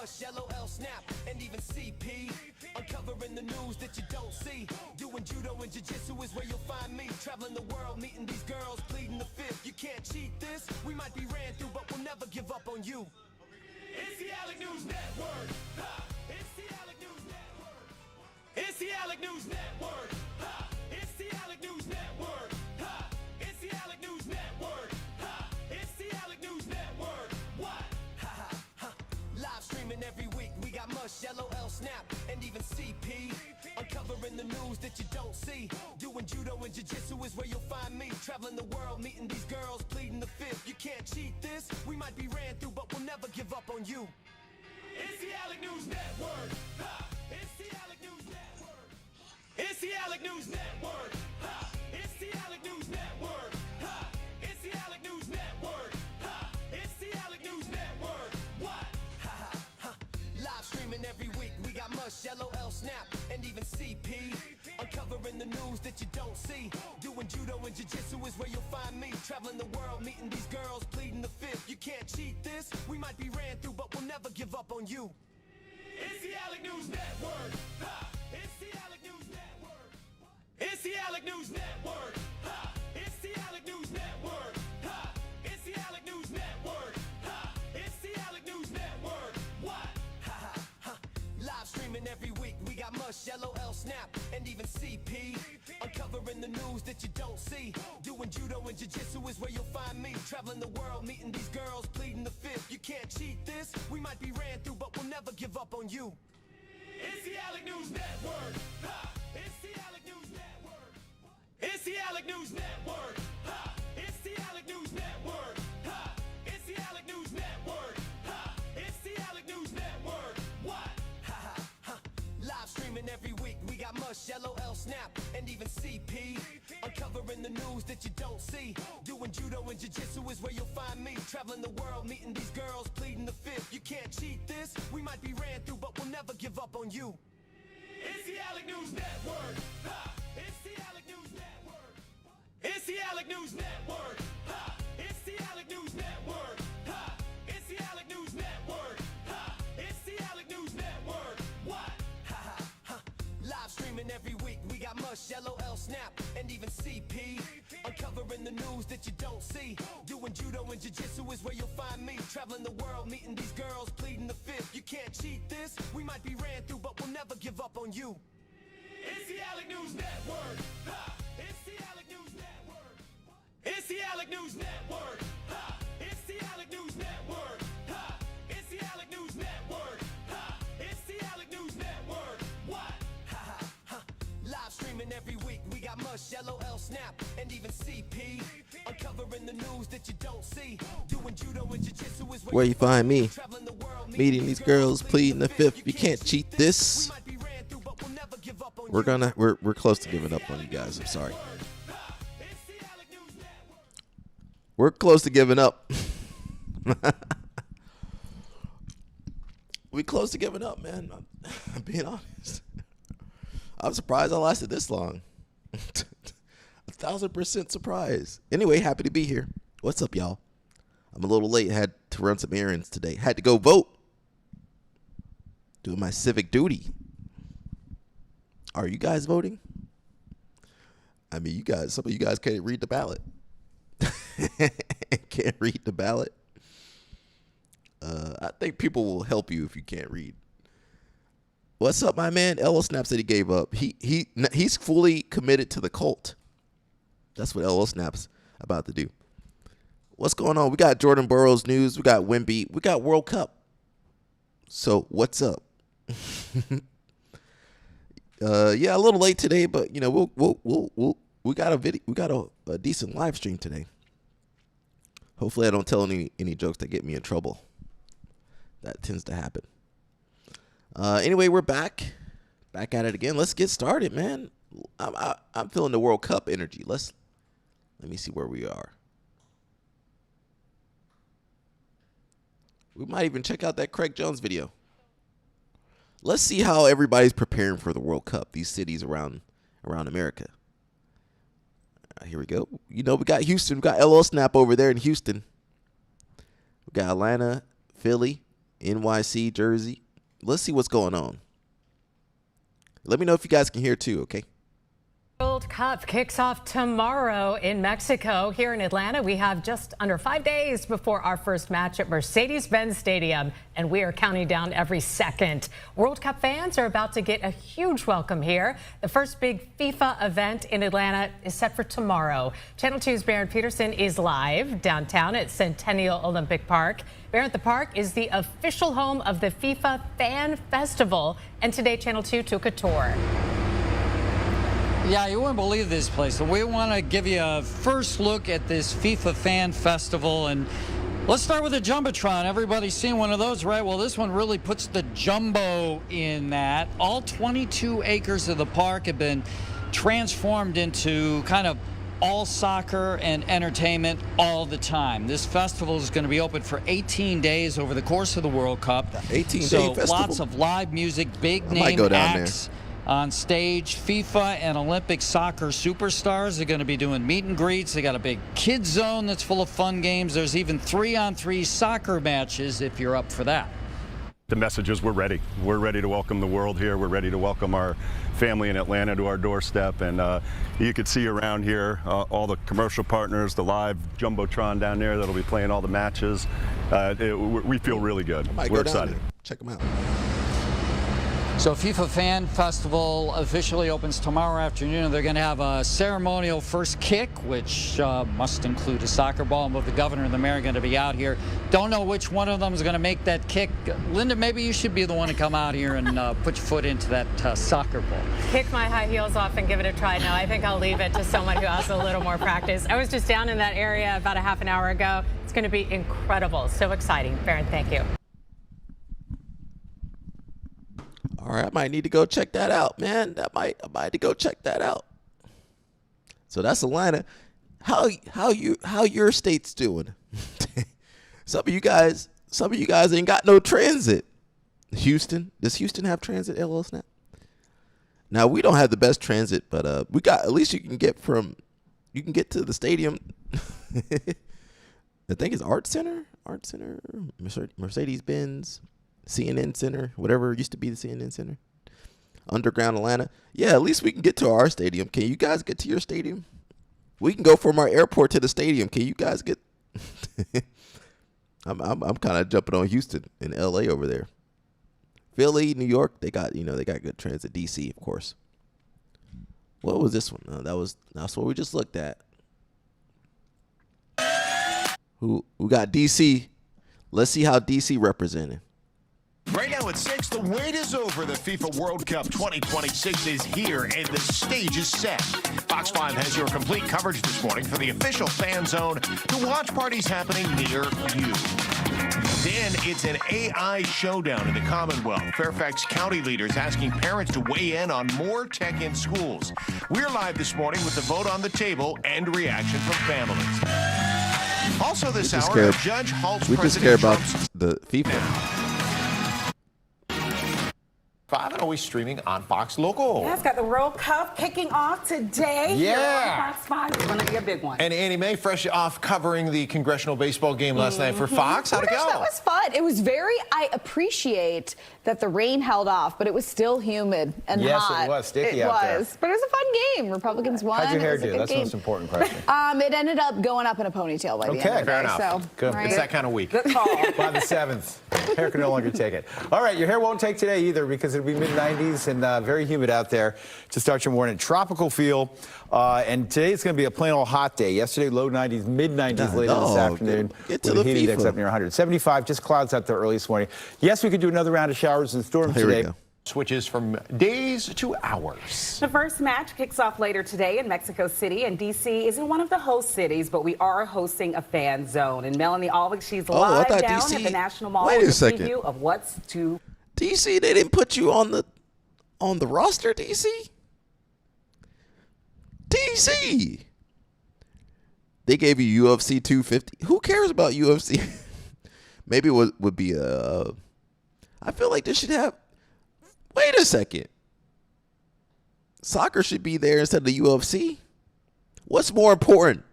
mush, LOL, snap, and even CP. Uncovering the news that you don't see. Doing judo and jiu-jitsu is where you'll find me. Traveling the world, meeting these girls, pleading the fifth. You can't cheat this. We might be ran through, but we'll never give up on you. It's the Alec News Network. Ha! It's the Alec News Network. It's the Alec News Network. Ha! It's the Alec News Network. Ha! It's the Alec News Network. Ha! It's the Alec News Network. What? Ha ha ha! Live streaming every week. We got mush, LOL, snap, and even CP. Uncovering the news that you don't see. Doing judo and jiu-jitsu is where you'll find me. Traveling the world, meeting these girls, pleading the fifth. You can't cheat this. We might be ran through, but we'll never give up on you. It's the Alec News Network. Ha! It's the Alec News Network. It's the Alec News Network. Ha! It's the Alec News Network. Ha! It's the Alec News Network. Ha! It's the Alec News Network. What? Ha ha ha! Live streaming every week. We got mush, LOL, snap, and even CP. Uncovering the news that you don't see. Doing judo and jiu-jitsu is where you'll find me. Traveling the world, meeting these girls, pleading the fifth. You can't cheat this. We might be ran through, but we'll never give up on you. It's the Alec News Network. Ha! It's the Alec News Network. It's the Alec News Network. Ha! It's the Alec News Network. Ha! It's the Alec News Network. Ha! It's the Alec News Network. What? Ha ha ha! Live streaming every week. We got mush, LOL, snap, and even CP. Uncovering the news that you don't see. Doing judo and jiu-jitsu is where you'll find me. Traveling the world, meeting these girls, pleading the fifth. You can't cheat this. We might be ran through, but we'll never give up on you. It's the Alec News Network. Ha! It's the Alec News Network. It's the Alec News Network. Ha! It's the Alec News Network. Ha! It's the Alec News Network. Ha! It's the Alec News Network. What? Ha ha ha! Live streaming every week. We got mush, LOL, snap, and even CP. Uncovering the news that you don't see. Doing judo and jiu-jitsu is where you'll find me. Traveling the world, meeting these girls, pleading the fifth. You can't cheat this. We might be ran through, but we'll never give up on you. It's the Alec News Network. Ha! It's the Alec News Network. It's the Alec News Network. Ha! It's the Alec News Network. Ha! It's the Alec News Network. Ha! It's the Alec News Network. What? Ha ha ha! Live streaming every week. We got mush, LOL, snap, and even CP. Uncovering the news that you don't see. Doing judo and jiu-jitsu is where you'll find me. Traveling the world, meeting these girls, pleading the fifth. You can't cheat this. We might be ran through, but we'll never give up on you. It's the Alec News Network. Ha! It's the Alec News Network. It's the Alec News Network. Ha! It's the Alec News Network. Ha! It's the Alec News Network. Ha! It's the Alec News Network. What? Ha ha ha! Live streaming every week. We got mush, LOL, snap, and even CP. Uncovering the news that you don't see. Doing judo and jiu-jitsu is Where you find me? Meeting these girls, pleading the fifth. You can't cheat this. We're close to giving up on you guys. I'm sorry. We're close to giving up. We close to giving up, man. I'm being honest. I'm surprised I lasted this long. 1,000% surprised. Anyway, happy to be here. What's up, y'all? I'm a little late. Had to run some errands today. Had to go vote. Doing my civic duty. Are you guys voting? I mean, some of you guys can't read the ballot. Can't read the ballot. I think people will help you if you can't read. What's up, my man? LL Snap said he gave up. He's fully committed to the cult. That's what LL Snap's about to do. What's going on? We got Jordan Burroughs news. We got Wemby. We got World Cup. So what's up? Yeah, a little late today, but you know we got a video. We got a decent live stream today. Hopefully, I don't tell any jokes that get me in trouble. That tends to happen. Anyway, we're back at it again. Let's get started, man. I'm feeling the World Cup energy. Let me see where we are. We might even check out that Craig Jones video. Let's see how everybody's preparing for the World Cup. These cities around America. Here we go. You know, we got Houston. We got LL Snap over there in Houston. We got Atlanta, Philly. NYC jersey. Let's see what's going on. Let me know if you guys can hear too, okay? World Cup kicks off tomorrow in Mexico. Here in Atlanta, we have just under 5 days before our first match at Mercedes-Benz Stadium, and we are counting down every second. World Cup fans are about to get a huge welcome here. The first big FIFA event in Atlanta is set for tomorrow. Channel 2's Barron Peterson is live downtown at Centennial Olympic Park. Barron, the park is the official home of the FIFA Fan Festival, and today Channel 2 took a tour. Yeah, you wouldn't believe this place. So we want to give you a first look at this FIFA Fan Festival. And let's start with the Jumbotron. Everybody's seen one of those, right? Well, this one really puts the jumbo in that. All 22 acres of the park have been transformed into kind of all soccer and entertainment all the time. This festival is going to be open for 18 days over the course of the World Cup. 18-day so festival. Lots of live music, big I might name go down acts on stage. FIFA and Olympic soccer superstars are going to be doing meet and greets. They got a big kids zone that's full of fun games. There's even 3-on-3 soccer matches if you're up for that. The message is we're ready. We're ready to welcome the world here. We're ready to welcome our family in Atlanta to our doorstep. And you could see around here all the commercial partners, the live Jumbotron down there that'll be playing all the matches. We feel really good. We're excited. Check them out. So FIFA Fan Festival officially opens tomorrow afternoon. They're going to have a ceremonial first kick, which must include a soccer ball. Both the governor and the mayor are going to be out here. Don't know which one of them is going to make that kick. Linda, maybe you should be the one to come out here and put your foot into that soccer ball. Kick my high heels off and give it a try. No, I think I'll leave it to someone who has a little more practice. I was just down in that area about a half an hour ago. It's going to be incredible. So exciting. Barron, thank you. All right, I might need to go check that out, man. I might need to go check that out. So that's Atlanta. How your state's doing? Some of you guys ain't got no transit. Houston, does Houston have transit? LL Snap. Now we don't have the best transit, but we got, at least you can get to the stadium. I think it's Art Center, Mercedes-Benz. CNN Center, whatever used to be the CNN Center. Underground Atlanta. Yeah, at least we can get to our stadium. Can you guys get to your stadium? We can go from our airport to the stadium. Can you guys get I'm kind of jumping on Houston and LA over there. Philly, New York, they got good transit. DC, of course. What was this one? That's what we just looked at. Who got DC? Let's see how DC represented. Right now at 6, the wait is over. The FIFA World Cup 2026 is here, and the stage is set. Fox 5 has your complete coverage this morning for the official fan zone to watch parties happening near you. Then it's an AI showdown in the Commonwealth. Fairfax County leaders asking parents to weigh in on more tech in schools. We're live this morning with the vote on the table and reaction from families. Also this hour, a judge halts President Trump's the FIFA. 5 and always streaming on Fox Local. Yeah, it's got the World Cup kicking off today. Yeah. Fox 5 is going to be a big one. And Annie Mae, fresh off covering the congressional baseball game last night for Fox. How'd it go? That was fun. It was I appreciate that the rain held off, but it was still humid and hot. Yes, it was sticky out there. But it was a fun game. Republicans won. How'd your hair It was a do? good That's the game. most important question. It ended up going up in a ponytail by the end of the day. Fair enough. So, Good. right? It's that kind of week. Good call. By the 7th, hair can no longer take it. All right, your hair won't take today either because it'll be mid-90s and very humid out there to start your morning. Tropical feel, and today it's going to be a plain old hot day. Yesterday, low 90s, mid-90s later this afternoon. Get to with the a heat index FIFA. up near 100. 75, just clouds out there early this morning. Yes, we could do another round of showers and storms Here we today. go. Switches from days to hours. The first match kicks off later today in Mexico City, and D.C. isn't one of the host cities, but we are hosting a fan zone. And Melanie Alvik, she's I live thought down DC at the National Mall Wait with a a second. preview of what's to. DC, they didn't put you on the roster, DC? DC! They gave you UFC 250. Who cares about UFC? Maybe it would be I feel like this should have. Wait a second. Soccer should be there instead of the UFC. What's more important,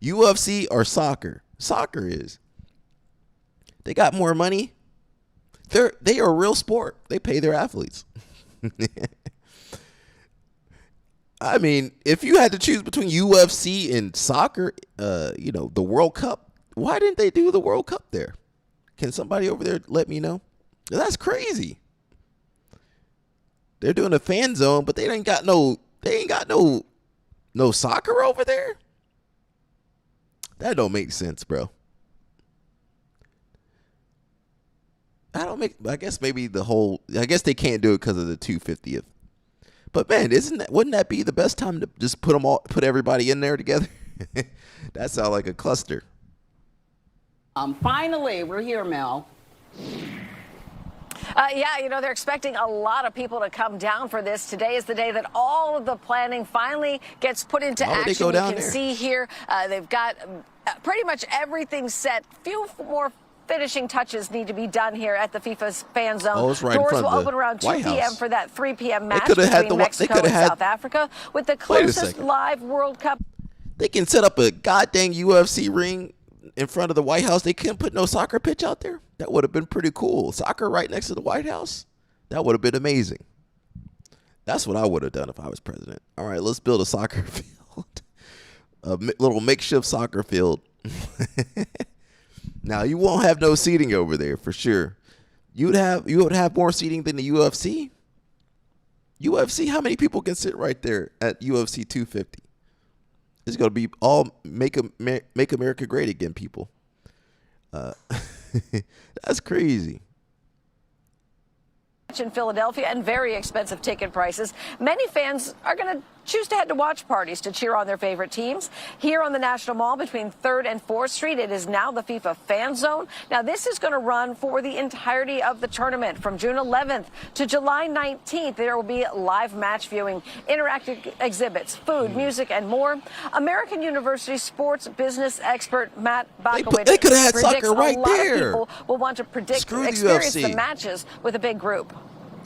UFC or soccer? Soccer is. They got more money. they are a real sport. They pay their athletes. I mean, if you had to choose between UFC and soccer, the World Cup, why didn't they do the World Cup there? Can somebody over there let me know? That's crazy. They're doing a fan zone, but they ain't got no soccer over there. That don't make sense, bro. I guess maybe I guess they can't do it because of the 250th. But man, wouldn't that be the best time to just put everybody in there together? That sounds like a cluster. Finally, we're here, Mel. They're expecting a lot of people to come down for this. Today is the day that all of the planning finally gets put into action. You can see here they've got pretty much everything set. Few more finishing touches need to be done here at the FIFA's fan zone. Oh, it's right Doors in front will of the open around 2 White p.m. House. for that 3 p.m. match between Mexico and South Africa with the closest live World Cup. They can set up a goddamn UFC ring in front of the White House. They couldn't put no soccer pitch out there. That would have been pretty cool. Soccer right next to the White House. That would have been amazing. That's what I would have done if I was president. All right, let's build a soccer field. A little makeshift soccer field. Now, you won't have no seating over there for sure. You would have more seating than the UFC. UFC, how many people can sit right there at UFC 250? It's going to be all make America great again, people. That's crazy. In Philadelphia and very expensive ticket prices. Many fans are going to choose to head to watch parties to cheer on their favorite teams. Here on the National Mall between 3rd and 4th Street, it is now the FIFA Fan Zone. Now, this is going to run for the entirety of the tournament from June 11th to July 19th. There will be live match viewing, interactive exhibits, food, music, and more. American University sports business expert Matt Bakowicz they could have had predicts soccer right a lot there. of people will want to experience UFC. the matches with a big group.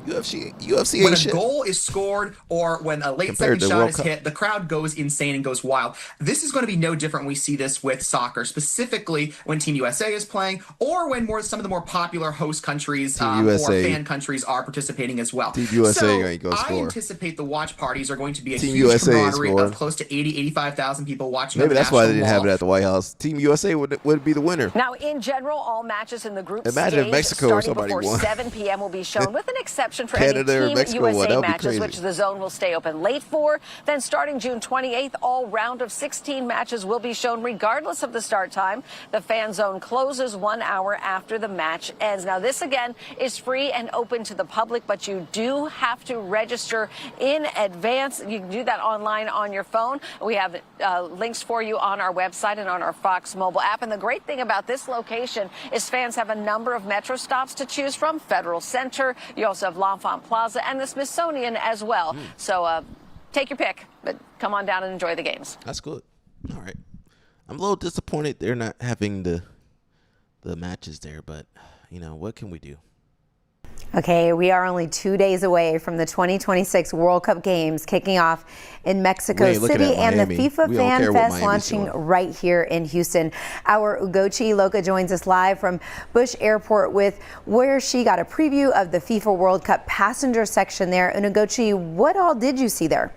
UFC when ain't a shit. goal is scored or when a late Compared second to shot World is Cup. hit, the crowd goes insane and goes wild. This is going to be no different when we see this with soccer, specifically when Team USA is playing or when some of the more popular host countries or fan countries are participating as well. Team USA so ain't gonna I score. anticipate the watch parties are going to be a Team huge USA camaraderie scored. of close to 85,000 people watching. Maybe on the that's why they National didn't have it Mall. at the White House. Team USA would be the winner. Now, in general, all matches in the group Imagine if stage Mexico or starting somebody before won. 7 p.m. will be shown, with an exception for Canada or any Team Mexico won. USA That would be matches, crazy. which the zone will stay open late for. Then starting June 28th, all round of 16 matches will be shown regardless of the start time. The fan zone closes 1 hour after the match ends. Now, this again is free and open to the public, but you do have to register in advance. You can do that online on your phone. We have links for you on our website and on our Fox mobile app. And the great thing about this location is fans have a number of metro stops to choose from. Federal Center, you also have L'Enfant Plaza and the Smithsonian as well. So take your pick, but come on down and enjoy the games. That's good. All right. I'm a little disappointed they're not having the matches there, but what can we do? Okay, we are only 2 days away from the 2026 World Cup games kicking off in Mexico City and the FIFA Fan Fest launching right here in Houston. Our Ugochi Loka joins us live from Bush Airport with where she got a preview of the FIFA World Cup passenger section there. And Ugochi, what all did you see there?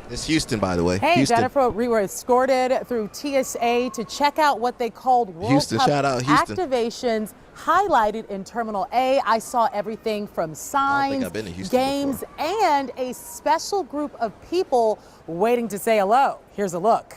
It's Houston, by the way. Hey, Houston. Jennifer, we were escorted through TSA to check out what they called World Cup shout out Houston. activations highlighted in Terminal A. I saw everything from signs, games, and a special group of people waiting to say hello. Here's a look.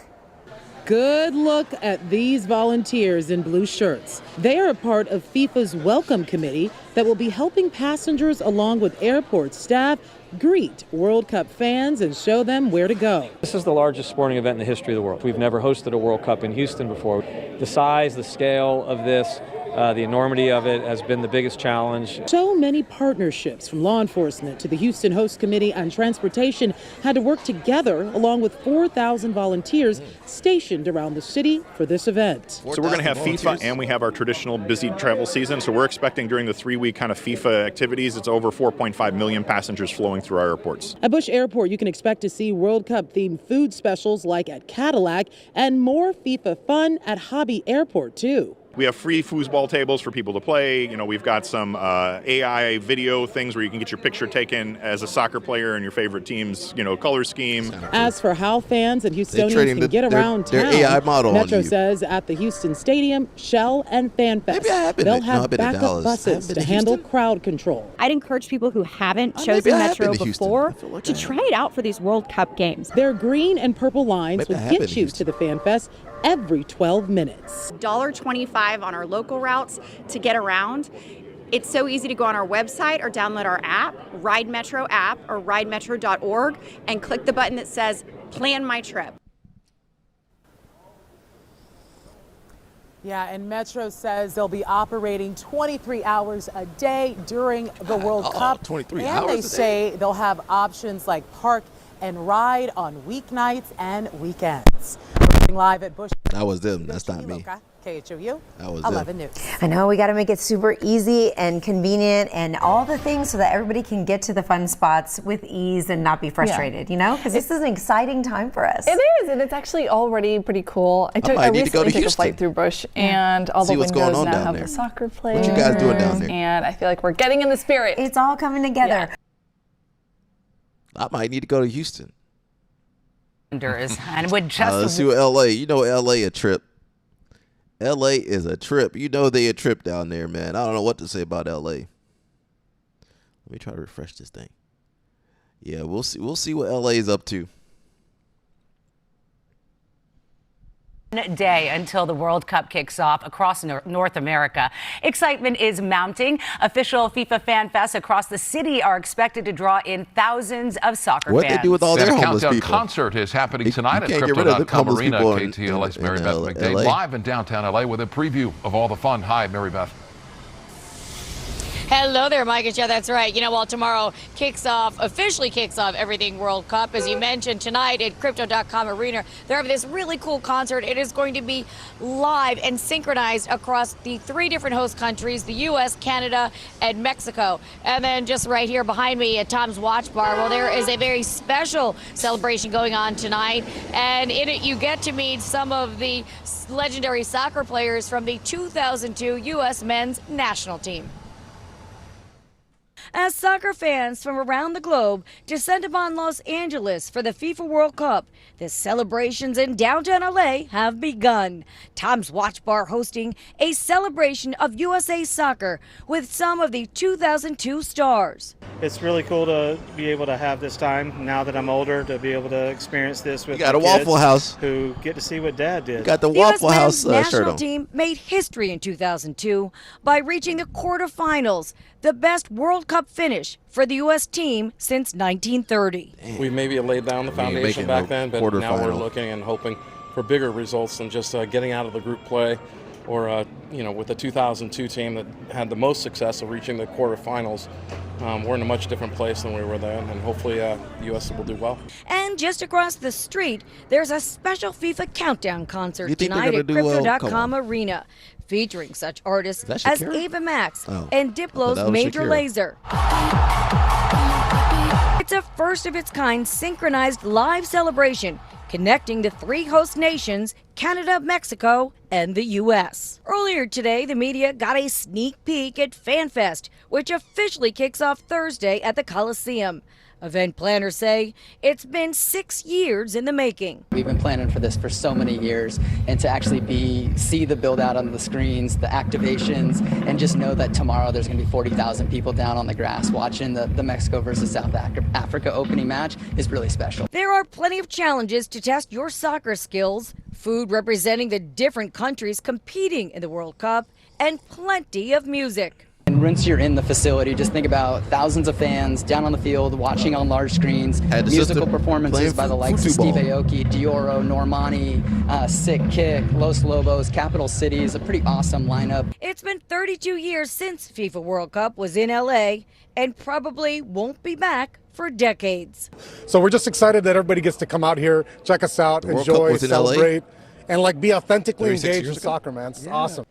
Good look at these volunteers in blue shirts. They are a part of FIFA's welcome committee that will be helping passengers along with airport staff greet World Cup fans and show them where to go. This is the largest sporting event in the history of the world. We've never hosted a World Cup in Houston before. The size, the scale of this, the enormity of it has been the biggest challenge. So many partnerships from law enforcement to the Houston Host Committee on Transportation had to work together along with 4,000 volunteers stationed around the city for this event. So we're going to have FIFA and we have our traditional busy travel season. So we're expecting during the 3-week kind of FIFA activities, it's over 4.5 million passengers flowing through our airports. At Bush Airport, you can expect to see World Cup themed food specials like at Cadillac and more FIFA fun at Hobby Airport too. We have free foosball tables for people to play. You know, we've got some AI video things where you can get your picture taken as a soccer player in your favorite team's, you know, color scheme. As for how fans and Houstonians can get around town, AI model Metro on you. says at the Houston Stadium, Shell, and FanFest, they'll have backup buses to handle crowd control. I'd encourage people who haven't chosen Metro before to try it out for these World Cup games. Their green and purple lines will get you to the FanFest every 12 minutes. $1.25 on our local routes to get around. It's so easy to go on our website or download our app, Ride Metro app or ridemetro.org, and click the button that says Plan My Trip. Yeah, and Metro says they'll be operating 23 hours a day during the World Cup. 23 and hours they a day. say they'll have options like park and ride on weeknights and weekends. Reporting live at Bush. That was them. That's not me. KHOU. That was 11 News. I know we got to make it super easy and convenient and all the things so that everybody can get to the fun spots with ease and not be frustrated, you know? Because this is an exciting time for us. It is, and it's actually already pretty cool. I recently took a flight through Bush, and all the windows now have the soccer players. What you guys doing down there? And I feel like we're getting in the spirit. It's all coming together. I might need to go to Houston. And would just Let's see what LA. You know, LA a trip. LA is a trip. You know they a trip down there, man. I don't know what to say about LA. Let me try to refresh this thing. Yeah, we'll see. We'll see what LA is up to. Day until the World Cup kicks off across North America. Excitement is mounting. Official FIFA fan fests across the city are expected to draw in thousands of soccer fans. What they do with all their homeless countdown people? concert is happening tonight at You can't get rid of the Crypto.com homeless Arena. people in KTLA's Mary Beth LA. McDade live in downtown LA with a preview of all the fun. Hi, Mary Beth. Hello there, Mike. Yeah, that's right. You know, while tomorrow officially kicks off everything World Cup, as you mentioned, tonight at Crypto.com Arena, they're having this really cool concert. It is going to be live and synchronized across the 3 different host countries, the U.S., Canada, and Mexico. And then just right here behind me at Tom's Watch Bar, well, there is a very special celebration going on tonight. And in it, you get to meet some of the legendary soccer players from the 2002 U.S. men's national team. As soccer fans from around the globe descend upon Los Angeles for the FIFA World Cup, the celebrations in downtown LA have begun. Tom's Watch Bar hosting a celebration of USA soccer with some of the 2002 stars. It's really cool to be able to have this time now that I'm older, to be able to experience this with You got my a Waffle kids House. who get to see what Dad did. You got the The Waffle U.S. House men's shirt national on. team made history in 2002 by reaching the quarterfinals, the best World Cup finish for the U.S. team since 1930. We maybe laid down the foundation making back a then, but now we're quarterfinal. looking and hoping for bigger results than just getting out of the group play, or with the 2002 team that had the most success of reaching the quarterfinals. We're in a much different place than we were then, and hopefully the U.S. will do well. And just across the street, there's a special FIFA countdown concert You think they're tonight gonna at do well? Come Crypto.com on. Arena, featuring such artists Is that as Shakira? Ava Max Oh. and I thought Diplo's that was Major Shakira. Lazer. It's a first-of-its-kind synchronized live celebration connecting the 3 host nations, Canada, Mexico, and the U.S. Earlier today, the media got a sneak peek at FanFest, which officially kicks off Thursday at the Coliseum. Event planners say it's been 6 years in the making. We've been planning for this for so many years, and to actually see the build out on the screens, the activations, and just know that tomorrow there's going to be 40,000 people down on the grass watching the Mexico versus South Africa opening match is really special. There are plenty of challenges to test your soccer skills, food representing the different countries competing in the World Cup, and plenty of music. And once you're in the facility, just think about thousands of fans down on the field watching on large screens, Had the musical system performances playing by the likes of football. Steve Aoki, Dioro, Normani, Sick Kick, Los Lobos, Capital Cities, a pretty awesome lineup. It's been 32 years since FIFA World Cup was in LA and probably won't be back for decades. So we're just excited that everybody gets to come out here, check us out, The World Cup enjoy, was in LA? celebrate, and be authentically 36 engaged years in ago? soccer, man. It's awesome.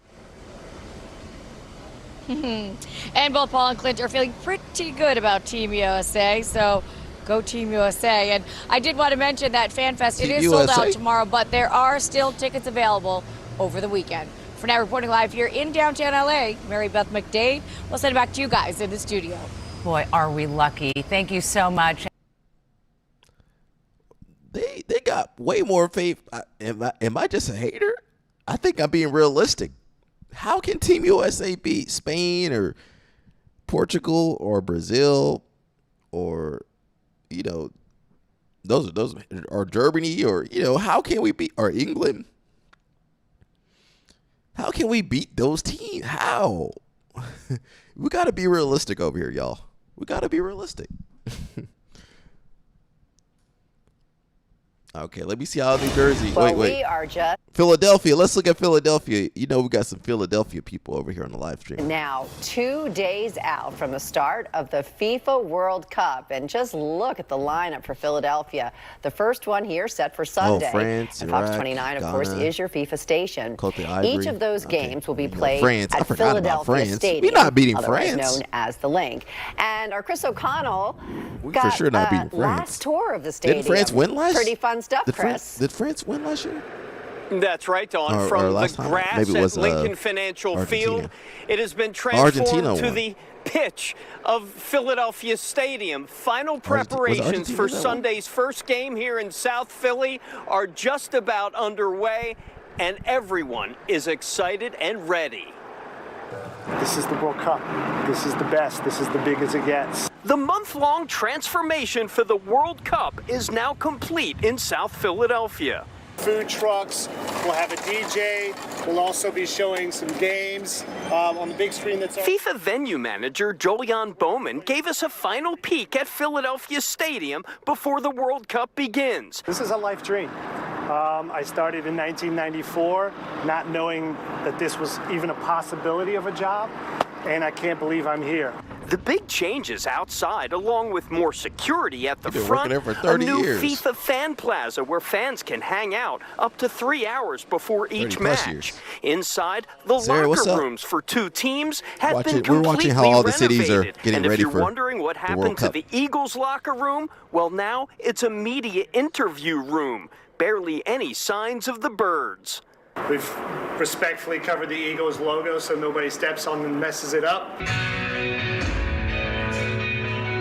And both Paul and Clint are feeling pretty good about Team USA, so go Team USA. And I did want to mention that FanFest, it Team is sold USA? out tomorrow, but there are still tickets available over the weekend. For now, reporting live here in downtown LA, Mary Beth McDade. We'll send it back to you guys in the studio. Boy, are we lucky. Thank you so much. They got way more faith. Am I just a hater? I think I'm being realistic. How can Team USA beat Spain or Portugal or Brazil or, those or Germany or, how can we beat, or England? How can we beat those teams? How? We got to be realistic over here, y'all. We got to be realistic. Okay, let me see how New Jersey. Well, wait. We are just Philadelphia. Let's look at Philadelphia. We got some Philadelphia people over here on the live stream. now 2 days out from the start of the FIFA World Cup. And just look at the lineup for Philadelphia. The first one here set for Sunday. France, and Fox Iraq, 29, of Ghana, course, is your FIFA station. Côte d'Ivoire. Each of those games will be played France. I at forgot about Philadelphia France. Stadium. We're not beating otherwise France. known as the Link. And our Chris O'Connell We got for sure not beating France. last tour of the stadium. Didn't France win last? Pretty fun stuff, Chris. Did France win last year? That's right, Dawn. Or From the last time. grass Maybe it was, at Lincoln Financial Argentina. Field, it has been transformed Argentina to won. the pitch of Philadelphia Stadium. Final preparations Argentina for that one? Sunday's first game here in South Philly are just about underway, and everyone is excited and ready. This is the World Cup. This is the best. This is the big as it gets. The month-long transformation for the World Cup is now complete in South Philadelphia. Food trucks, we'll have a DJ, we'll also be showing some games on the big screen that's on. FIFA venue manager Jolian Bowman gave us a final peek at Philadelphia Stadium before the World Cup begins. This is a life dream. I started in 1994 not knowing that this was even a possibility of a job, and I can't believe I'm here. The big changes outside, along with more security at the You've been front, working there for a 30 new years. FIFA fan plaza where fans can hang out up to 3 hours before each 30 plus match. years. Inside, the Sarah, what's locker up? rooms for two teams have Watching- been we're completely watching how all the cities are renovated. getting and if ready you're for wondering what the happened World to Cup. the Eagles locker room, well, now it's a media interview room. Barely any signs of the Birds. We've respectfully covered the Eagles logo so nobody steps on and messes it up.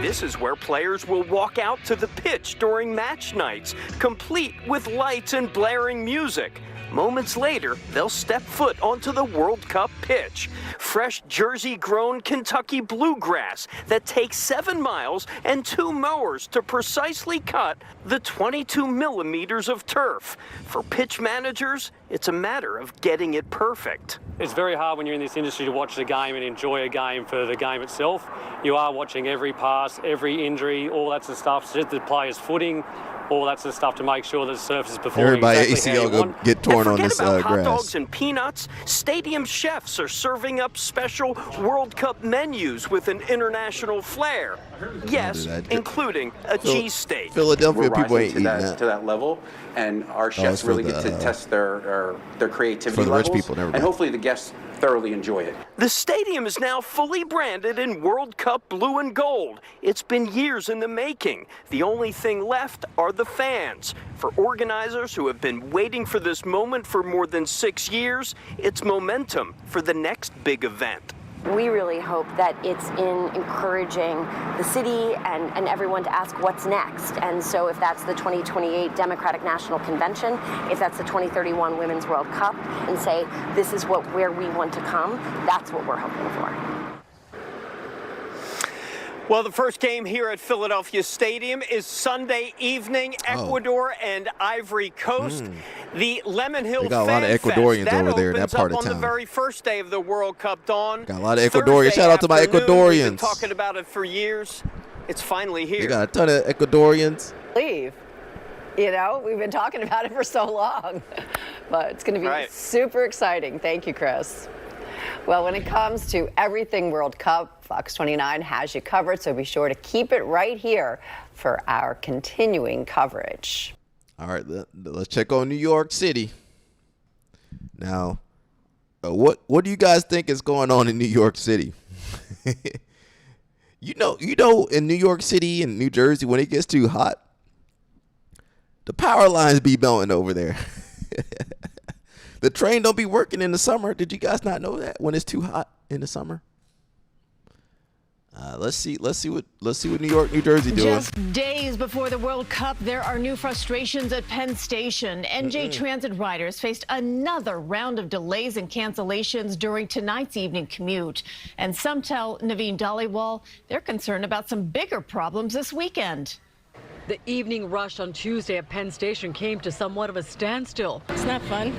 This is where players will walk out to the pitch during match nights, complete with lights and blaring music. Moments later, they'll step foot onto the World Cup pitch. Fresh Jersey-grown Kentucky bluegrass that takes 7 miles and 2 mowers to precisely cut the 22 millimeters of turf. For pitch managers, it's a matter of getting it perfect. It's very hard when you're in this industry to watch the game and enjoy a game for the game itself. You are watching every pass, every injury, all that sort of stuff, so the player's footing, all that sort of stuff to make sure that the surface is performing Everybody exactly how ACL you go want. get torn on Forget this about hot grass. dogs and peanuts. Stadium chefs are serving up special World Cup menus with an international flair. Yes, including a cheesesteak. Philadelphia We're people rising ain't to eating that, that. to that level, and our it's chefs for really the, get to test their creativity for the rich levels, people, never and mind. hopefully the guests thoroughly enjoy it. The stadium is now fully branded in World Cup blue and gold. It's been years in the making. The only thing left are the fans. For organizers who have been waiting for this moment for more than 6 years, it's momentum for the next big event. We really hope that it's in encouraging the city and everyone to ask what's next. And so if that's the 2028 Democratic National Convention, if that's the 2031 Women's World Cup, and say this is where we want to come, that's what we're hoping for. Well, the first game here at Philadelphia Stadium is Sunday evening, Ecuador and Ivory Coast. The Lemon Hill They got a lot of Fan Fest, Ecuadorians that over there in that opens part up of on town. the very first day of the World Cup, Dawn. Got a lot of Ecuadorians. Thursday Shout out to my afternoon. We've been Ecuadorians. talking about it for years. It's finally here. They got a ton of Ecuadorians. Leave. We've been talking about it for so long, but it's going to be super exciting. Thank you, Chris. Well, when it comes to everything World Cup, Fox 29 has you covered, so be sure to keep it right here for our continuing coverage. All right, let's check on New York City. Now, what do you guys think is going on in New York City? You know, in New York City and New Jersey, when it gets too hot, the power lines be melting over there. The train don't be working in the summer. Did you guys not know that when it's too hot in the summer? Let's see what New York, New Jersey doing. Just days before the World Cup, there are new frustrations at Penn Station. NJ Transit riders faced another round of delays and cancellations during tonight's evening commute. And some tell Naveen Dhaliwal they're concerned about some bigger problems this weekend. The evening rush on Tuesday at Penn Station came to somewhat of a standstill. It's not fun.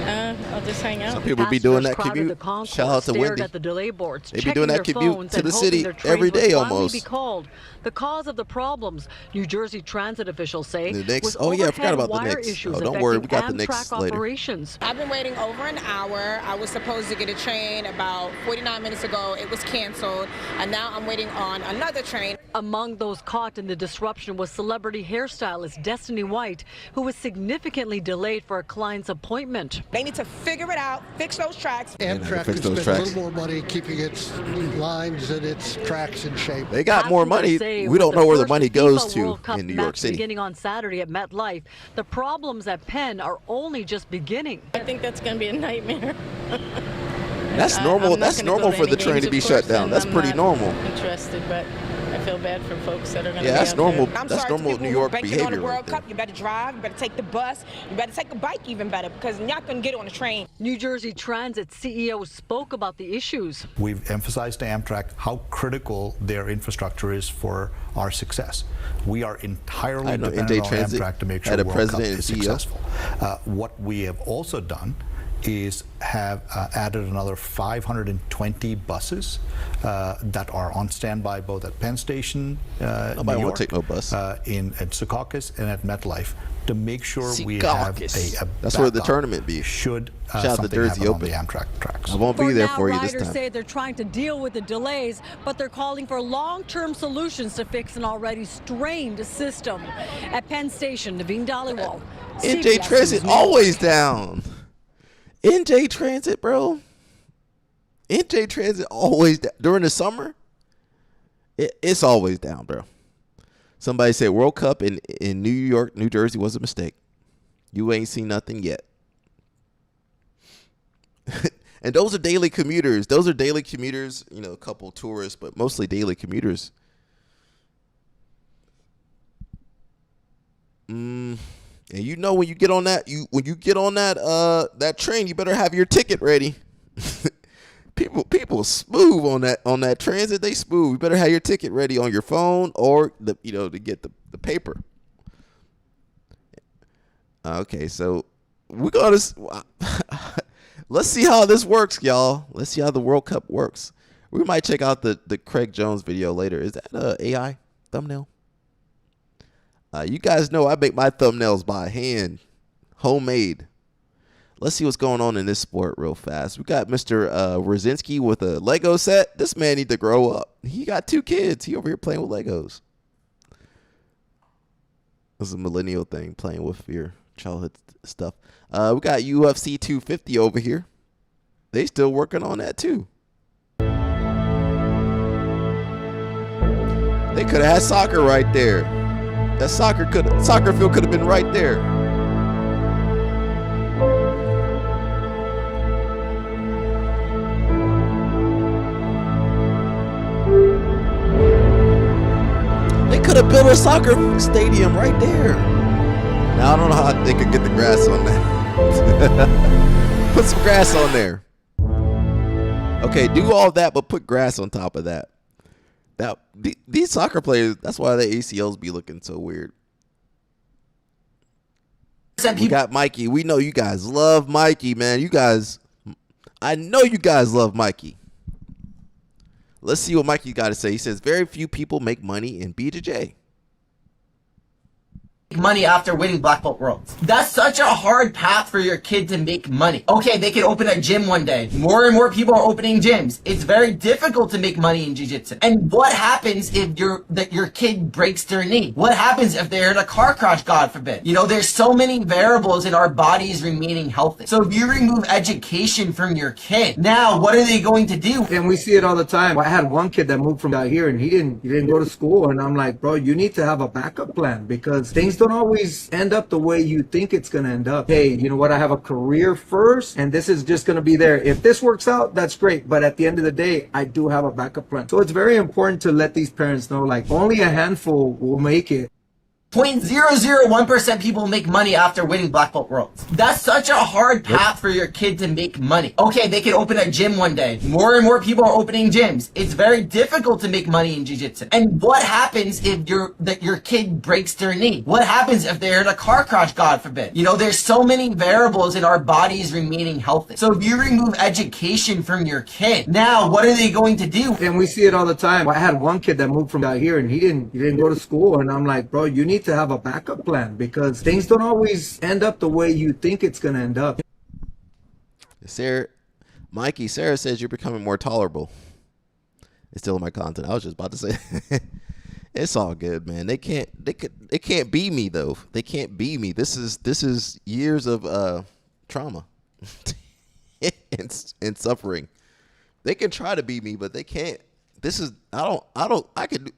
I'll just hang out. Some people be doing that commute. Shout out to Wemby. At the delay boards, they be doing that commute to the city every day almost. Be called. The cause of the problems, New Jersey transit officials say, the Knicks. was Oh yeah, I forgot about the wire Knicks. Oh, don't worry, we got the Knicks later. Operations. I've been waiting over an hour. I was supposed to get a train about 49 minutes ago. It was canceled, and now I'm waiting on another train. Among those caught in the disruption was celebrity hairstylist Destiny White, who was significantly delayed for a client's appointment. They need to figure it out, fix those tracks. Amtrak could spend a little more money keeping its lines and its tracks in shape. They got more money. We don't know where the money goes to in New York City. Beginning on Saturday at MetLife, the problems at Penn are only just beginning. I think that's going to be a nightmare. That's normal. That's normal for the train to be shut down. That's pretty normal. Interested, but I feel bad for folks that are going to. Yeah, that's normal. That's normal New York behavior. On the World Cup, you better drive. You better take the bus. You better take a bike even better because you're not going to get on a train. New Jersey Transit CEO spoke about the issues. We've emphasized to Amtrak how critical their infrastructure is for our success. We are entirely dependent on Amtrak to make sure the World Cup is successful. What we have also done is have added another 520 buses that are on standby both at Penn Station, Nobody won't take no bus. At Secaucus and at MetLife to make sure we have a that's where the tournament be. Should shout out to Jersey Open. On the Amtrak tracks. I won't be there for you this Riders time. say they're trying to deal with the delays, but they're calling for long-term solutions to fix an already strained system. At Penn Station, Naveen Dhaliwal. NJ Transit always down. NJ Transit, bro. NJ Transit always down. During the summer, it's always down, bro. Somebody said World Cup in New York, New Jersey was a mistake. You ain't seen nothing yet. And those are daily commuters. You know, a couple tourists, but mostly daily commuters. And you know when you get on that, that train, you better have your ticket ready. People smooth on that transit. They smooth. You better have your ticket ready on your phone or to get the paper. Okay, so we're gonna let's see how this works, y'all. Let's see how the World Cup works. We might check out the Craig Jones video later. Is that a AI thumbnail? You guys know I make my thumbnails by hand, homemade. Let's see what's going on in this sport real fast. We got Mr. Rosinski with a Lego set. This man need to grow up. He got 2 kids. He over here playing with Legos. This is a millennial thing, playing with your childhood stuff. We got UFC 250 over here. They still working on that too. They could have had soccer right there. That soccer field could have been right there. They could have built a soccer stadium right there. Now I don't know how they could get the grass on that. Put some grass on there. Okay, do all that, but put grass on top of that. These soccer players, that's why the ACLs be looking so weird. We got Mikey. We know you guys love Mikey, man. I know you guys love Mikey. Let's see what Mikey got to say. He says, very few people make money in B2J. Money after winning Black Belt Worlds. That's such a hard path for your kid to make money. Okay, they could open a gym one day. More and more people are opening gyms. It's very difficult to make money in jiu-jitsu. And what happens if your kid breaks their knee? What happens if they're in a car crash, God forbid? You know, there's so many variables in our bodies remaining healthy. So if you remove education from your kid, now what are they going to do? And we see it all the time. I had one kid that moved from out here and he didn't go to school, and I'm like, bro, you need to have a backup plan because things don't always end up the way you think it's going to end up. Hey, you know what? I have a career first, and this is just going to be there. If this works out, that's great. But at the end of the day, I do have a backup plan. So it's very important to let these parents know, like, only a handful will make it. 0.001% people make money after winning Black Belt Worlds. That's such a hard path for your kid to make money. Okay, they can open a gym one day. More and more people are opening gyms. It's very difficult to make money in jiu-jitsu. And what happens if your kid breaks their knee? What happens if they're in a car crash, God forbid? You know, there's so many variables in our bodies remaining healthy. So if you remove education from your kid, now what are they going to do? And we see it all the time. I had one kid that moved from out here, and he didn't go to school, and I'm like, bro, you need to have a backup plan, because things don't always end up the way you think it's going to end up. Sarah says you're becoming more tolerable. It's still in my content. I was just about to say it's all good, man. They can't be me though. They can't be me. This is years of trauma and suffering. They can try to be me, but they can't. I could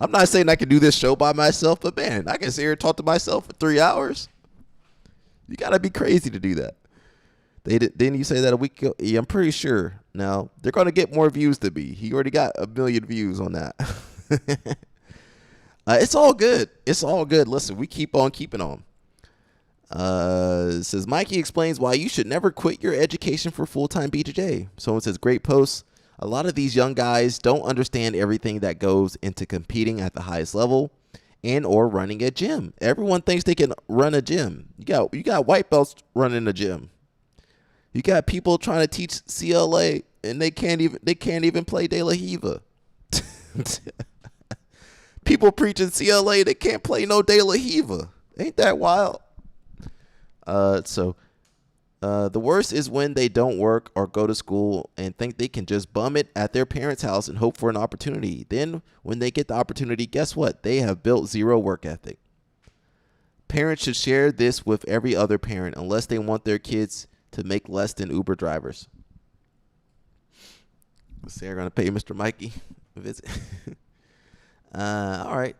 I'm not saying I can do this show by myself, but man, I can sit here and talk to myself for 3 hours. You got to be crazy to do that. Didn't you say that a week ago? Yeah, I'm pretty sure. Now, they're going to get more views than me. He already got 1 million views on that. It's all good. It's all good. Listen, we keep on keeping on. It says, Mikey explains why you should never quit your education for full-time BJJ. Someone says, great post. A lot of these young guys don't understand everything that goes into competing at the highest level and or running a gym. Everyone thinks they can run a gym. You got white belts running a gym. You got people trying to teach CLA and they can't even play De La Hiva. People preaching CLA, they can't play no De La Hiva. Ain't that wild? The worst is when they don't work or go to school and think they can just bum it at their parents' house and hope for an opportunity. Then when they get the opportunity, guess what? They have built zero work ethic. Parents should share this with every other parent unless they want their kids to make less than Uber drivers. Sarah going to pay Mr. Mikey a visit. All right.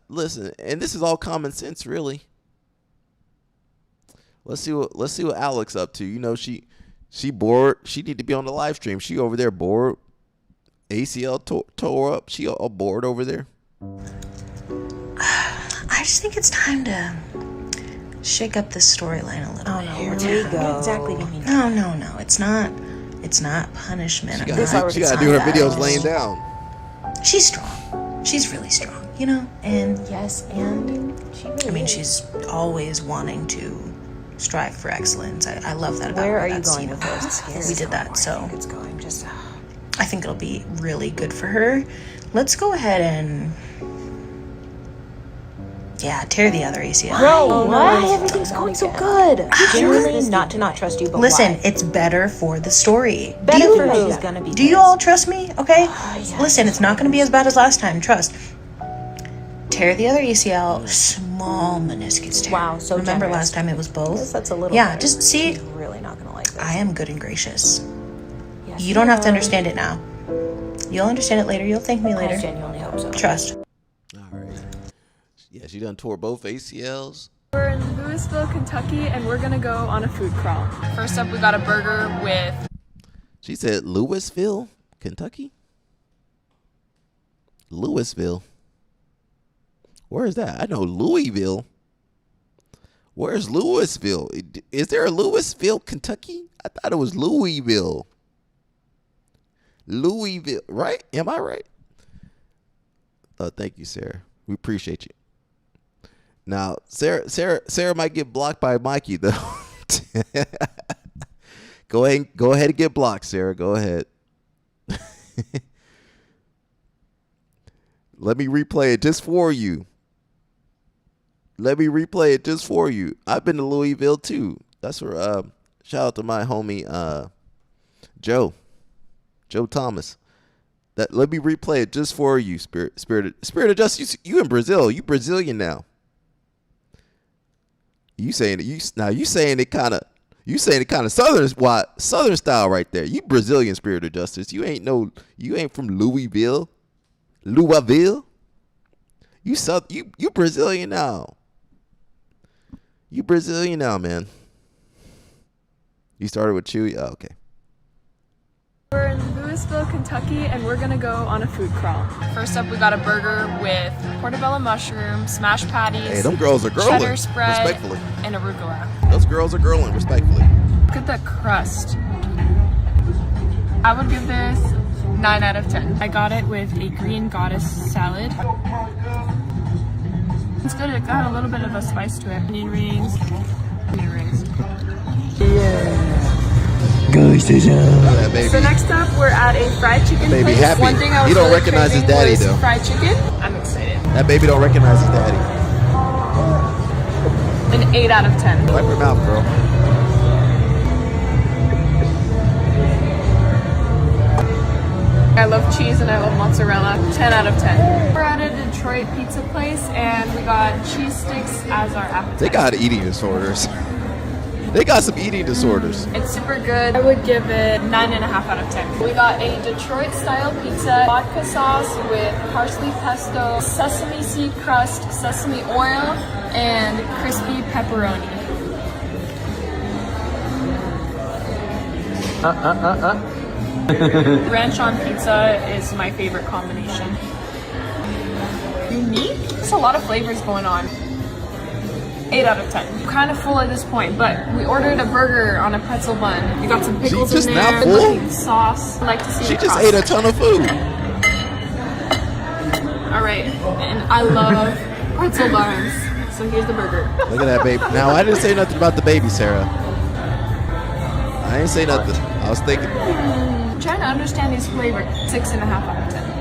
Listen, and this is all common sense, really. Let's see what Alex up to. You know, she bored. She need to be on the live stream. She over there bored. ACL tore up. She all bored over there. I just think it's time to shake up this storyline a little bit. Here we go. What exactly do you mean? No. It's not punishment. She got to do her videos laying down. She's strong. She's really strong, you know? And yes, and she really I mean, she's always wanting to strive for excellence. I love that about her. Where are you going with this? We did that, so It's going just. I think it'll be really good for her. Let's go ahead and tear the other ACL. Bro, why? Everything's going so good. Genuinely not to not trust you, but listen, why? it's better for the story. Better for who's gonna be. Do you all trust me? Okay. Listen, it's not gonna be as bad as last time. Trust. Tear the other ACL, small meniscus tear. Wow, so remember generous. last time it was both? Yes, that's a little. Yeah, just see. She's really not gonna like this. I am good and gracious. Yes, You don't have to understand it now. You'll understand it later. You'll thank me later. I genuinely hope so. Trust. All right. Yeah, she done tore both ACLs. We're in Louisville, Kentucky, and we're gonna go on a food crawl. First up, we got a burger with. She said Louisville, Kentucky. Louisville. Where is that? I know Louisville. Where's Louisville? Is there a Louisville, Kentucky? I thought it was Louisville. Louisville, right? Am I right? Oh, thank you, Sarah. We appreciate you. Now, Sarah might get blocked by Mikey though. Go ahead and get blocked, Sarah. Go ahead. Let me replay it just for you. I've been to Louisville too. That's where shout out to my homie Joe Thomas. Let me replay it just for you, Spirit of Justice. You in Brazil. You Brazilian now. You saying it kind of southern style right there. You Brazilian, Spirit of Justice. You ain't from Louisville. You Brazilian now. You Brazilian now, man. You started with Chewy? Oh, okay. We're in Louisville, Kentucky, and we're gonna go on a food crawl. First up, we got a burger with portobello mushroom, smashed patties, Hey, them girls are girling, cheddar spread, respectfully. and arugula. Those girls are girling, respectfully. Look at the crust. I would give this 9 out of 10. I got it with a green goddess salad. It's good. It got a little bit of a spice to it. Onion rings. So next up, we're at a fried chicken Baby place. happy. One thing I was He don't really recognize his craving daddy, was though. fried chicken. I'm excited. That baby don't recognize his daddy. An 8 out of 10. Wipe her mouth, girl. I love cheese and I love mozzarella. 10 out of 10. We're at a Detroit pizza place and we got cheese sticks as our appetizer. They got eating disorders. They got some eating disorders. It's super good. I would give it 9.5 out of 10. We got a Detroit style pizza, vodka sauce with parsley pesto, sesame seed crust, sesame oil, and crispy pepperoni. Ranch on pizza is my favorite combination. Unique? There's a lot of flavors going on. 8 out of 10. I'm kind of full at this point, but we ordered a burger on a pretzel bun. We got some pickles She just in now there, full? looking sauce. I like to see She the just crust. ate a ton of food. All right, and I love pretzel buns. So here's the burger. Look at that baby. Now, I didn't say nothing about the baby, Sarah. I didn't say nothing. I was thinking. I'm trying to understand these flavors. 6.5 out of 10.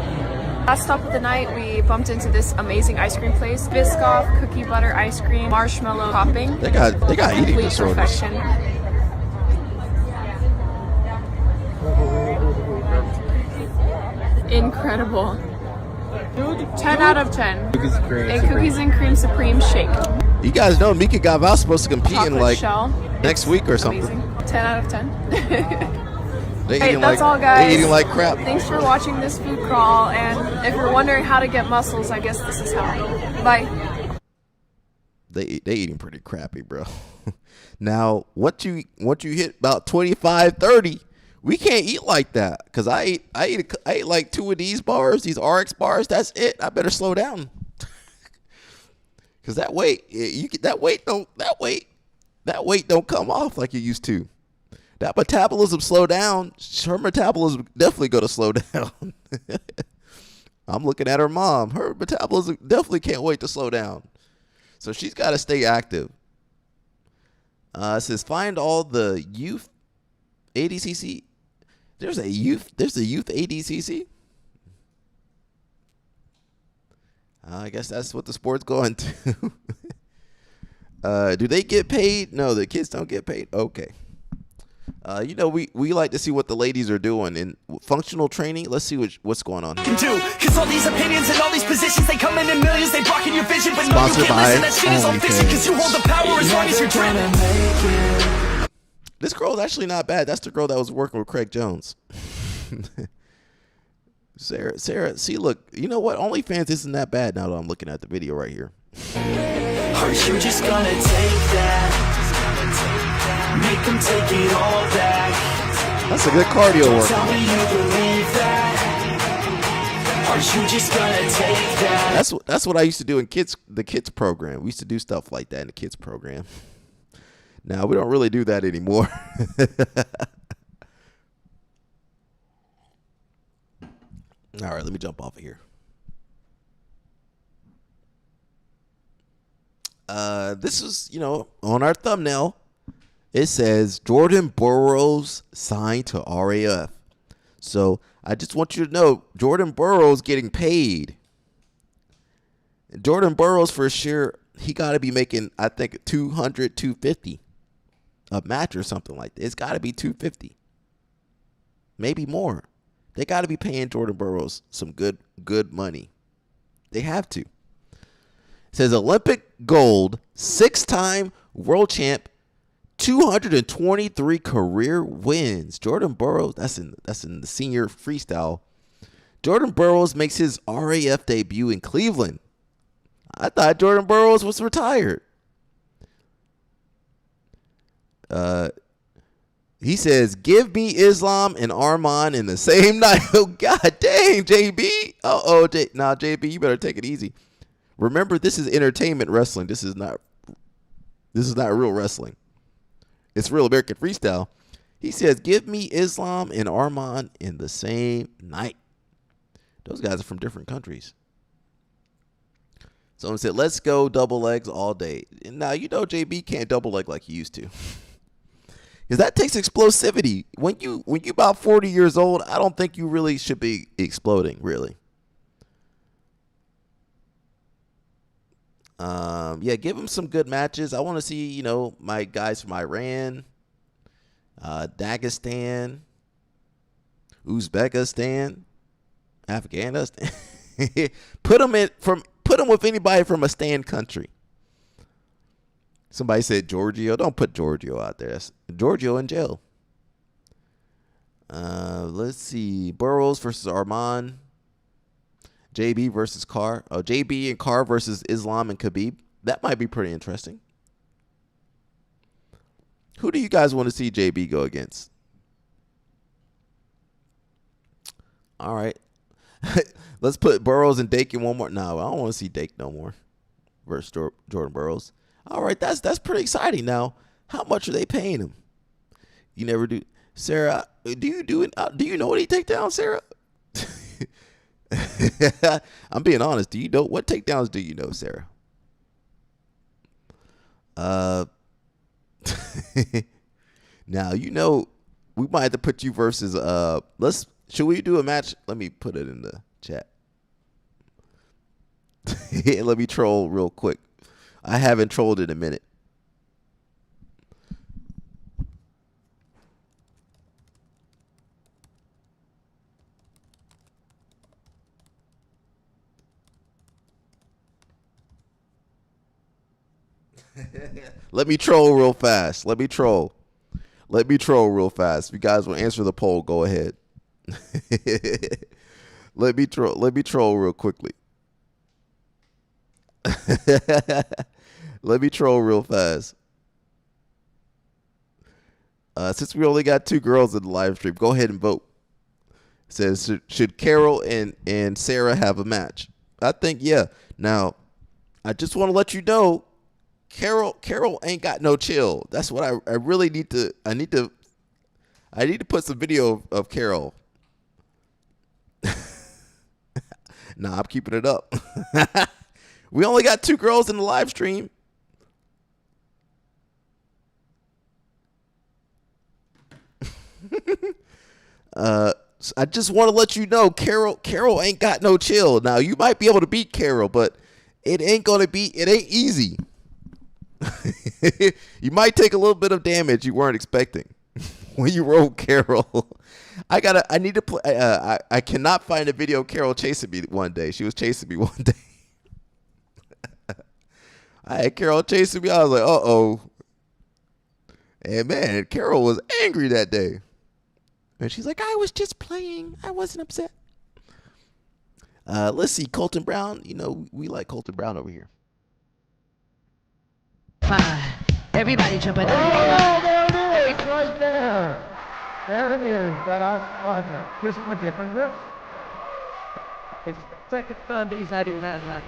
Last stop of the night, we bumped into this amazing ice cream place. Biscoff, cookie butter ice cream, marshmallow topping. They got eating Complete disorders. perfection. Incredible. 10 out of 10. A cookies and cream supreme shake. You guys know Mika Gaval's supposed to compete in Chocolate like shell. next week or something. Amazing. 10 out of 10. They Hey, eating that's like all, guys. they eating like crap. Thanks for watching this food crawl, and if you're wondering how to get muscles, I guess this is how. Bye. They eating pretty crappy, bro. Now, once you hit about 25, 30, we can't eat like that. Cause I ate like 2 of these bars, these RX bars. That's it. I better slow down. Cause that weight don't come off like it used to. That metabolism slow down. Her metabolism definitely going to slow down. I'm looking at her mom. Her metabolism definitely can't wait to slow down. So she's got to stay active. It says find all the youth ADCC. There's a youth ADCC. I guess that's what the sport's going to. Do they get paid? No, the kids don't get paid. Okay. You know, we like to see what the ladies are doing in functional training. Let's see what's going on here. Cause all these opinions and all these positions, they come in millions, they blocking your vision, but no, you Sponsored can't by listen, that shit is all fiction, cause you hold the power as long as you're driven. This girl's actually not bad. That's the girl that was working with Craig Jones. Sarah, see, look, you know what? OnlyFans isn't that bad now that I'm looking at the video right here. Aren't you just gonna take that? Make them take it all back. That's a good cardio Don't workout. tell me you believe that. Aren't you just gonna take that? That's what I used to do in the kids program. We used to do stuff like that in the kids program. Now we don't really do that anymore. All right, let me jump off of here. This is, on our thumbnail. It says Jordan Burroughs signed to RAF. So I just want you to know Jordan Burroughs getting paid. Jordan Burroughs for sure, he got to be making, I think, $200, $250 a match or something like that. It's got to be $250, maybe more. They got to be paying Jordan Burroughs some good money. They have to. It says Olympic gold, 6-time world champ, 223 career wins. Jordan Burroughs, that's in the senior freestyle. Jordan Burroughs makes his RAF debut in Cleveland I thought Jordan Burroughs was retired. He says, give me Islam and Arman in the same night. Oh, God dang, JB. Uh-oh. Nah, JB, you better take it easy. Remember, this is entertainment wrestling. This is not real wrestling. It's real American freestyle. He says, give me Islam and Arman in the same night. Those guys are from different countries. Someone said, let's go double legs all day. And now, JB can't double leg like he used to. Because that takes explosivity. When you about 40 years old, I don't think you really should be exploding, really. Yeah, give him some good matches. I want to see, my guys from Iran, Dagestan, Uzbekistan, Afghanistan. Put them with anybody from a stand country. Somebody said Giorgio. Don't put Giorgio out there. That's Giorgio in jail. Let's see. Burroughs versus Arman. JB versus Carr. Oh, JB and Carr versus Islam and Khabib. That might be pretty interesting. Who do you guys want to see JB go against? All right. Let's put Burroughs and Dake in one more. No, I don't want to see Dake no more versus Jordan Burroughs. All right, that's pretty exciting. Now, how much are they paying him? You never do. Sarah, do you know any takedowns, Sarah? I'm being honest. Do you know what takedowns do you know, Sarah? Now, we might have to put you versus should we do a match? Let me put it in the chat. Let me troll real quick. I haven't trolled in a minute. Let me troll real fast. Let me troll real fast. If you guys want to answer the poll, go ahead. Let me troll real quickly. Let me troll real fast. Since we only got 2 girls in the live stream, go ahead and vote. It says, should Carol and Sarah have a match? I think, yeah. Now, I just want to let you know, Carol ain't got no chill. That's what I really need to. I need to put some video of Carol. Nah, I'm keeping it up. We only got 2 girls in the live stream. I just want to let you know, Carol ain't got no chill. Now, you might be able to beat Carol, but it ain't easy. You might take a little bit of damage you weren't expecting when you roll Carol. I need to play. I cannot find a video of Carol chasing me one day. She was chasing me one day. I had Carol chasing me. I was like, uh-oh. And man, Carol was angry that day. And she's like, I was just playing. I wasn't upset. Let's see, Colton Brown. We like Colton Brown over here. Everybody jump it. Oh, there it is, right there. There it is. This is what different is. It's second time he's had it that.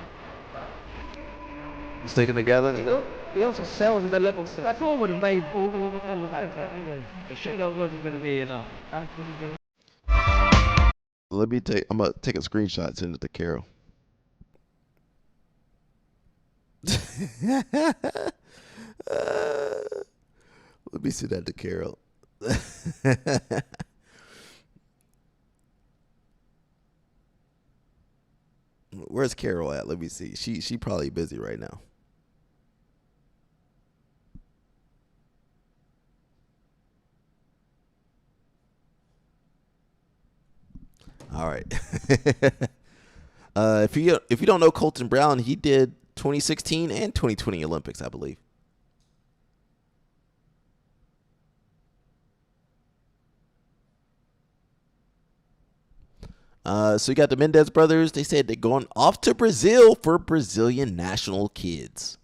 Sticking together. He also sells the level. That's all would have made. The shit wasn't going to be enough. I'm gonna take a screenshot and send it to Carol. Let me send that to Carol. Where's Carol at? Let me see. She probably busy right now. All right. If you don't know Colton Brown, he did 2016 and 2020 Olympics, I believe. So you got the Mendez brothers. They said they're going off to Brazil for Brazilian national kids.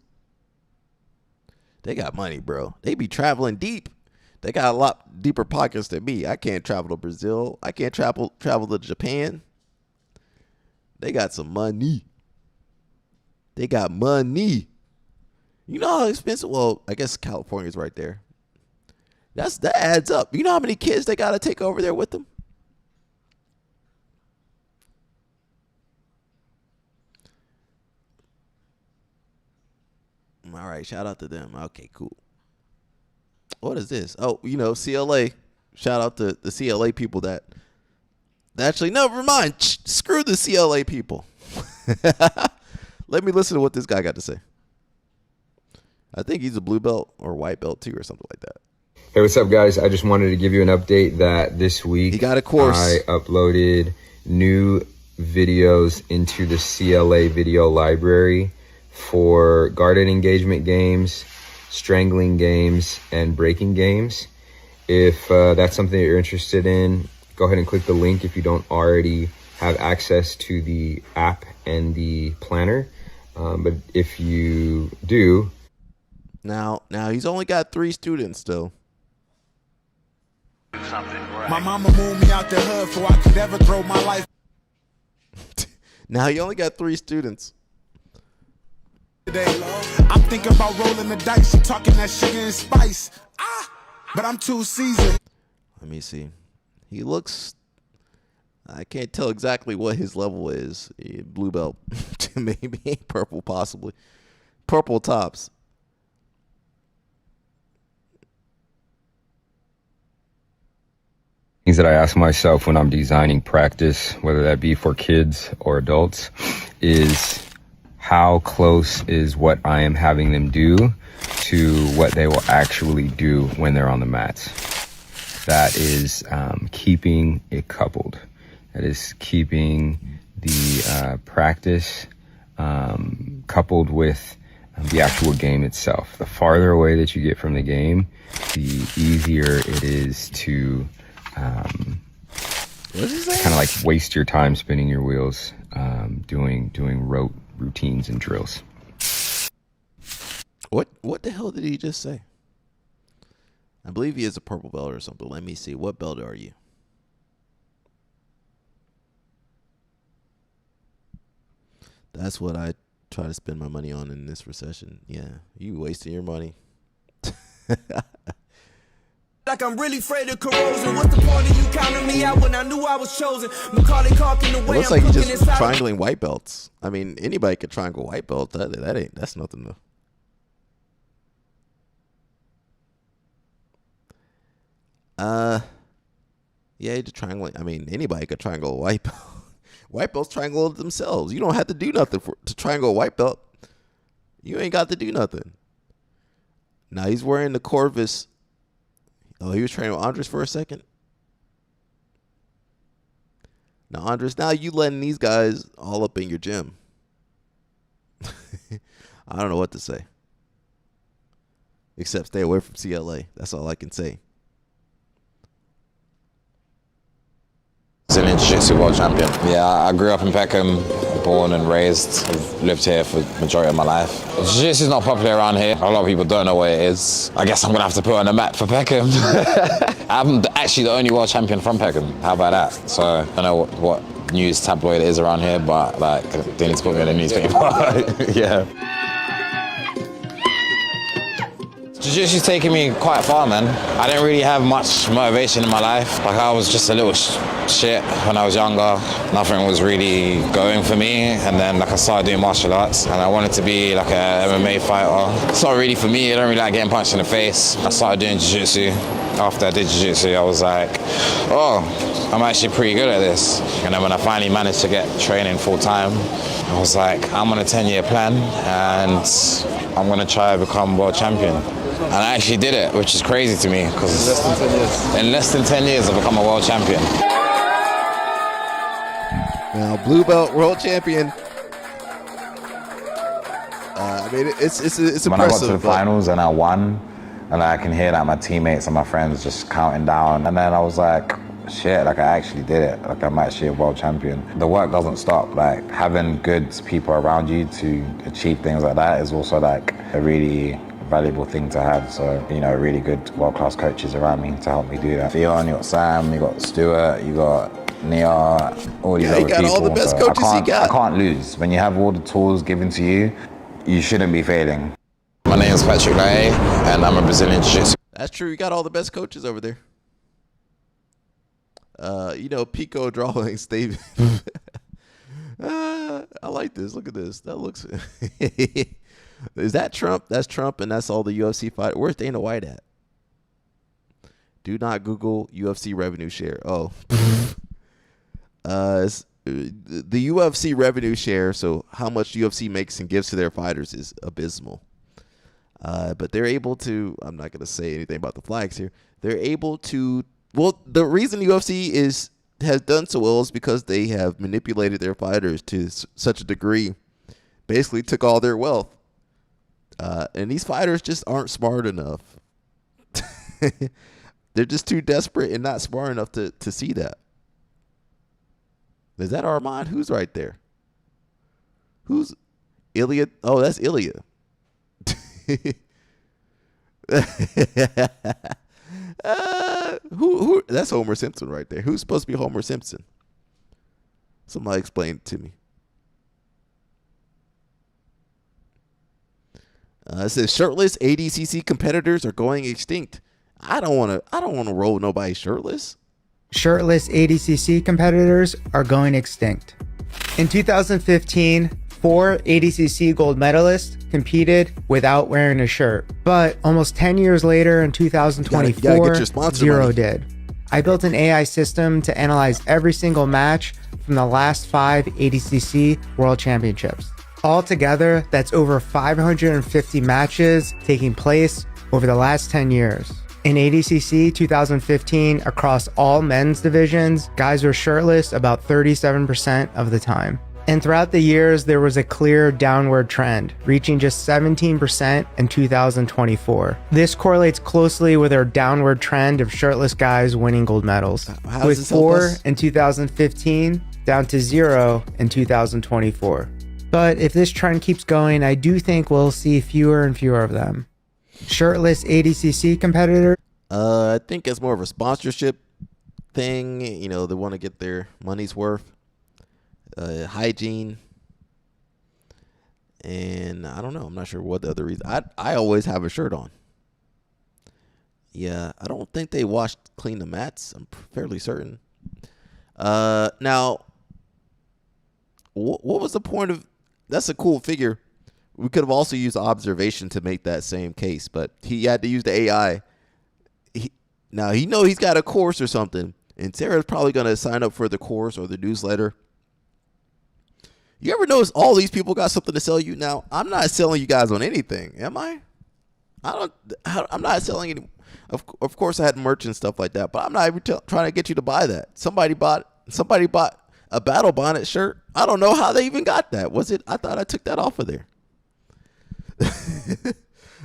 They got money, bro. They be traveling deep. They got a lot deeper pockets than me. I can't travel to Brazil. I can't travel to Japan. They got some money. They got money. You know how expensive? Well, I guess California's right there. That adds up. You know how many kids they got to take over there with them? All right, shout out to them. Okay, cool. What is this? Oh, you know, CLA. Shout out to the CLA people that actually, never mind. Screw the CLA people. Let me listen to what this guy got to say. I think he's a blue belt or white belt too or something like that. Hey, what's up, guys? I just wanted to give you an update that this week he got a course. I uploaded new videos into the CLA video library for guarded engagement games, strangling games, and breaking games. If that's something that you're interested in, go ahead and click the link if you don't already have access to the app and the planner. But if you do... Now he's only got 3 students, though. My mama moved me out the hood so I could ever grow my life. Now he only got 3 students. I'm thinking about rolling the dice. You talking that sugar and spice. But I'm too seasoned. Let me see. He looks... I can't tell exactly what his level is. Blue belt. Maybe purple, possibly. Purple tops. Things that I ask myself when I'm designing practice, whether that be for kids or adults, is how close is what I am having them do to what they will actually do when they're on the mats. That is keeping it coupled. That is keeping the practice coupled with the actual game itself. The farther away that you get from the game, the easier it is to kind of like waste your time spinning your wheels, doing rote routines and drills. What the hell did he just say? I believe he is a purple belt or something. Let me see. What belt are you? That's what I try to spend my money on in this recession. Yeah, you wasting your money. Like I'm really afraid of corrosion. What's the point of you counting me out when I knew I was chosen? Macaulay Culkin, the way it looks I'm like he's just inside. triangling white belts. I mean, anybody could triangle white belt. That's nothing to. Yeah, just triangling. I mean, anybody could triangle a white belt. White belts triangle it themselves. You don't have to do nothing to triangle a white belt. You ain't got to do nothing. Now he's wearing the Corvus. Oh, he was training with Andres for a second. Now, Andres, now you letting these guys all up in your gym. I don't know what to say. Except stay away from CLA. That's all I can say. Brazilian Jiu-Jitsu world champion. Yeah, I grew up in Peckham, born and raised. I've lived here for the majority of my life. Jiu-Jitsu is not popular around here. A lot of people don't know what it is. I guess I'm gonna have to put on a map for Peckham. I'm actually the only world champion from Peckham. How about that? So I don't know what news tabloid it is around here, but like they need to put me in the newspaper. Yeah. Jiu-Jitsu's taken me quite far, man. I didn't really have much motivation in my life. Like, I was just a little shit when I was younger. Nothing was really going for me. And then, like, I started doing martial arts, and I wanted to be, like, a MMA fighter. It's not really for me. I don't really like getting punched in the face. I started doing Jiu-Jitsu. After I did Jiu-Jitsu, I was like, oh, I'm actually pretty good at this. And then when I finally managed to get training full-time, I was like, I'm on a 10-year plan, and I'm going to try to become world champion. And I actually did it, which is crazy to me, because in less than 10 years, I've become a world champion. Now, blue belt world champion. I mean, it's impressive. When I got to the finals and I won, and I can hear that my teammates and my friends just counting down, and then I was like, shit, like I actually did it. Like I'm actually a world champion. The work doesn't stop. Like having good people around you to achieve things like that is also like a really valuable thing to have. So, you know, really good world-class coaches around me to help me do that. Theon, you got Sam, you got Stuart, you got Nia, all these other people. All the best coaches he got. I can't lose. When you have all the tools given to you, you shouldn't be failing. My name is Patrick Lae, and I'm a Brazilian Jiu-Jitsu. That's true. You got all the best coaches over there. You know, Pico drawings, David. I like this. Look at this. That looks. Is that Trump? That's Trump, and that's all the UFC fight. Where's Dana White at? Do not Google UFC revenue share. Oh. The UFC revenue share, so how much UFC makes and gives to their fighters, is abysmal. But they're able to, I'm not going to say anything about the flags here. They're able to, well, the reason UFC has done so well is because they have manipulated their fighters to such a degree, basically took all their wealth. And these fighters just aren't smart enough. They're just too desperate and not smart enough to see that. Is that Armand? Who's right there? Who's Ilya? Oh, that's Ilya. Who? That's Homer Simpson right there. Who's supposed to be Homer Simpson? Somebody explain it to me. It says shirtless ADCC competitors are going extinct. I don't want to roll nobody shirtless. Shirtless ADCC competitors are going extinct. In 2015, 4 ADCC gold medalists competed without wearing a shirt. But almost 10 years later in 2024, 0 did. I built an AI system to analyze every single match from the last 5 ADCC World Championships. Altogether, that's over 550 matches taking place over the last 10 years. In ADCC 2015, across all men's divisions, guys were shirtless about 37% of the time. And throughout the years, there was a clear downward trend, reaching just 17% in 2024. This correlates closely with our downward trend of shirtless guys winning gold medals. With 4 in 2015, down to 0 in 2024. But if this trend keeps going, I do think we'll see fewer and fewer of them. Shirtless ADCC competitor? I think it's more of a sponsorship thing. You know, they want to get their money's worth. Hygiene. And I don't know. I'm not sure what the other reason. I always have a shirt on. Yeah, I don't think they clean the mats. I'm fairly certain. Now, what was the point of... That's a cool figure. We could have also used observation to make that same case, but he had to use the AI. Now, he's got a course or something, and Sarah's probably going to sign up for the course or the newsletter. You ever notice all these people got something to sell you? Now, I'm not selling you guys on anything, am I? I'm not selling any. Of course, I had merch and stuff like that, but I'm not even trying to get you to buy that. Somebody bought a Battle Bonnet shirt. I don't know how they even got that. Was it? I thought I took that off of there.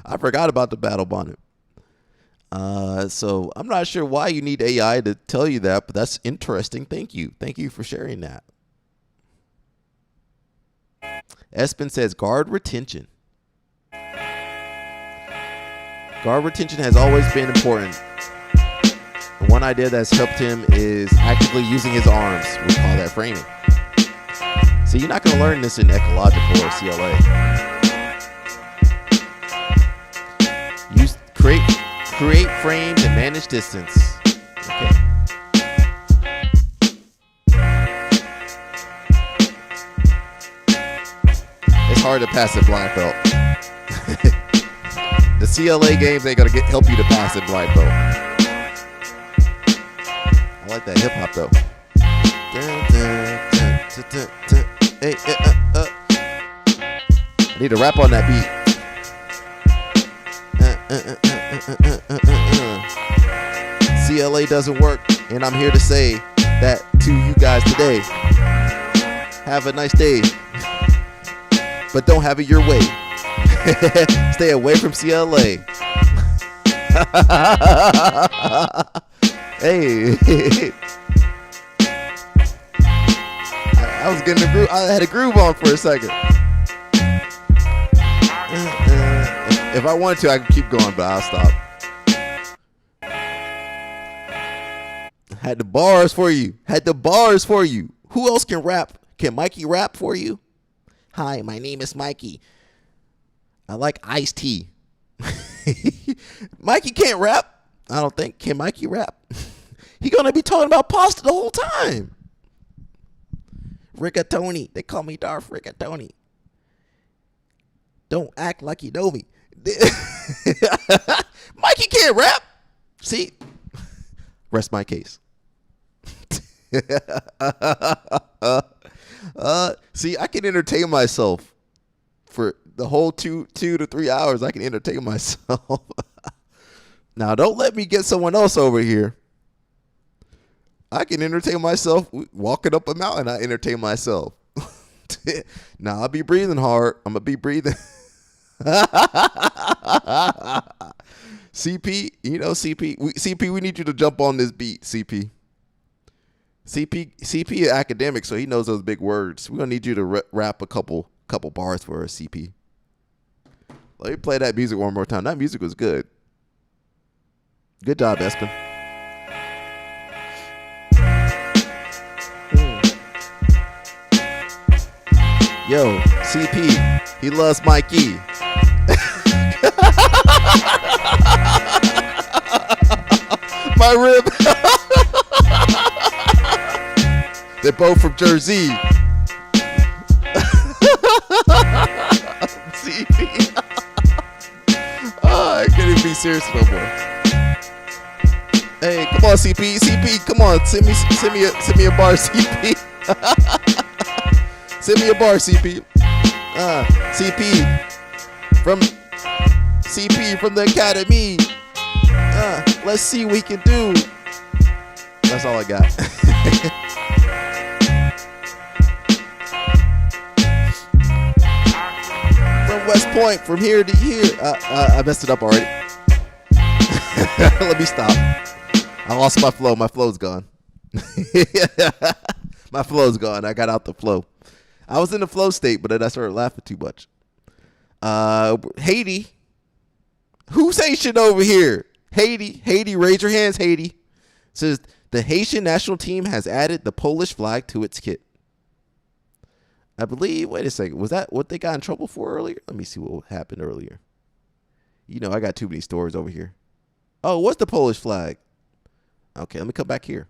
I forgot about the Battle Bonnet. So I'm not sure why you need AI to tell you that, but that's interesting. Thank you. Thank you for sharing that. Espen says guard retention. Guard retention has always been important. The one idea that's helped him is actively using his arms. We call that framing. So you're not going to learn this in ecological or CLA. Create frames and manage distance. Okay. It's hard to pass a blind belt. The CLA games ain't gonna help you to pass a blind belt. I like that hip hop though. I need to rap on that beat. CLA doesn't work, and I'm here to say that to you guys today. Have a nice day, but don't have it your way. Stay away from CLA. Hey. I was getting the groove. I had a groove on for a second. If I wanted to, I could keep going, but I'll stop. Had the bars for you. Who else can rap? Can Mikey rap for you? Hi, my name is Mikey. I like iced tea. Mikey can't rap. I don't think. Can Mikey rap? He gonna be talking about pasta the whole time. Rigatoni. They call me Darth Rigatoni. Don't act like you know me. Mikey can't rap. See? Rest my case. See, I can entertain myself for the whole 2 to 3 hours. I can entertain myself. Now, don't let me get someone else over here. I can entertain myself walking up a mountain. I entertain myself. Now, I'll be breathing hard. I'm going to be breathing. CP, CP, we need you to jump on this beat, CP. CP is academic, so he knows those big words. We're going to need you to rap a couple bars for us, CP. Let me play that music one more time. That music was good. Good job, Espen. Yo, CP, he loves Mikey. My rib. They're both from Jersey. CP. I can't even be serious no more. Hey, come on, CP. CP, come on. Send me a bar, CP. Send me a bar, CP. CP from the academy. Let's see what we can do. That's all I got. From West Point, from here to here. I messed it up already. Let me stop. I lost my flow. My flow's gone. My flow's gone. I got out the flow. I was in the flow state, but then I started laughing too much. Haiti. Who's Haitian over here? Haiti, raise your hands, Haiti. It says the Haitian national team has added the Polish flag to its kit. I believe, wait a second, was that what they got in trouble for earlier? Let me see what happened earlier. I got too many stories over here. Oh, what's the Polish flag? Okay, let me come back here.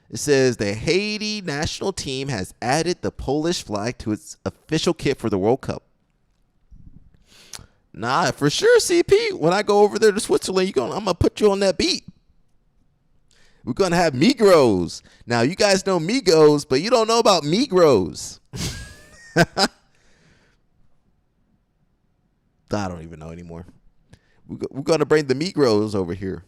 It says the Haiti national team has added the Polish flag to its official kit for the World Cup. Nah, for sure, CP. When I go over there to Switzerland, I'm going to put you on that beat. We're going to have Migros. Now, you guys know Migos, but you don't know about Migros. I don't even know anymore. We're going to bring the Migros over here.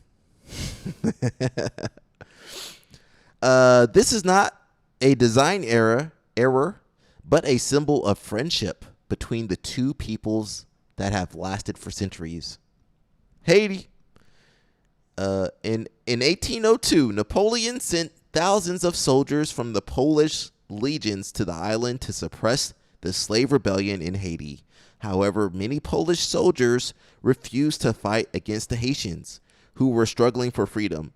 This is not a design error, but a symbol of friendship between the two peoples that have lasted for centuries. Haiti. In 1802, Napoleon sent thousands of soldiers from the Polish legions to the island to suppress the slave rebellion in Haiti. However, many Polish soldiers refused to fight against the Haitians, who were struggling for freedom,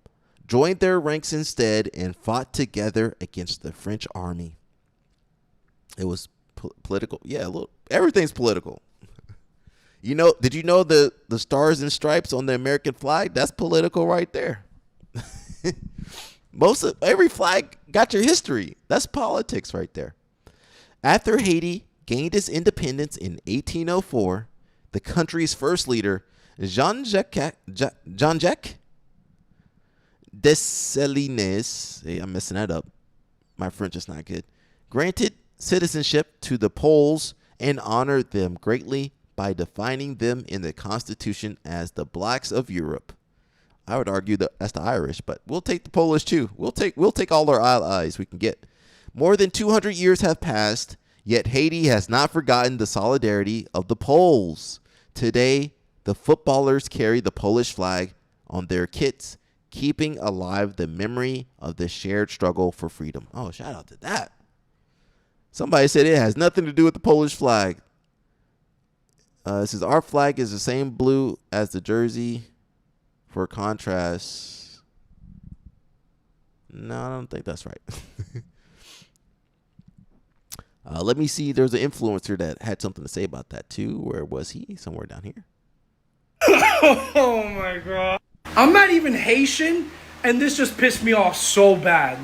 joined their ranks instead, and fought together against the French army. It was political. Yeah, look, everything's political. Did you know the stars and stripes on the American flag? That's political right there. Every flag got your history. That's politics right there. After Haiti gained its independence in 1804, the country's first leader, Jean-Jacques Dessalines, hey, I'm messing that up. My French is not good, granted citizenship to the Poles and honored them greatly by defining them in the Constitution as the blacks of Europe. I would argue that that's the Irish, but we'll take the Polish too. We'll take all our allies we can get. More than 200 years have passed, yet Haiti has not forgotten the solidarity of the Poles. Today, the footballers carry the Polish flag on their kits, keeping alive the memory of the shared struggle for freedom. Oh, shout out to that. Somebody said it has nothing to do with the Polish flag. It says our flag is the same blue as the jersey. For contrast, no, I don't think that's right. Let me see. There's an influencer that had something to say about that too. Where was he? Somewhere down here. Oh my god. I'm not even Haitian, and this just pissed me off so bad.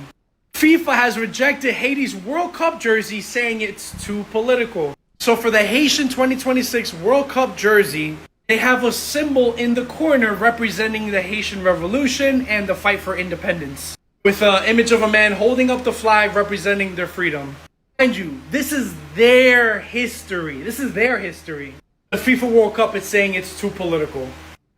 FIFA has rejected Haiti's World Cup jersey, saying it's too political. So for the Haitian 2026 World Cup jersey, they have a symbol in the corner representing the Haitian Revolution and the fight for independence, with an image of a man holding up the flag representing their freedom. Mind you, this is their history. This is their history. The FIFA World Cup is saying it's too political.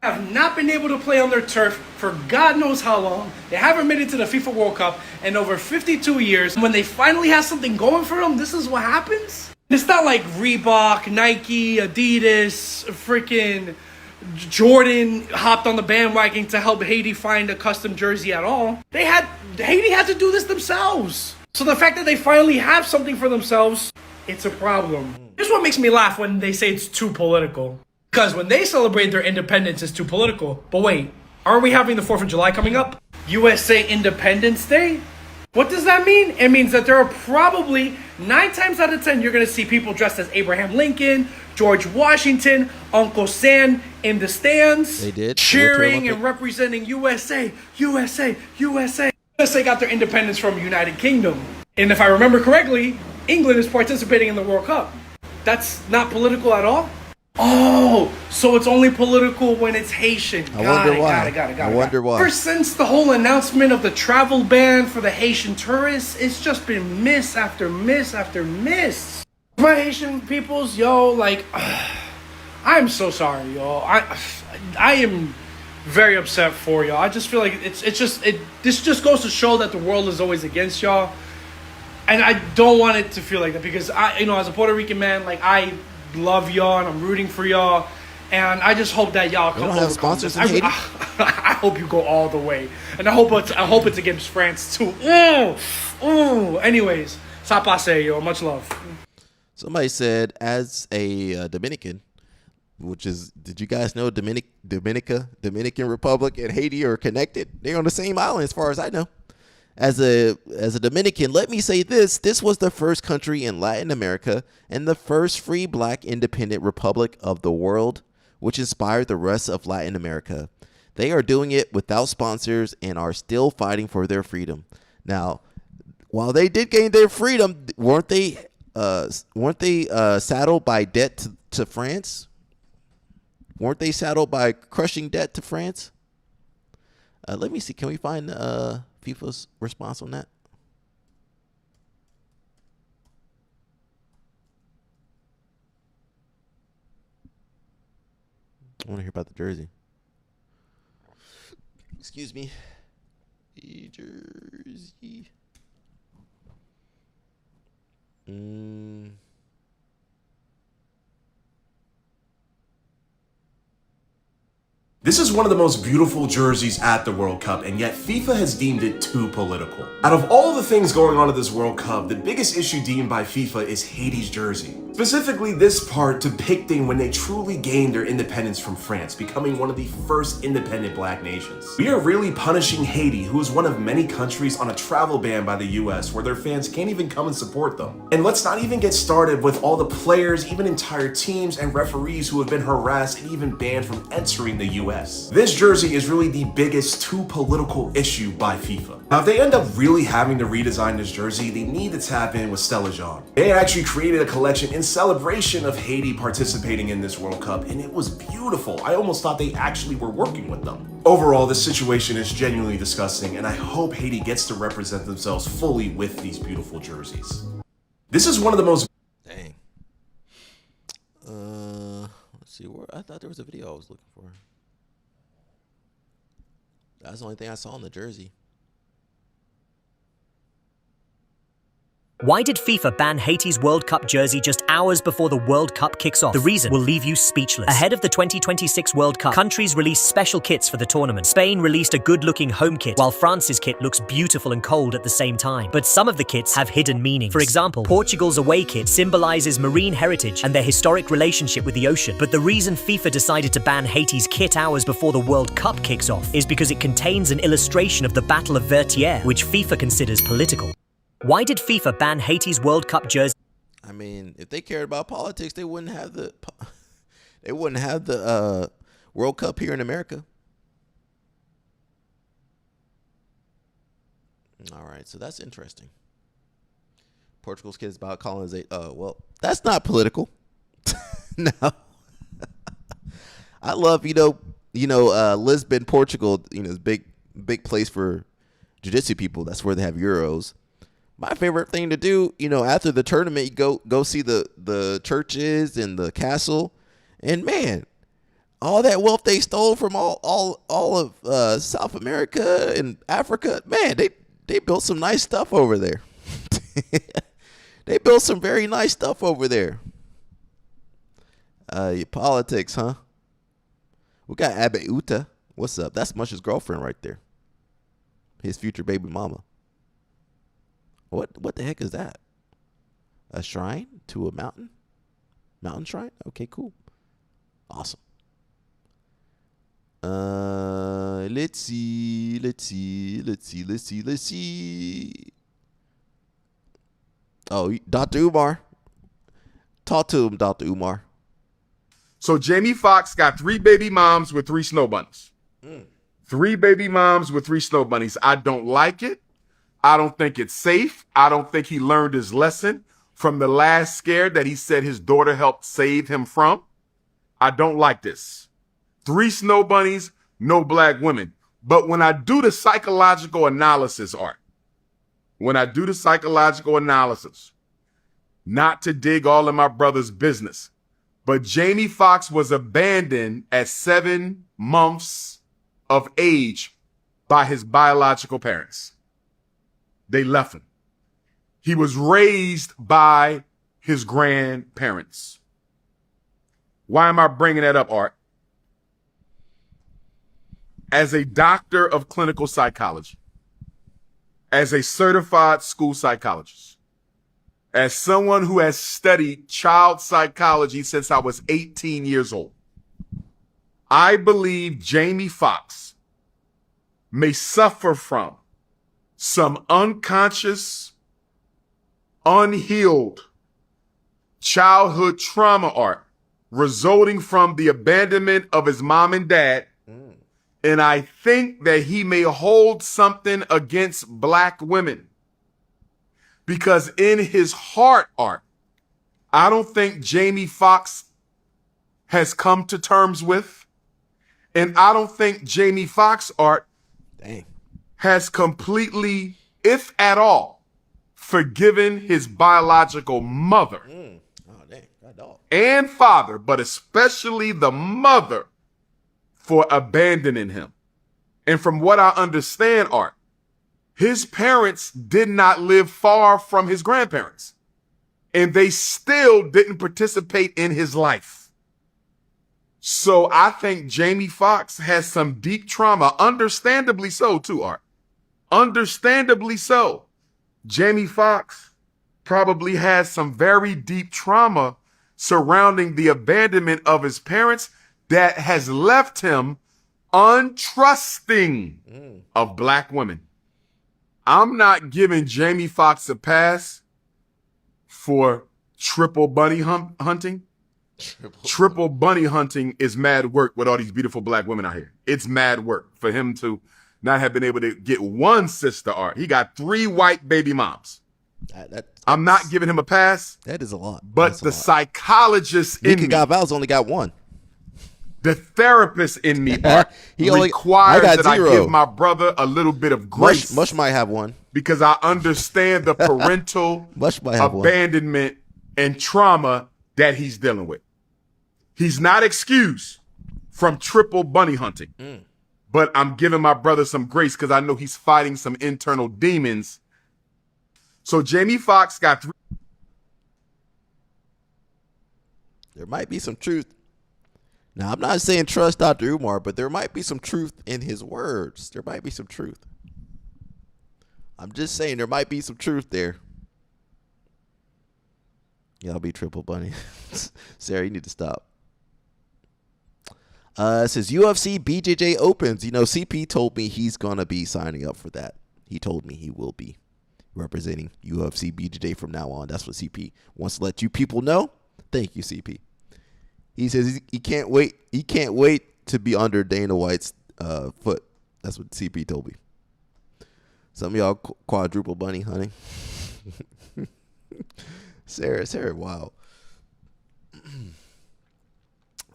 They have not been able to play on their turf for God knows how long. They haven't made it to the FIFA World Cup in over 52 years. When they finally have something going for them, this is what happens? It's not like Reebok, Nike, Adidas, freaking Jordan hopped on the bandwagon to help Haiti find a custom jersey at all. Haiti had to do this themselves. So the fact that they finally have something for themselves, it's a problem. Here's what makes me laugh when they say it's too political. Because when they celebrate their independence, it's too political. But wait, aren't we having the 4th of July coming up? USA Independence Day? What does that mean? It means that there are probably 9 times out of 10 you're going to see people dressed as Abraham Lincoln, George Washington, Uncle Sam in the stands. They did. Cheering and representing USA, USA, USA. USA got their independence from United Kingdom. And if I remember correctly, England is participating in the World Cup. That's not political at all? Oh, so it's only political when it's Haitian. Got it. I wonder why. Ever since the whole announcement of the travel ban for the Haitian tourists, it's just been miss after miss after miss. My Haitian peoples, yo, like, I'm so sorry, yo. I am very upset for y'all. I just feel like this just goes to show that the world is always against y'all. And I don't want it to feel like that because as a Puerto Rican man, like I love y'all and I'm rooting for y'all, and I just hope that y'all come. We don't have sponsors in Haiti. I hope you go all the way, and I hope it's against France too. Anyways, ça passe, yo. Much love. Somebody said, as a Dominican, which is, did you guys know Dominican Republic and Haiti are connected? They're on the same island, as far as I know. As a Dominican, let me say this. This was the first country in Latin America and the first free black independent republic of the world, which inspired the rest of Latin America. They are doing it without sponsors and are still fighting for their freedom. Now, while they did gain their freedom, weren't they saddled by debt to France? Weren't they saddled by crushing debt to France? Let me see. Can we find FIFA's response on that? I want to hear about the jersey. Excuse me. The jersey. This is one of the most beautiful jerseys at the World Cup, and yet FIFA has deemed it too political. Out of all the things going on at this World Cup, the biggest issue deemed by FIFA is Haiti's jersey. Specifically this part depicting when they truly gained their independence from France, becoming one of the first independent black nations. We are really punishing Haiti, who is one of many countries on a travel ban by the US where their fans can't even come and support them. And let's not even get started with all the players, even entire teams and referees who have been harassed and even banned from entering the US. This jersey is really the biggest too political issue by FIFA. Now, if they end up really having to redesign this jersey, they need to tap in with Stella Jean. They actually created a collection in celebration of Haiti participating in this World Cup, and it was beautiful. I almost thought they actually were working with them. Overall, this situation is genuinely disgusting, and I hope Haiti gets to represent themselves fully with these beautiful jerseys. This is one of the most... Dang. Let's see, I thought there was a video I was looking for. That's the only thing I saw in the jersey. Why did FIFA ban Haiti's World Cup jersey just hours before the World Cup kicks off? The reason will leave you speechless. Ahead of the 2026 World Cup, countries released special kits for the tournament. Spain released a good-looking home kit, while France's kit looks beautiful and cold at the same time. But some of the kits have hidden meanings. For example, Portugal's away kit symbolizes marine heritage and their historic relationship with the ocean. But the reason FIFA decided to ban Haiti's kit hours before the World Cup kicks off is because it contains an illustration of the Battle of Vertières, which FIFA considers political. Why did FIFA ban Haiti's World Cup jersey? I mean, if they cared about politics, they wouldn't have the World Cup here in America. All right, so that's interesting. Portugal's kids about colonization. Oh, well, that's not political. No. I love, Lisbon, Portugal, is big place for jiu-jitsu people. That's where they have Euros. My favorite thing to do, after the tournament, you go see the churches and the castle, and man, all that wealth they stole from all of South America and Africa, man, they built some nice stuff over there. They built some very nice stuff over there. Politics, huh? We got Abe Uta. What's up? That's Mush's girlfriend right there. His future baby mama. What the heck is that? A shrine to a mountain? Mountain shrine? Okay, cool. Awesome. Let's see. Oh, Dr. Umar. Talk to him, Dr. Umar. So Jamie Foxx got 3 baby moms with 3 snow bunnies. 3 baby moms with 3 snow bunnies. I don't like it. I don't think it's safe. I don't think he learned his lesson from the last scare that he said his daughter helped save him from. I don't like this. 3 snow bunnies, no black women. But when I do the psychological analysis, Art, not to dig all in my brother's business, but Jamie Foxx was abandoned at 7 months of age by his biological parents. They left him. He was raised by his grandparents. Why am I bringing that up, Art? As a doctor of clinical psychology, as a certified school psychologist, as someone who has studied child psychology since I was 18 years old, I believe Jamie Foxx may suffer from some unconscious, unhealed childhood trauma, Art, resulting from the abandonment of his mom and dad. And I think that he may hold something against black women. Because in his heart, Art, I don't think Jamie Foxx has come to terms with, and I don't think Jamie Foxx, Art, has completely, if at all, forgiven his biological mother and father, but especially the mother, for abandoning him. And from what I understand, Art, his parents did not live far from his grandparents, and they still didn't participate in his life. So I think Jamie Foxx has some deep trauma, understandably so too, Art. Understandably so. Jamie Foxx probably has some very deep trauma surrounding the abandonment of his parents that has left him untrusting of black women. I'm not giving Jamie Foxx a pass for triple bunny hunting. Triple bunny hunting is mad work with all these beautiful black women out here. It's mad work for him to not have been able to get one sister, Art. He got 3 white baby moms. I'm not giving him a pass. That is a lot. But the psychologist in me, Val's only got 1. The therapist in me, Art, requires that I give my brother a little bit of grace. Mush might have 1. Because I understand the parental abandonment and trauma that he's dealing with. He's not excused from triple bunny hunting. But I'm giving my brother some grace because I know he's fighting some internal demons. So Jamie Foxx got 3. There might be some truth. Now, I'm not saying trust Dr. Umar, but there might be some truth in his words. There might be some truth. I'm just saying there might be some truth there. Y'all be triple bunny. Sarah, you need to stop. It says UFC BJJ opens. You know, CP told me he's going to be signing up for that. He told me he will be representing UFC BJJ from now on. That's what CP wants to let you people know. Thank you, CP. He says he can't wait. He can't wait to be under Dana White's foot. That's what CP told me. Some of y'all quadruple bunny hunting. Sarah, wow.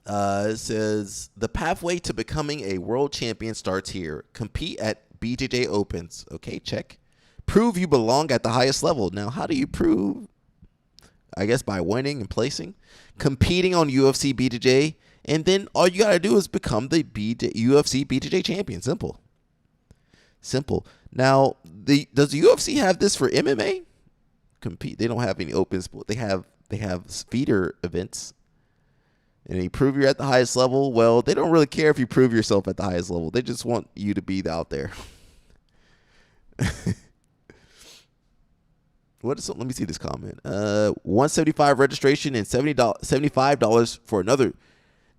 It says the pathway to becoming a world champion starts here. Compete at BJJ Opens. Okay, check. Prove you belong at the highest level. Now, how do you prove? I guess by winning and placing, competing on UFC BJJ, and then all you gotta do is become the UFC BJJ champion. Simple. Now, does the UFC have this for MMA? Compete. They don't have any open sport. They have feeder events. And you prove you're at the highest level. Well, they don't really care if you prove yourself at the highest level. They just want you to be out there. Let me see this comment. $175 registration and $75 for another.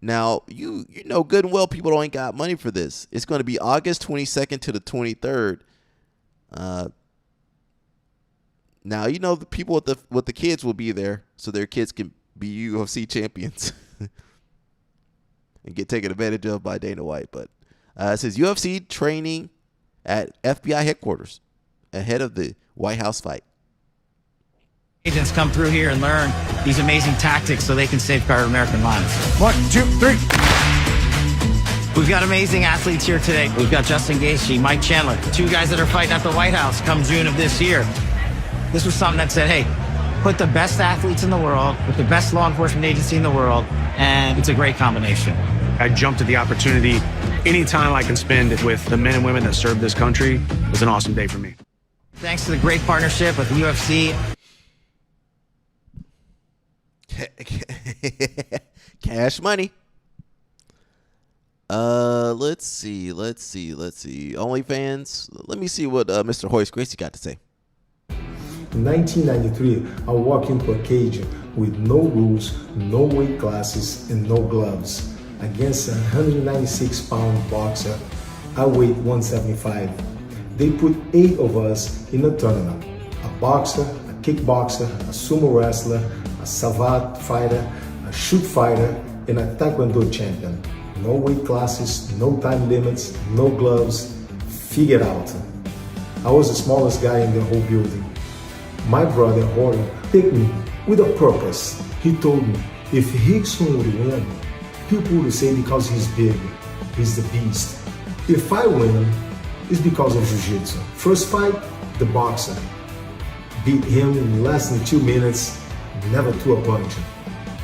Now, you know good and well people ain't got money for this. It's going to be August 22nd to the 23rd. Now, you know the people with the kids will be there so their kids can be UFC champions and get taken advantage of by Dana White. But it says UFC training at FBI headquarters ahead of the White House fight. Agents come through here and learn these amazing tactics so they can safeguard American lives. 1, 2, 3. We've got amazing athletes here today. We've got Justin Gaethje, Mike Chandler, 2 guys that are fighting at the White House come June of this year. This was something that said, hey, put the best athletes in the world with the best law enforcement agency in the world, and it's a great combination. I jumped at the opportunity. Anytime I can spend it with the men and women that serve this country was an awesome day for me. Thanks to the great partnership with the UFC. Cash money. Let's see. OnlyFans. Let me see what Mr. Hoist Gracie got to say. In 1993, I walked into a cage with no rules, no weight classes, and no gloves against a 196-pound boxer. I weighed 175. They put 8 of us in a tournament: a boxer, a kickboxer, a sumo wrestler, a savate fighter, a shoot fighter, and a taekwondo champion. No weight classes, no time limits, no gloves. Figure it out. I was the smallest guy in the whole building. My brother Horton picked me with a purpose. He told me if Rickson would win, people would say because he's big, he's the beast. If I win, it's because of jiu-jitsu. First fight, the boxer. Beat him in less than 2 minutes, never threw a punch.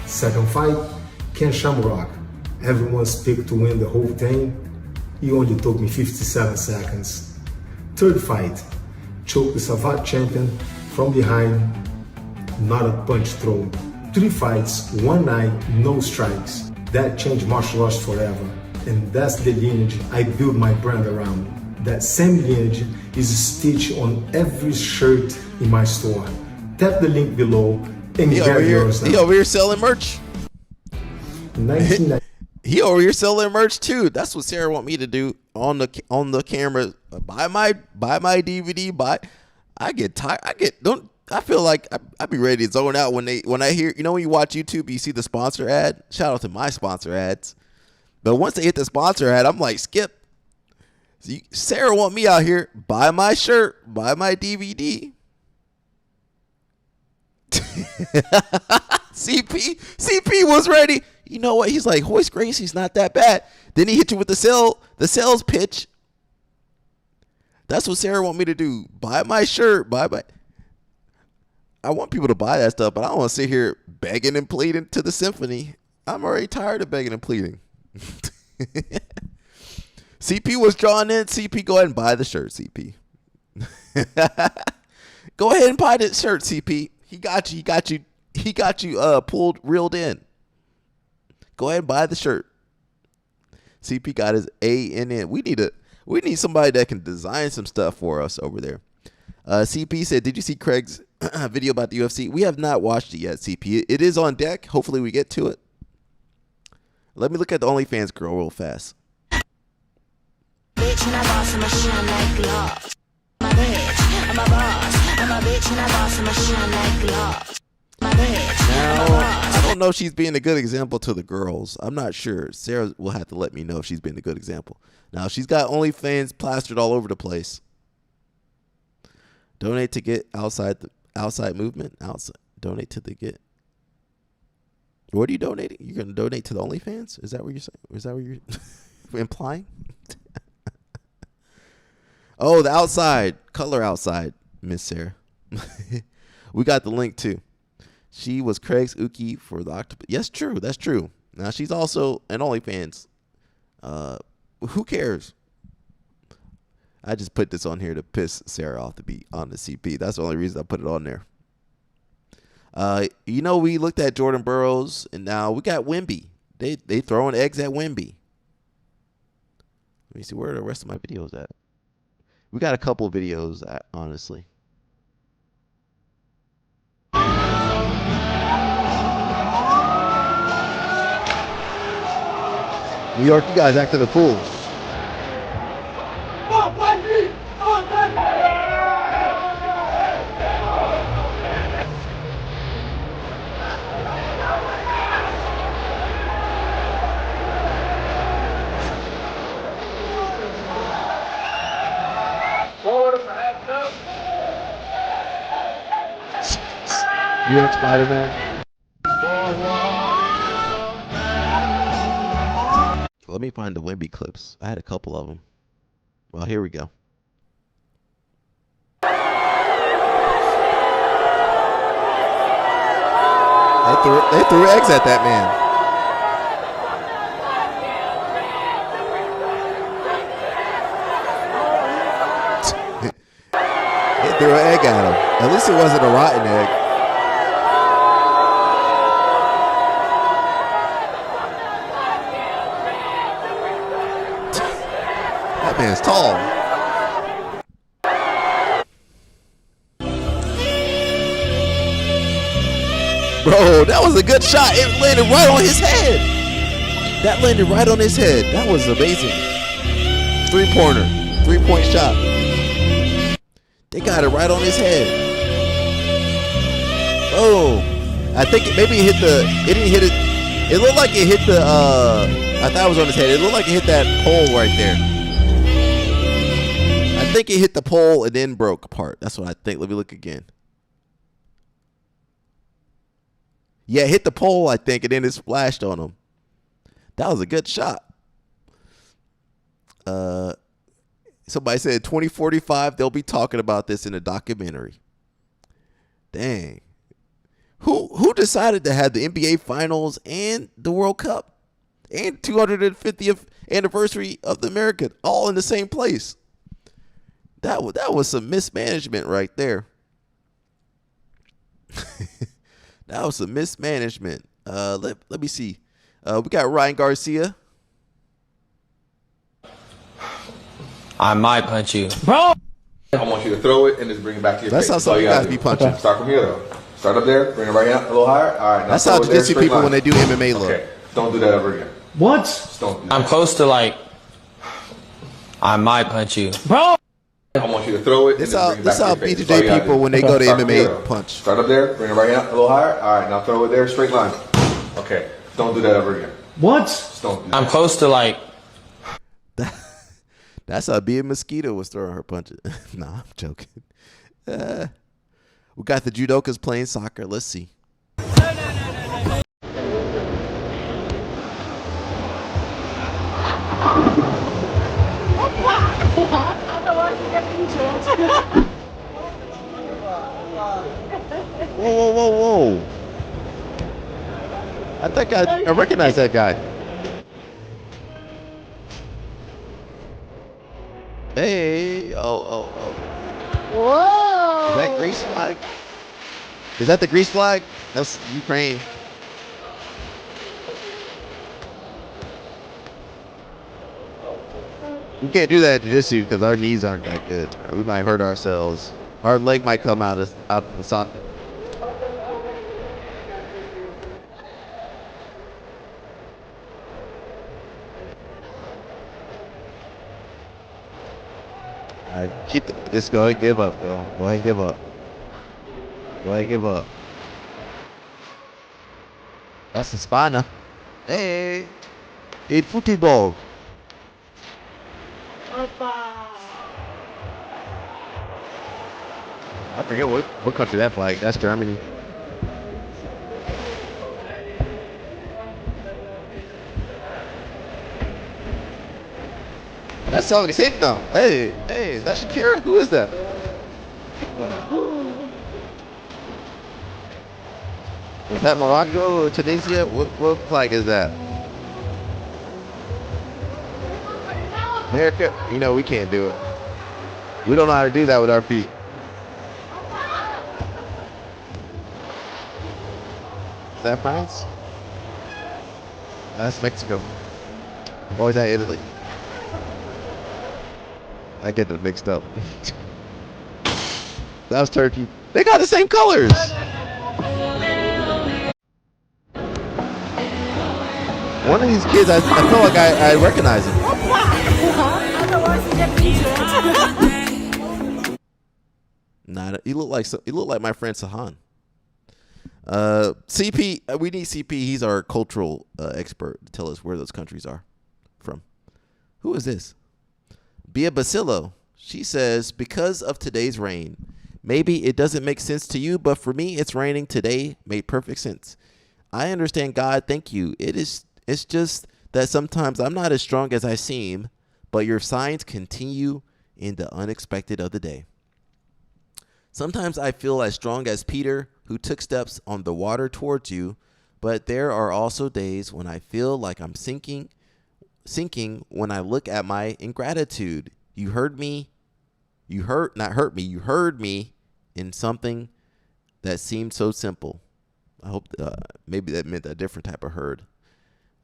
Second fight, Ken Shamrock. Everyone's picked to win the whole thing. He only took me 57 seconds. Third fight, choked the Savate champion from behind, not a punch thrown. 3 fights, 1 night, no strikes. That changed martial arts forever. And that's the lineage I built my brand around. That same lineage is stitched on every shirt in my store. Tap the link below and get yours now. He over here selling merch. He over here selling merch too. That's what Sarah want me to do on the camera. Buy my DVD. I get tired. I feel like I be ready to zone out when I hear, when you watch YouTube, you see the sponsor ad. Shout out to my sponsor ads. But once they hit the sponsor ad, I'm like, skip. Sarah want me out here, buy my shirt, buy my DVD. CP was ready. You know what? He's like, Hoist Gracie's not that bad. Then he hit you with the sales pitch. That's what Sarah want me to do. Buy my shirt. I want people to buy that stuff, but I don't want to sit here begging and pleading to the symphony. I'm already tired of begging and pleading. CP was drawn in. CP, go ahead and buy the shirt, CP. Go ahead and buy that shirt, CP. He got you. He got you pulled, reeled in. Go ahead and buy the shirt. CP got his ANN. We need somebody that can design some stuff for us over there. CP said, "Did you see Craig's video about the UFC?" We have not watched it yet, CP. It is on deck. Hopefully we get to it. Let me look at the OnlyFans girl real fast. Bitch and I boss, I'ma shine like glass. My bitch, I'm a boss. I'm a bitch and I boss, I'ma shine like glass. My bitch, Now, I don't know if she's being a good example to the girls. I'm not sure. Sarah will have to let me know if she's being a good example. Now, she's got OnlyFans plastered all over the place. Donate to get outside movement. Donate to the get. What are you donating? You're going to donate to the OnlyFans? Is that what you're saying? Is that what you're implying? Oh, the outside. Color outside, Miss Sarah. We got the link, too. She was Craig's Uki for the octopus. Yes, true. That's true. Now, she's also an OnlyFans. Who cares? I just put this on here to piss Sarah off to be on the CP. That's the only reason I put it on there. We looked at Jordan Burroughs, and now we got Wemby. They throwing eggs at Wemby. Let me see where are the rest of my videos at. We got a couple of videos, honestly. New York, you guys acting a fool. New York Spider-Man. Let me find the Wemby clips. I had a couple of them. Well, here we go. They threw eggs at that man. They threw an egg at him. At least it wasn't a rotten egg. That man's tall. Bro, that was a good shot. It landed right on his head. That landed right on his head. That was amazing. 3-pointer. 3-point shot. They got it right on his head. Oh. I think maybe it hit it didn't hit it. It looked like it hit the, I thought it was on his head. It looked like it hit that pole right there. I think it hit the pole and then broke apart. That's what I think. Let me look again. Yeah, it hit the pole, I think, and then it splashed on him. That was a good shot. Somebody said 2045, they'll be talking about this in a documentary. Dang. Who decided to have the NBA Finals and the World Cup and 250th anniversary of the American all in the same place? That was some mismanagement right there. That was some mismanagement. Let me see. We got Ryan Garcia. I might punch you. Bro! I want you to throw it and just bring it back to your face. That's how some of you guys be punching. Okay. Start from here, though. Start up there. Bring it right out a little higher. All right. Now that's how jiu-jitsu people when they do MMA look. Okay. Don't do that ever again. What? Just don't do that. I'm close to I might punch you. Bro! I want you to throw it. This how BJJ people when they go to MMA punch. Start up there. Bring it right out a little higher. All right. Now throw it there. Straight line. Okay. Don't do that ever again. What? Just don't do that. I'm close to That's how Bia Mosquito was throwing her punches. Nah, I'm joking. We got the judokas playing soccer. Let's see. Whoa. I think I recognize that guy. Hey, oh. Whoa! Is that Greece flag? Is that the Greece flag? That's Ukraine. We can't do that in jiu-jitsu because our knees aren't that good. We might hurt ourselves. Our leg might come out of the socket. Keep just go ahead and give up, though. Go ahead and give up. Go ahead and give up. That's the spina. Hey, it's football. I forget what country that flag. That's Germany. That's all they said now. Hey, is that Shakira? Who is that? Is that Morocco or Tunisia? What flag is that? America? You know, we can't do it. We don't know how to do that with our feet. Is that France? That's Mexico. Or is that Italy? I get them mixed up. That was Turkey. They got the same colors. One of these kids, I feel like I recognize him. Nah, he looked like my friend Sahan. CP, we need CP. He's our cultural expert to tell us where those countries are from. Who is this? Bia Basillo. She says, because of today's rain, maybe it doesn't make sense to you, but for me, it's raining today. Made perfect sense. I understand, God. Thank you. It's just that sometimes I'm not as strong as I seem, but your signs continue in the unexpected of the day. Sometimes I feel as strong as Peter, who took steps on the water towards you, but there are also days when I feel like I'm sinking when I look at my ingratitude. You heard me in something that seemed so simple. I hope maybe that meant a different type of herd.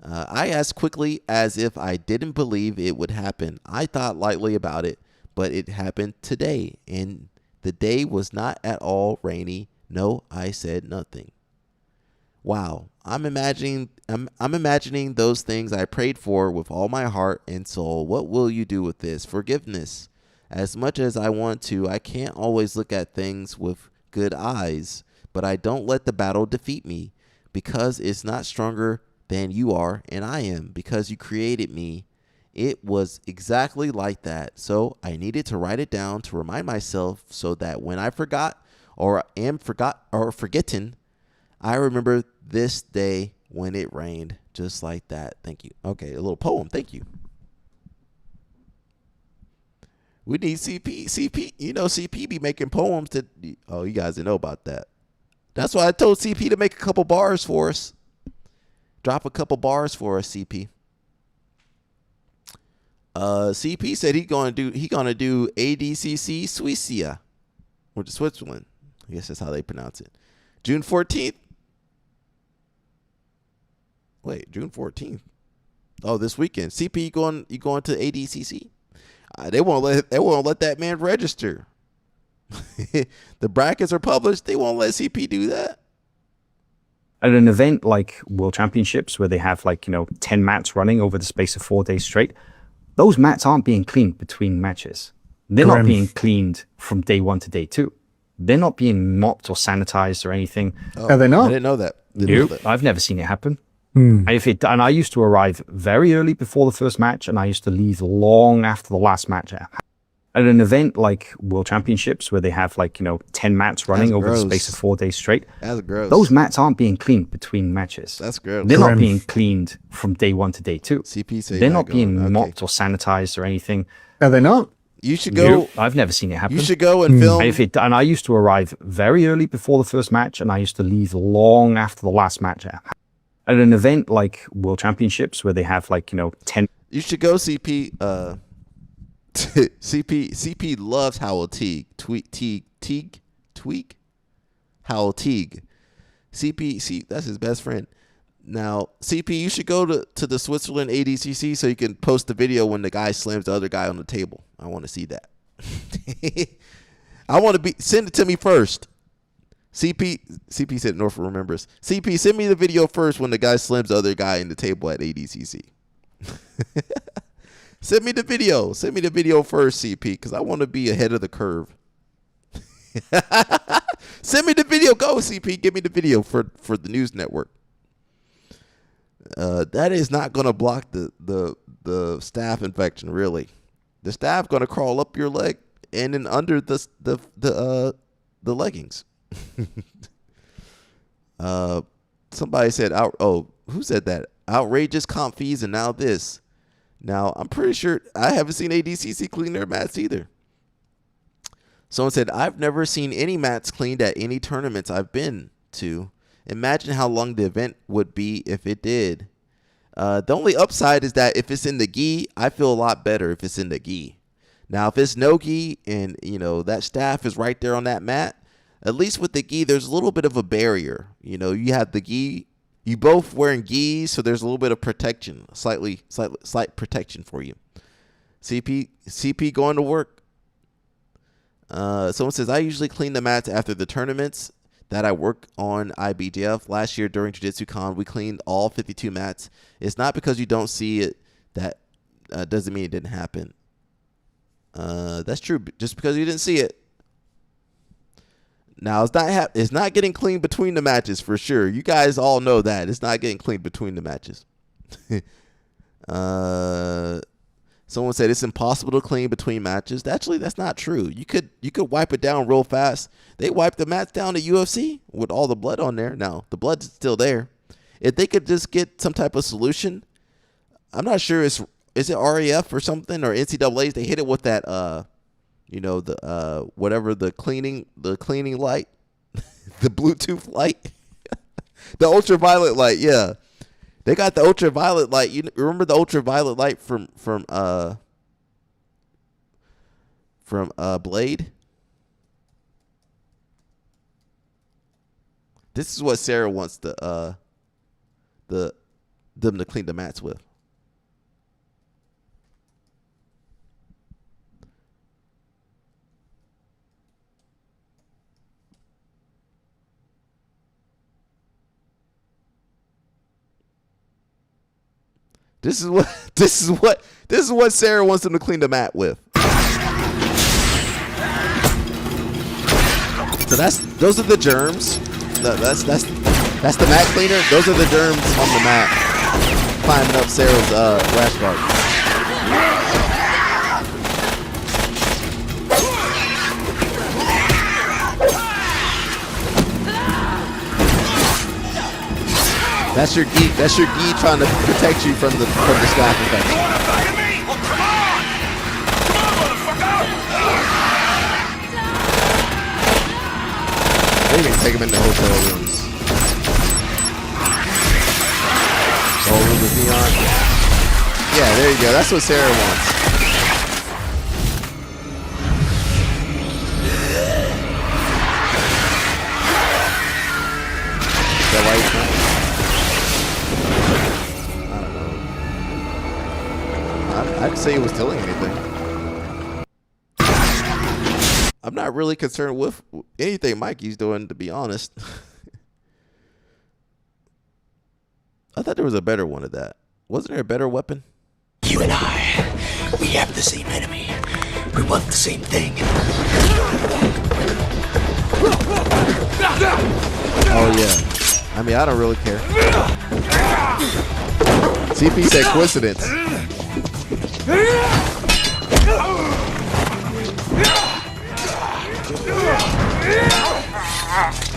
I asked quickly as if I didn't believe it would happen. I thought lightly about it, but it happened today, and the day was not at all rainy. No, I said nothing. Wow, I'm imagining those things I prayed for with all my heart and soul. What will you do with this? Forgiveness. As much as I want to, I can't always look at things with good eyes, but I don't let the battle defeat me, because it's not stronger than you are and I am, because you created me. It was exactly like that. So I needed to write it down to remind myself, so that when I forgot or am forgetting, I remember this day when it rained, just like that. Thank you. Okay, a little poem. Thank you. We need CP. You know, CP be making poems to. Oh, you guys didn't know about that. That's why I told CP to make a couple bars for us. Drop a couple bars for us, CP. CP said he gonna do ADCC Suecia, which is Switzerland. I guess that's how they pronounce it. June 14th. Wait, June 14th. Oh, this weekend. CP, you going to ADCC? They won't let that man register. The brackets are published. They won't let CP do that. At an event like World Championships, where they have 10 mats running over the space of 4 days straight, those mats aren't being cleaned between matches. They're not being cleaned from day 1 to day 2. They're not being mopped or sanitized or anything. Oh, are they not? I didn't know that. Nope, I've never seen it happen. And I used to arrive very early before the first match, and I used to leave long after the last match. At an event like World Championships, where they have 10 mats running over the space of 4 days straight, that's gross. Those mats aren't being cleaned between matches. That's gross. They're not being cleaned from day 1 to day 2. CP say they're not being mopped or sanitized or anything. Are they not? You should go. Nope, I've never seen it happen. You should go and film. And I used to arrive very early before the first match, and I used to leave long after the last match. At an event like World Championships, where they have 10. You should go, CP. CP loves Howell Teague. Howell Teague. CP, that's his best friend. Now, CP, you should go to the Switzerland ADCC so you can post the video when the guy slams the other guy on the table. I want to see that. Send it to me first. CP said Norfolk remembers. CP, send me the video first when the guy slams the other guy in the table at ADCC. Send me the video. Send me the video first, CP, because I want to be ahead of the curve. Send me the video. Go, CP. Give me the video for the news network. That is not going to block the staph infection, really. The staph going to crawl up your leg and then under the leggings. Somebody said, who said that? Outrageous comp fees and now this. Now, I'm pretty sure I haven't seen ADCC clean their mats either. Someone said, I've never seen any mats cleaned at any tournaments I've been to. Imagine how long the event would be if it did. The only upside is that if it's in the gi, I feel a lot better if it's in the gi. Now, if it's no gi and, that staph is right there on that mat, at least with the gi, there's a little bit of a barrier. You have the gi. You both wearing gis, so there's a little bit of protection, slight protection for you. CP going to work. Someone says, I usually clean the mats after the tournaments that I work on IBJF. Last year during Jiu-Jitsu Con, we cleaned all 52 mats. It's not because you don't see it that doesn't mean it didn't happen. That's true. Just because you didn't see it. Now, it's not getting clean between the matches for sure. You guys all know that. It's not getting clean between the matches. Someone said it's impossible to clean between matches. Actually, that's not true. You could wipe it down real fast. They wipe the mats down at UFC with all the blood on there. Now, the blood's still there. If they could just get some type of solution, I'm not sure. Is it RAF or something or NCAA's? They hit it with that whatever the cleaning light, the Bluetooth light, the ultraviolet light. Yeah, they got the ultraviolet light. You remember the ultraviolet light from Blade? This is what Sarah wants them to clean the mats with. This is what Sarah wants them to clean the mat with. So those are the germs. That's the mat cleaner. Those are the germs on the mat climbing up Sarah's rash guard. That's your gi. That's your gi trying to protect you from the staph infection. They can take him in the hotel rooms. Oh, with neon. Yeah, there you go. That's what Sarah wants. Is that why he's not? I'd say he was stealing anything. I'm not really concerned with anything Mikey's doing, to be honest. I thought there was a better one of that. Wasn't there a better weapon? You and I, we have the same enemy. We want the same thing. Oh, yeah. I mean, I don't really care. CP said coincidence.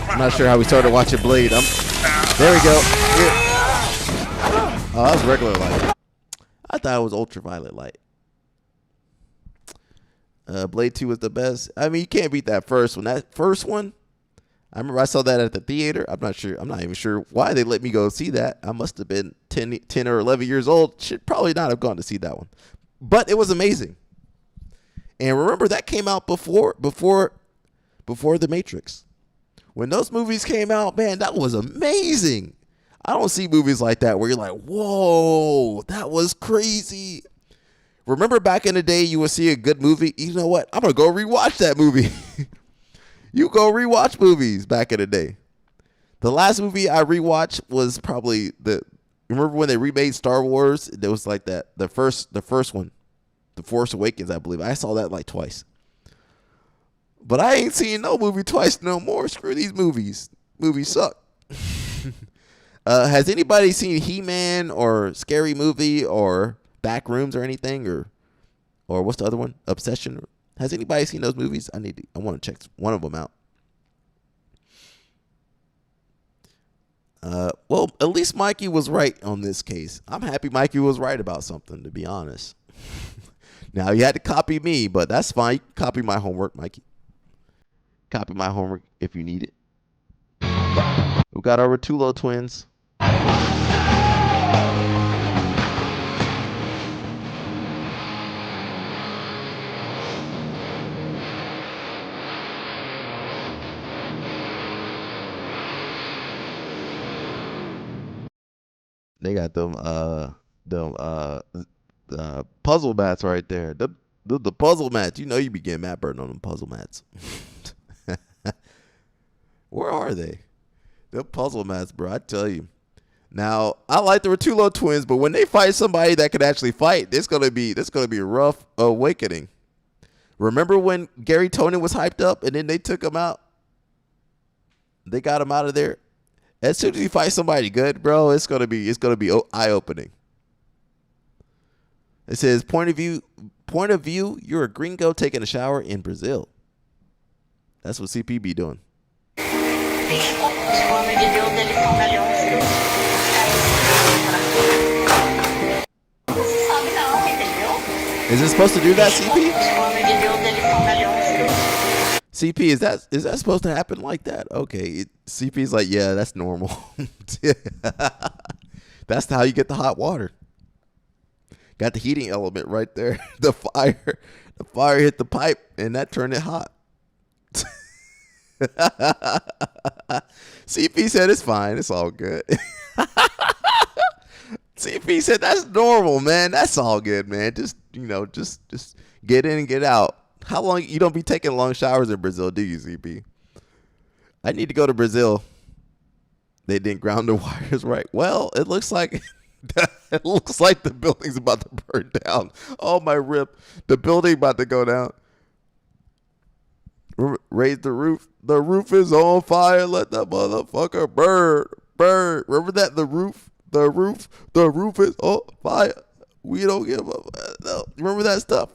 I'm not sure how we started watching Blade. There we go. Here. Oh, that was regular light. I thought it was ultraviolet light. Blade 2 was the best. I mean, you can't beat that first one. That first one, I remember I saw that at the theater. I'm not even sure why they let me go see that. I must have been 10 or 11 years old. Should probably not have gone to see that one. But it was amazing. And remember, that came out before before The Matrix. When those movies came out, man, that was amazing. I don't see movies like that where you're like, whoa, that was crazy. Remember back in the day, you would see a good movie. You know what? I'm going to go rewatch that movie. You go rewatch movies back in the day. The last movie I rewatched was probably remember when they remade Star Wars? There was like that, the first one, The Force Awakens, I believe. I saw that like twice. But I ain't seen no movie twice no more. Screw these movies. Movies suck. Has anybody seen He-Man or Scary Movie or Backrooms or anything? Or what's the other one? Obsession? Has anybody seen those movies? I want to check one of them out. Well, at least Mikey was right on this case. I'm happy Mikey was right about something, to be honest. Now, you had to copy me, but that's fine. You can copy my homework, Mikey. Copy my homework if you need it. We got our Rotullo twins. They got them puzzle mats right there. The puzzle mats. You know you be getting Matt Burton on them puzzle mats. Where are they? The puzzle mats, bro. I tell you. Now, I like the Rotullo twins, but when they fight somebody that could actually fight, this gonna be a rough awakening. Remember when Gary Tonin was hyped up and then they took him out? They got him out of there. As soon as you fight somebody good, bro, it's gonna be eye-opening. It says point of view, you're a gringo taking a shower in Brazil. That's what CP be doing. Is it supposed to do that, CP? CP, is that supposed to happen like that? Okay, CP's like, yeah, that's normal. That's how you get the hot water. Got the heating element right there. The fire hit the pipe and that turned it hot. CP said it's fine. It's all good. CP said that's normal, man. That's all good, man. Just get in and get out. How long you don't be taking long showers in Brazil, do you, CP? I need to go to Brazil. They didn't ground the wires right. Well, it looks like the building's about to burn down. Oh my rip. The building about to go down. Raise the roof. The roof is on fire. Let the motherfucker burn. Burn. Remember that? The roof is on fire. We don't give up. No. Remember that stuff?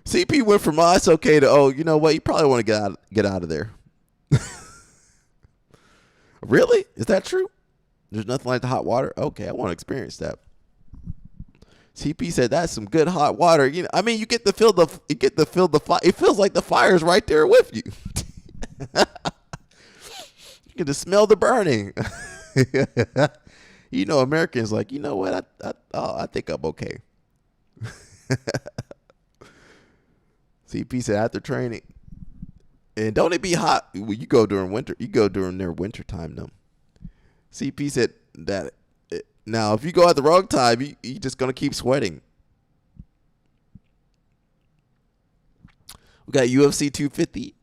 CP went from it's okay to you know what? You probably want to get out of there. Really? Is that true? There's nothing like the hot water? Okay, I want to experience that. CP said that's some good hot water. You know, I mean, you get to feel the fire. It feels like the fire's right there with you. You can just smell the burning. You know, Americans like, you know what? I think I'm okay. CP said after training. And don't it be hot? Well, you go during winter. You go during their winter time, though. CP said that now if you go at the wrong time, you just gonna keep sweating. We got UFC 250.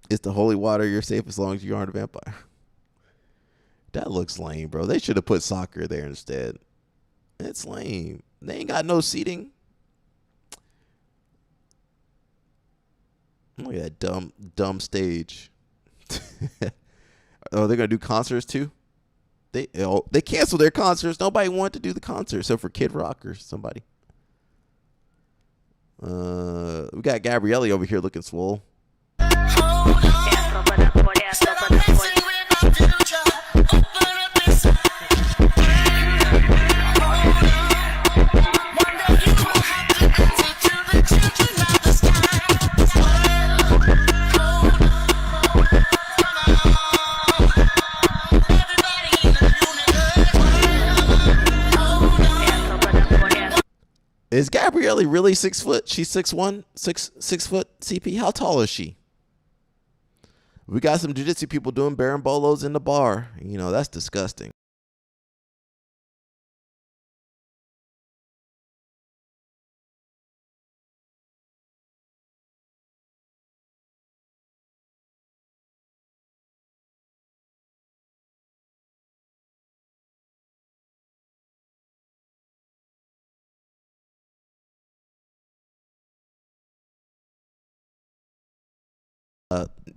It's the holy water. You're safe as long as you aren't a vampire. That looks lame, bro. They should have put soccer there instead. It's lame. They ain't got no seating. Look at that dumb stage. Oh, they're gonna do concerts too. They canceled their concerts. Nobody wanted to do the concert except for Kid Rock or somebody. We got Gabrielle over here looking swole. really 6 foot? She's 6'1", 6 foot. CP. How tall is she? We got some jiu-jitsu people doing barambolos in the bar. You know, that's disgusting.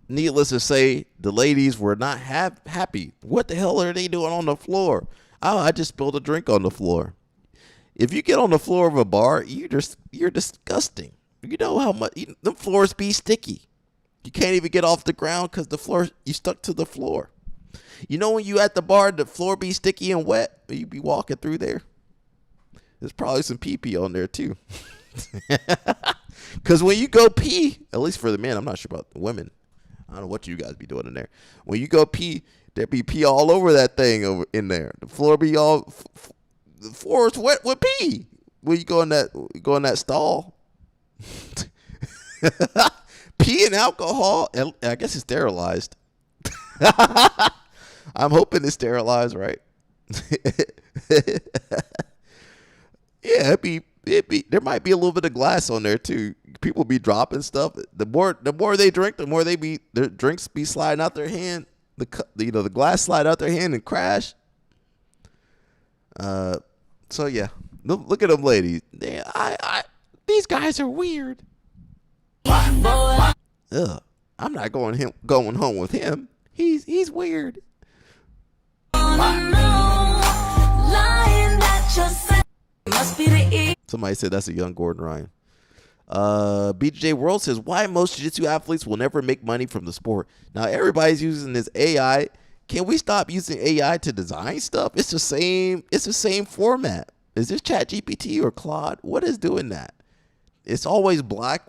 Needless to say, the ladies were not happy. What the hell are they doing on the floor? Oh, I just spilled a drink on the floor. If you get on the floor of a bar, you're disgusting. You know how much the floors be sticky. You can't even get off the ground because the floor, you stuck to the floor. You know when you at the bar, the floor be sticky and wet. You be walking through there. There's probably some pee on there too. Because when you go pee, at least for the men, I'm not sure about the women. I don't know what you guys be doing in there. When you go pee, there be pee all over that thing over in there. The floor be all, the floor is wet with pee. When you go in that stall. Pee and alcohol, I guess it's sterilized. I'm hoping it's sterilized, right? Yeah, it'd be there might be a little bit of glass on there too. People be dropping stuff. The more they drink, the more their drinks be sliding out their hand. The glass slide out their hand and crash. So yeah, look at them ladies. These guys are weird. Ugh, I'm not going home with him. He's weird. Somebody said that's a young Gordon Ryan. BJ World says, why most jiu-jitsu athletes will never make money from the sport. Now everybody's using this AI. Can we stop using AI to design stuff? It's the same format. Is this ChatGPT or Claude? What is doing that? It's always black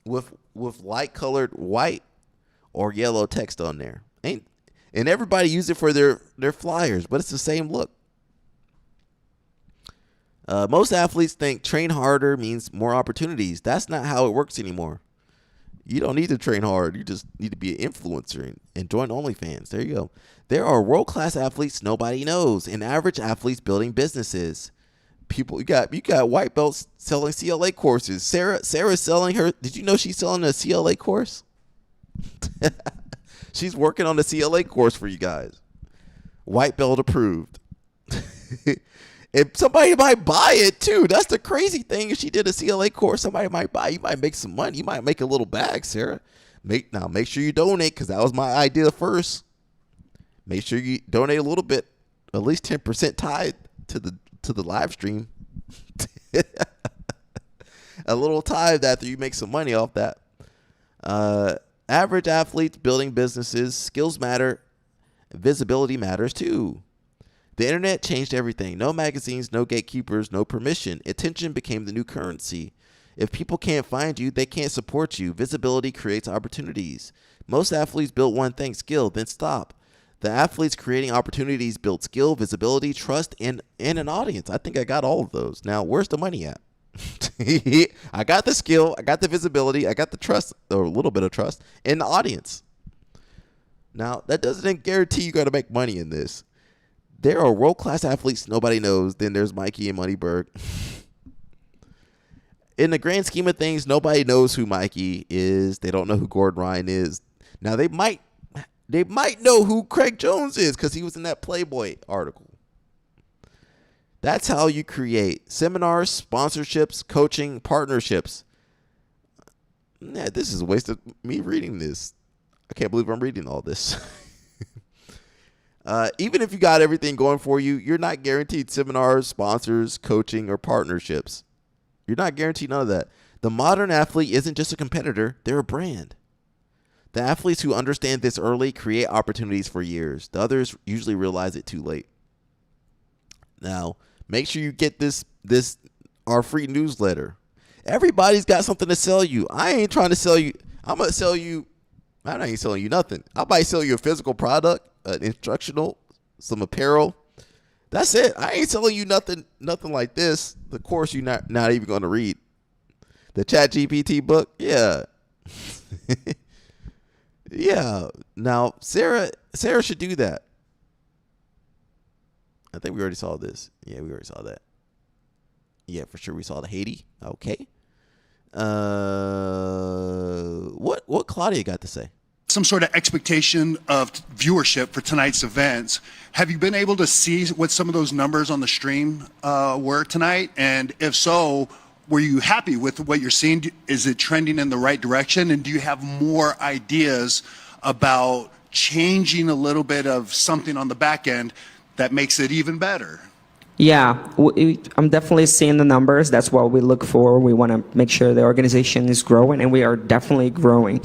with light colored white or yellow text on there. And everybody use it for their flyers, but it's the same look. Most athletes think train harder means more opportunities. That's not how it works anymore. You don't need to train hard. You just need to be an influencer and join OnlyFans. There you go. There are world-class athletes nobody knows and average athletes building businesses. You got white belts selling CLA courses. Sarah's selling her. Did you know she's selling a CLA course? She's working on the CLA course for you guys. White belt approved. If somebody might buy it too. That's the crazy thing. If she did a CLA course, somebody might buy. You might make some money. You might make a little bag, Sarah. Make sure you donate because that was my idea first. Make sure you donate a little bit, at least 10% tied to the live stream. A little tithe after you make some money off that. Average athletes building businesses. Skills matter. Visibility matters too. The internet changed everything. No magazines, no gatekeepers, no permission. Attention became the new currency. If people can't find you, they can't support you. Visibility creates opportunities. Most athletes build one thing, skill, then stop. The athletes creating opportunities build skill, visibility, trust, and an audience. I think I got all of those. Now, where's the money at? I got the skill, I got the visibility, I got the trust, or a little bit of trust, and the audience. Now, that doesn't guarantee you're going to make money in this. There are world-class athletes nobody knows. Then there's Mikey and Moneyberg. In the grand scheme of things, nobody knows who Mikey is. They don't know who Gordon Ryan is. Now, they might know who Craig Jones is because he was in that Playboy article. That's how you create seminars, sponsorships, coaching, partnerships. Yeah, this is a waste of me reading this. I can't believe I'm reading all this. Even if you got everything going for you, you're not guaranteed seminars, sponsors, coaching, or partnerships. You're not guaranteed none of that. The modern athlete isn't just a competitor, they're a brand. The athletes who understand this early create opportunities for years. The others usually realize it too late. Now, make sure you get our free newsletter. Everybody's got something to sell you. I ain't trying to sell you. I'm not even selling you nothing. I might sell you a physical product, an instructional, some apparel, That's it. I ain't telling you nothing like this. The course you're not even going to read. The ChatGPT book, yeah. Yeah. Now, Sarah should do that. I think we already saw this. Yeah, we already saw that. Yeah, for sure we saw the Haiti. Okay. What Claudia got to say? Some sort of expectation of viewership for tonight's events. Have you been able to see what some of those numbers on the stream were tonight? And if so, were you happy with what you're seeing? Is it trending in the right direction? And do you have more ideas about changing a little bit of something on the back end that makes it even better? Yeah, I'm definitely seeing the numbers. That's what we look for. We want to make sure the organization is growing, and we are definitely growing.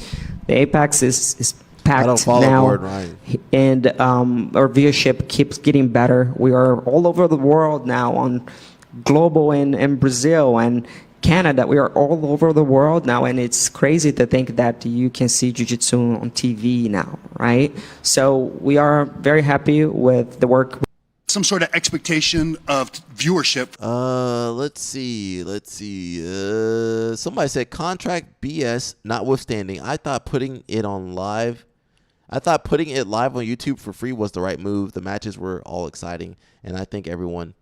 The Apex is packed now, and our viewership keeps getting better. We are all over the world now on global in Brazil and Canada. We are all over the world now, and it's crazy to think that you can see Jiu-Jitsu on TV now, right? So we are very happy with the work. Some sort of expectation of viewership. Let's see. Somebody said contract BS notwithstanding. I thought putting it live on YouTube for free was the right move. The matches were all exciting, and I think everyone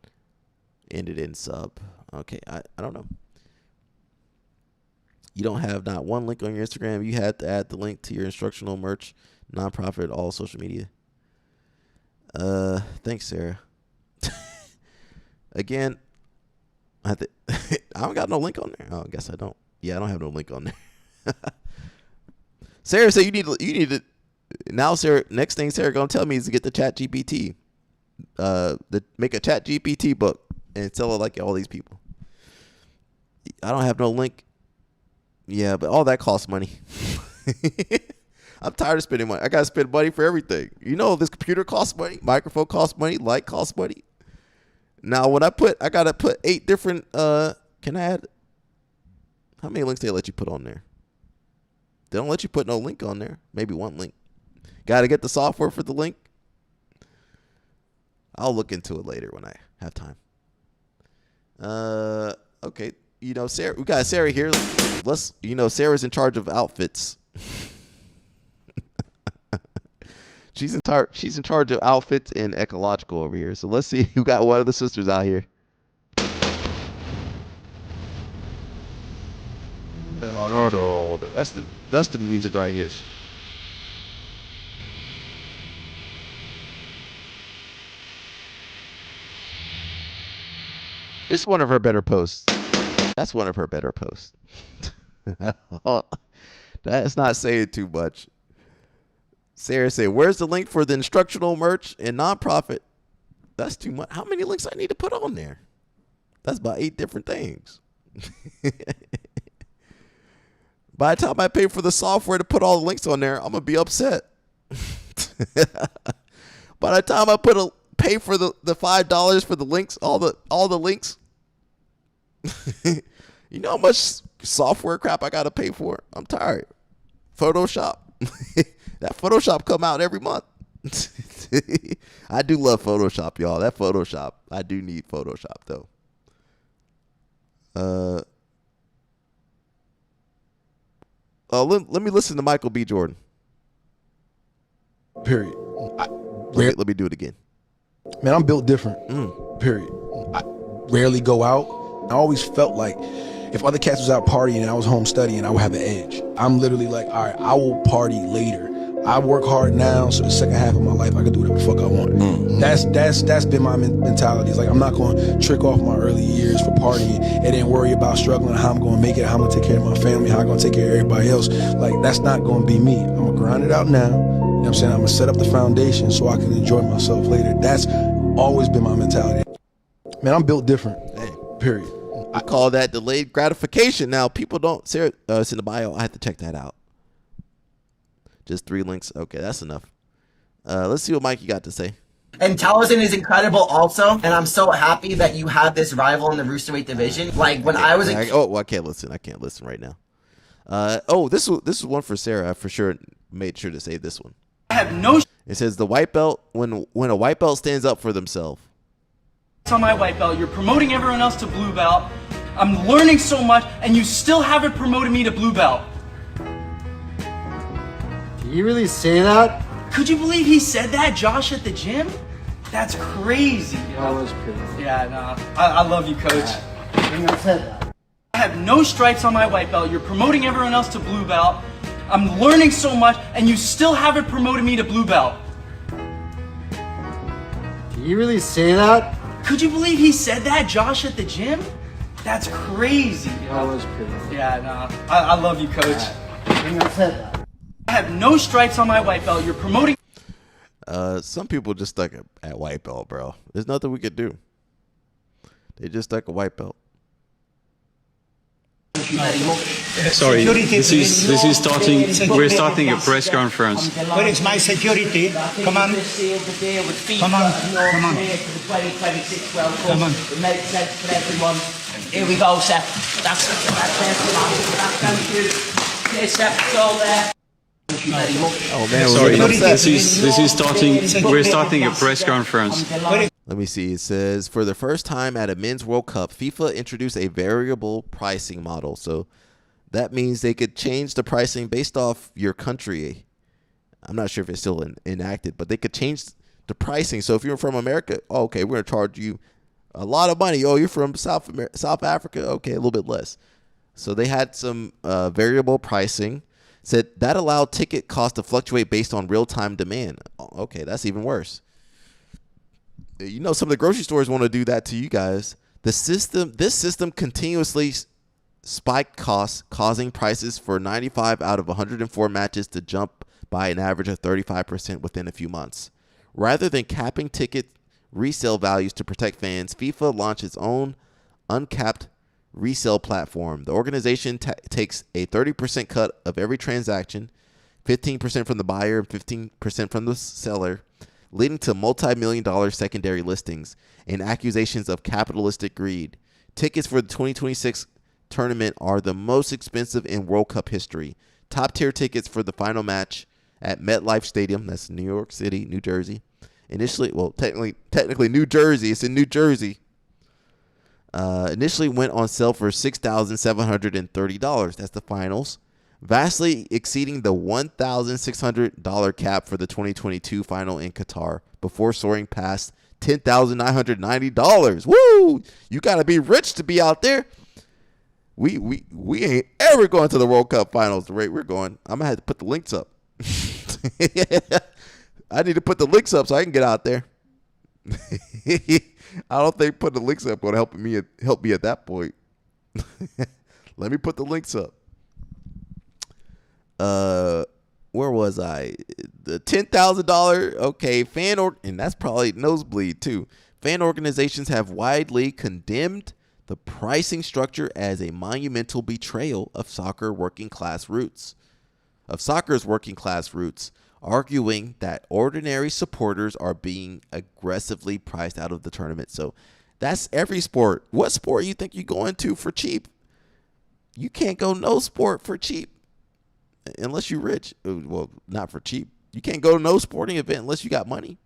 ended in sub. Okay, I don't know. You don't have not one link on your Instagram. You had to add the link to your instructional merch, nonprofit, all social media. Thanks, Sarah. Again, I don't got no link on there. Oh, I guess I don't. Yeah, I don't have no link on there. Sarah said you need to now. Sarah, next thing Sarah gonna tell me is to get the ChatGPT, make a ChatGPT book and sell it like all these people. I don't have no link. Yeah, but all that costs money. I'm tired of spending money. I gotta spend money for everything. You know, this computer costs money, microphone costs money, light costs money. Now, when I gotta put 8 different. Can I add? How many links they let you put on there? They don't let you put no link on there. Maybe one link. Got to get the software for the link. I'll look into it later when I have time. Okay. You know, Sarah. We got Sarah here. Sarah's in charge of outfits. She's in charge of outfits and ecological over here. So let's see who got one of the sisters out here. That's the music right here. It's one of her better posts. That's one of her better posts. That's not saying too much. Sarah said, where's the link for the instructional merch and nonprofit? That's too much. How many links I need to put on there? That's about 8 different things. By the time I pay for the software to put all the links on there, I'm going to be upset. By the time I pay for the $5 for the links, all the links, you know how much software crap I got to pay for? I'm tired. Photoshop. That Photoshop come out every month. I do love Photoshop, y'all. That Photoshop. I do need Photoshop, though. Let me listen to Michael B. Jordan. Period. Let me do it again. Man, I'm built different. Period. I rarely go out. I always felt like if other cats was out partying and I was home studying, I would have an edge. I'm literally like, all right, I will party later. I work hard now, so the second half of my life I can do whatever the fuck I want. That's been my mentality. It's like I'm not going to trick off my early years for partying and then worry about struggling, how I'm going to make it, how I'm going to take care of my family, how I'm going to take care of everybody else. Like, that's not going to be me. I'm going to grind it out now. You know what I'm saying? I'm going to set up the foundation so I can enjoy myself later. That's always been my mentality. Man, I'm built different. Period. I call that delayed gratification. Now, people don't. Sarah, it's in the bio. I have to check that out. Just 3 links. Okay, that's enough. Let's see what Mikey got to say. And Taliesin is incredible also, and I'm so happy that you have this rival in the Roosterweight division. Like, when I was I can't listen. I can't listen right now. This is one for Sarah. I for sure made sure to save this one. I have no. It says the white belt when a white belt stands up for themselves. on my white belt. You're promoting everyone else to blue belt. I'm learning so much, and you still haven't promoted me to blue belt. Did you really say that? Could you believe he said that, Josh, at the gym? That's crazy. That was crazy. Yeah, no, I love you, Coach. I have no stripes on my white belt. You're promoting everyone else to blue belt. I'm learning so much, and you still haven't promoted me to blue belt. Did you really say that? Could you believe he said that, Josh, at the gym? That's crazy. That was crazy. Yeah, no, I love you, Coach. I have no stripes on my white belt. You're promoting. Some people just stuck at white belt, bro. There's nothing we could do. They just stuck a white belt. Sorry, this is starting. We're starting a press conference. Where is my security? Come on. Come on. Come on. Come on. It makes sense for everyone. Here we go, Seth. That's thank you. Here's Seth. It's all there. Oh man, sorry. This is starting. We're starting a press conference. Let me see. It says, for the first time at a men's World Cup, FIFA introduced a variable pricing model. So that means they could change the pricing based off your country. I'm not sure if it's still enacted, but they could change the pricing. So if you're from America, oh, okay, we're going to charge you a lot of money. Oh, you're from South Africa? Okay, a little bit less. So they had some variable pricing. Said that allowed ticket costs to fluctuate based on real-time demand. Okay, that's even worse. You know, some of the grocery stores want to do that to you guys. This system continuously spiked costs, causing prices for 95 out of 104 matches to jump by an average of 35% within a few months. Rather than capping ticket resale values to protect fans, FIFA launched its own uncapped resale platform. The organization takes a 30% cut of every transaction, 15% from the buyer and 15% from the seller, leading to multi-million-dollar secondary listings and accusations of capitalistic greed. Tickets for the 2026 tournament are the most expensive in World Cup history. Top-tier tickets for the final match at MetLife Stadium, that's New York City, New Jersey. Initially, well, technically New Jersey. It's in New Jersey. Initially went on sale for $6,730. That's the finals, vastly exceeding the $1,600 cap for the 2022 final in Qatar, before soaring past $10,990. Woo! You gotta be rich to be out there. We ain't ever going to the World Cup finals the rate we're going. I'm gonna have to put the links up. I need to put the links up so I can get out there. I don't think putting the links up going to help me at that point. Let me put the links up. Where was I? The $10,000. Okay, and that's probably nosebleed too. Fan organizations have widely condemned the pricing structure as a monumental betrayal of soccer's working class roots, arguing that ordinary supporters are being aggressively priced out of the tournament. So that's every sport. What sport you think you're going to for cheap? You can't go no sport for cheap unless you're rich. Well, not for cheap. You can't go to no sporting event unless you got money.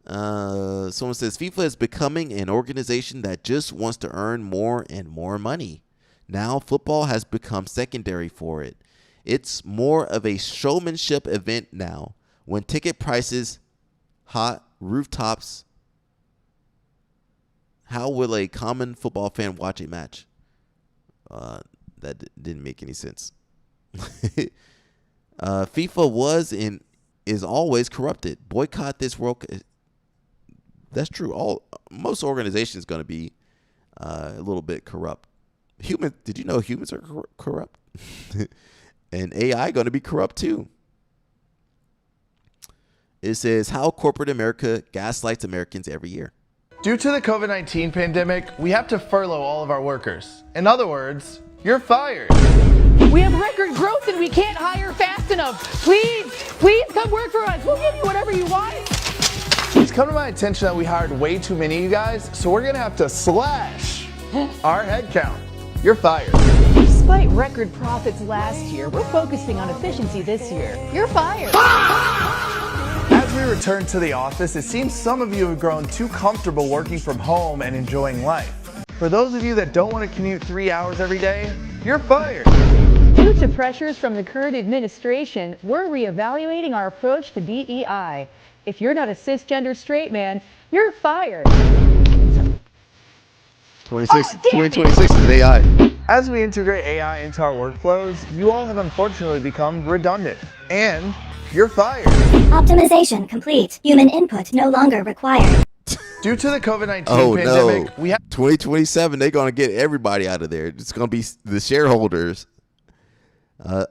Someone says FIFA is becoming an organization that just wants to earn more and more money. Now football has become secondary for it. It's more of a showmanship event now. When ticket prices hot, rooftops, how will a common football fan watch a match? That didn't make any sense. FIFA was and is always corrupted. Boycott this World Cup. That's true. Most organizations going to be a little bit corrupt. Did you know humans are corrupt? And AI going to be corrupt too. It says how corporate America gaslights Americans every year. Due to the COVID-19 pandemic, we have to furlough all of our workers. In other words, you're fired. We have record growth and we can't hire fast enough. Please come work for us. We'll give you whatever you want. It's come to my attention that we hired way too many of you guys, so we're gonna have to slash our headcount. You're fired. Despite record profits last year, we're focusing on efficiency this year. You're fired. As As we return to the office, it seems some of you have grown too comfortable working from home and enjoying life. For those of you that don't want to commute 3 hours every day, you're fired. Due to pressures from the current administration, we're reevaluating our approach to DEI. If you're not a cisgender straight man, you're fired. 2026 is AI. As we integrate AI into our workflows, you all have unfortunately become redundant. And you're fired. Optimization complete. Human input no longer required. Due to the COVID-19 no. pandemic, we have 2027, they're going to get everybody out of there. It's going to be the shareholders. The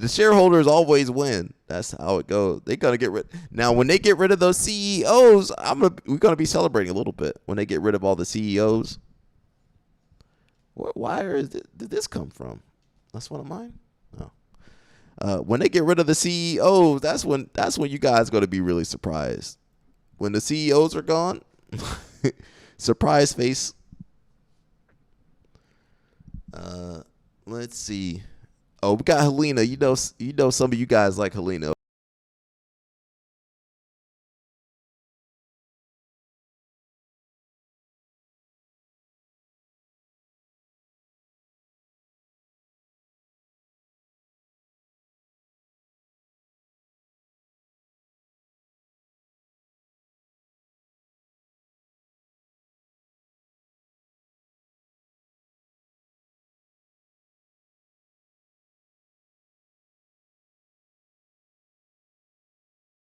shareholders always win. That's how it goes. They're going to get rid. Now, when they get rid of those CEOs, we're going to be celebrating a little bit when they get rid of all the CEOs. Where did this come from? That's one of mine? No. When they get rid of the CEOs, that's when you guys are going to be really surprised. When the CEOs are gone, surprise face. Let's see. Oh, we got Helena. You know some of you guys like Helena.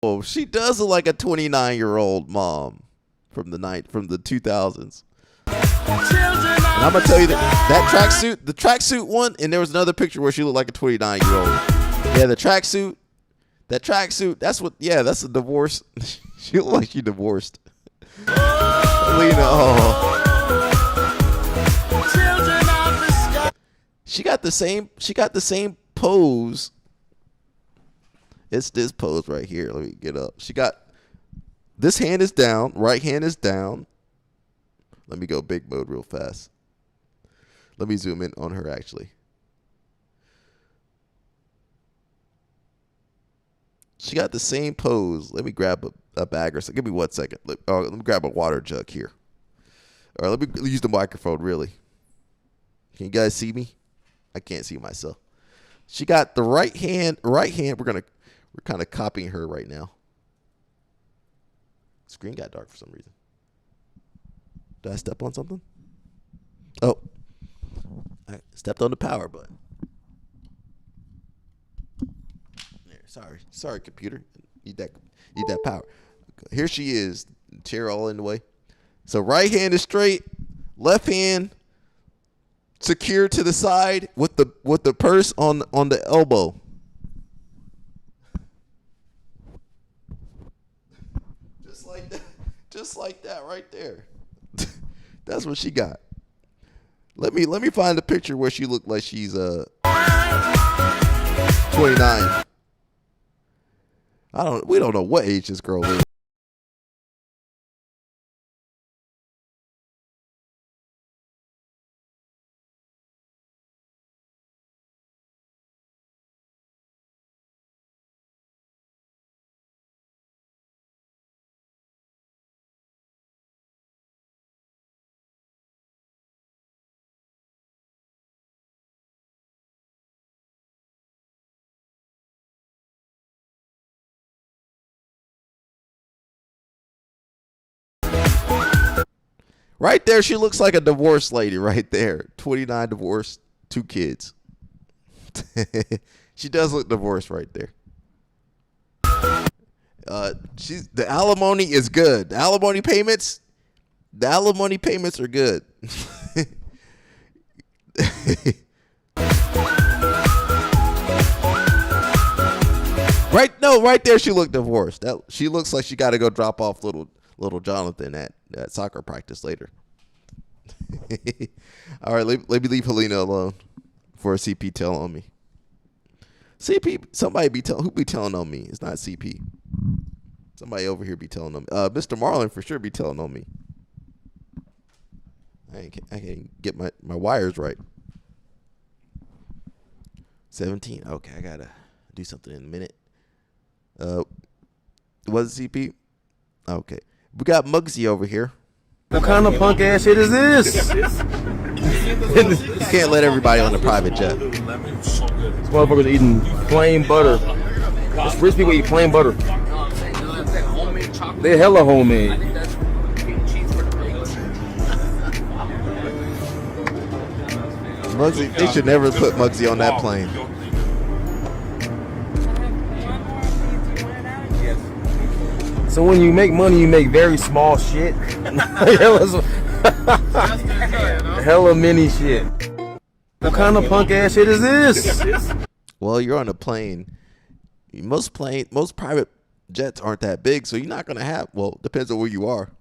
Oh, she does look like a 29-year-old mom from the 2000s. And I'm gonna tell you that the tracksuit one, and there was another picture where she looked like a 29-year-old. Yeah, the tracksuit, that's a divorce. She looked like she divorced. Lena, She got the same pose. It's this pose right here. Let me get up. She got this hand is down, right hand is down. Let me go big mode real fast. Let me zoom in on her actually. She got the same pose. Let me grab a bag or something. Give me 1 second. Let me grab a water jug here. All right, let me use the microphone really. Can you guys see me? I can't see myself. She got the right hand. We're kind of copying her right now. Screen got dark for some reason. Did I step on something? Oh, I stepped on the power button. There, sorry, computer. Need that power. Here she is, chair all in the way. So right hand is straight, left hand secure to the side with the purse on the elbow. Just like that right there. That's what she got. Let me find a picture where she looked like she's 29. We don't know what age this girl is. Right there, she looks like a divorced lady right there. 29, divorced, 2 kids. She does look divorced right there. The alimony is good. The alimony payments are good. Right there she looked divorced. She looks like she got to go drop off little Jonathan at soccer practice later. All right, let me leave Helena alone for a CP telling on me. CP, who be telling on me? It's not CP. Somebody over here be telling on me. Mr. Marlin for sure be telling on me. I can't get my wires right. 17. Okay, I gotta do something in a minute. Was it CP? Okay. We got Muggsy over here. What kind of punk ass shit is this? You can't let everybody on the private jet. This motherfucker's eating plain butter. This rich people eat plain butter. They hella homemade. Muggsy, they should never put Muggsy on that plane. So when you make money, you make very small shit. Hella mini shit. What kind of punk ass shit is this? Well, you're on a plane. Most private jets aren't that big, so you're not gonna have. Well, depends on where you are.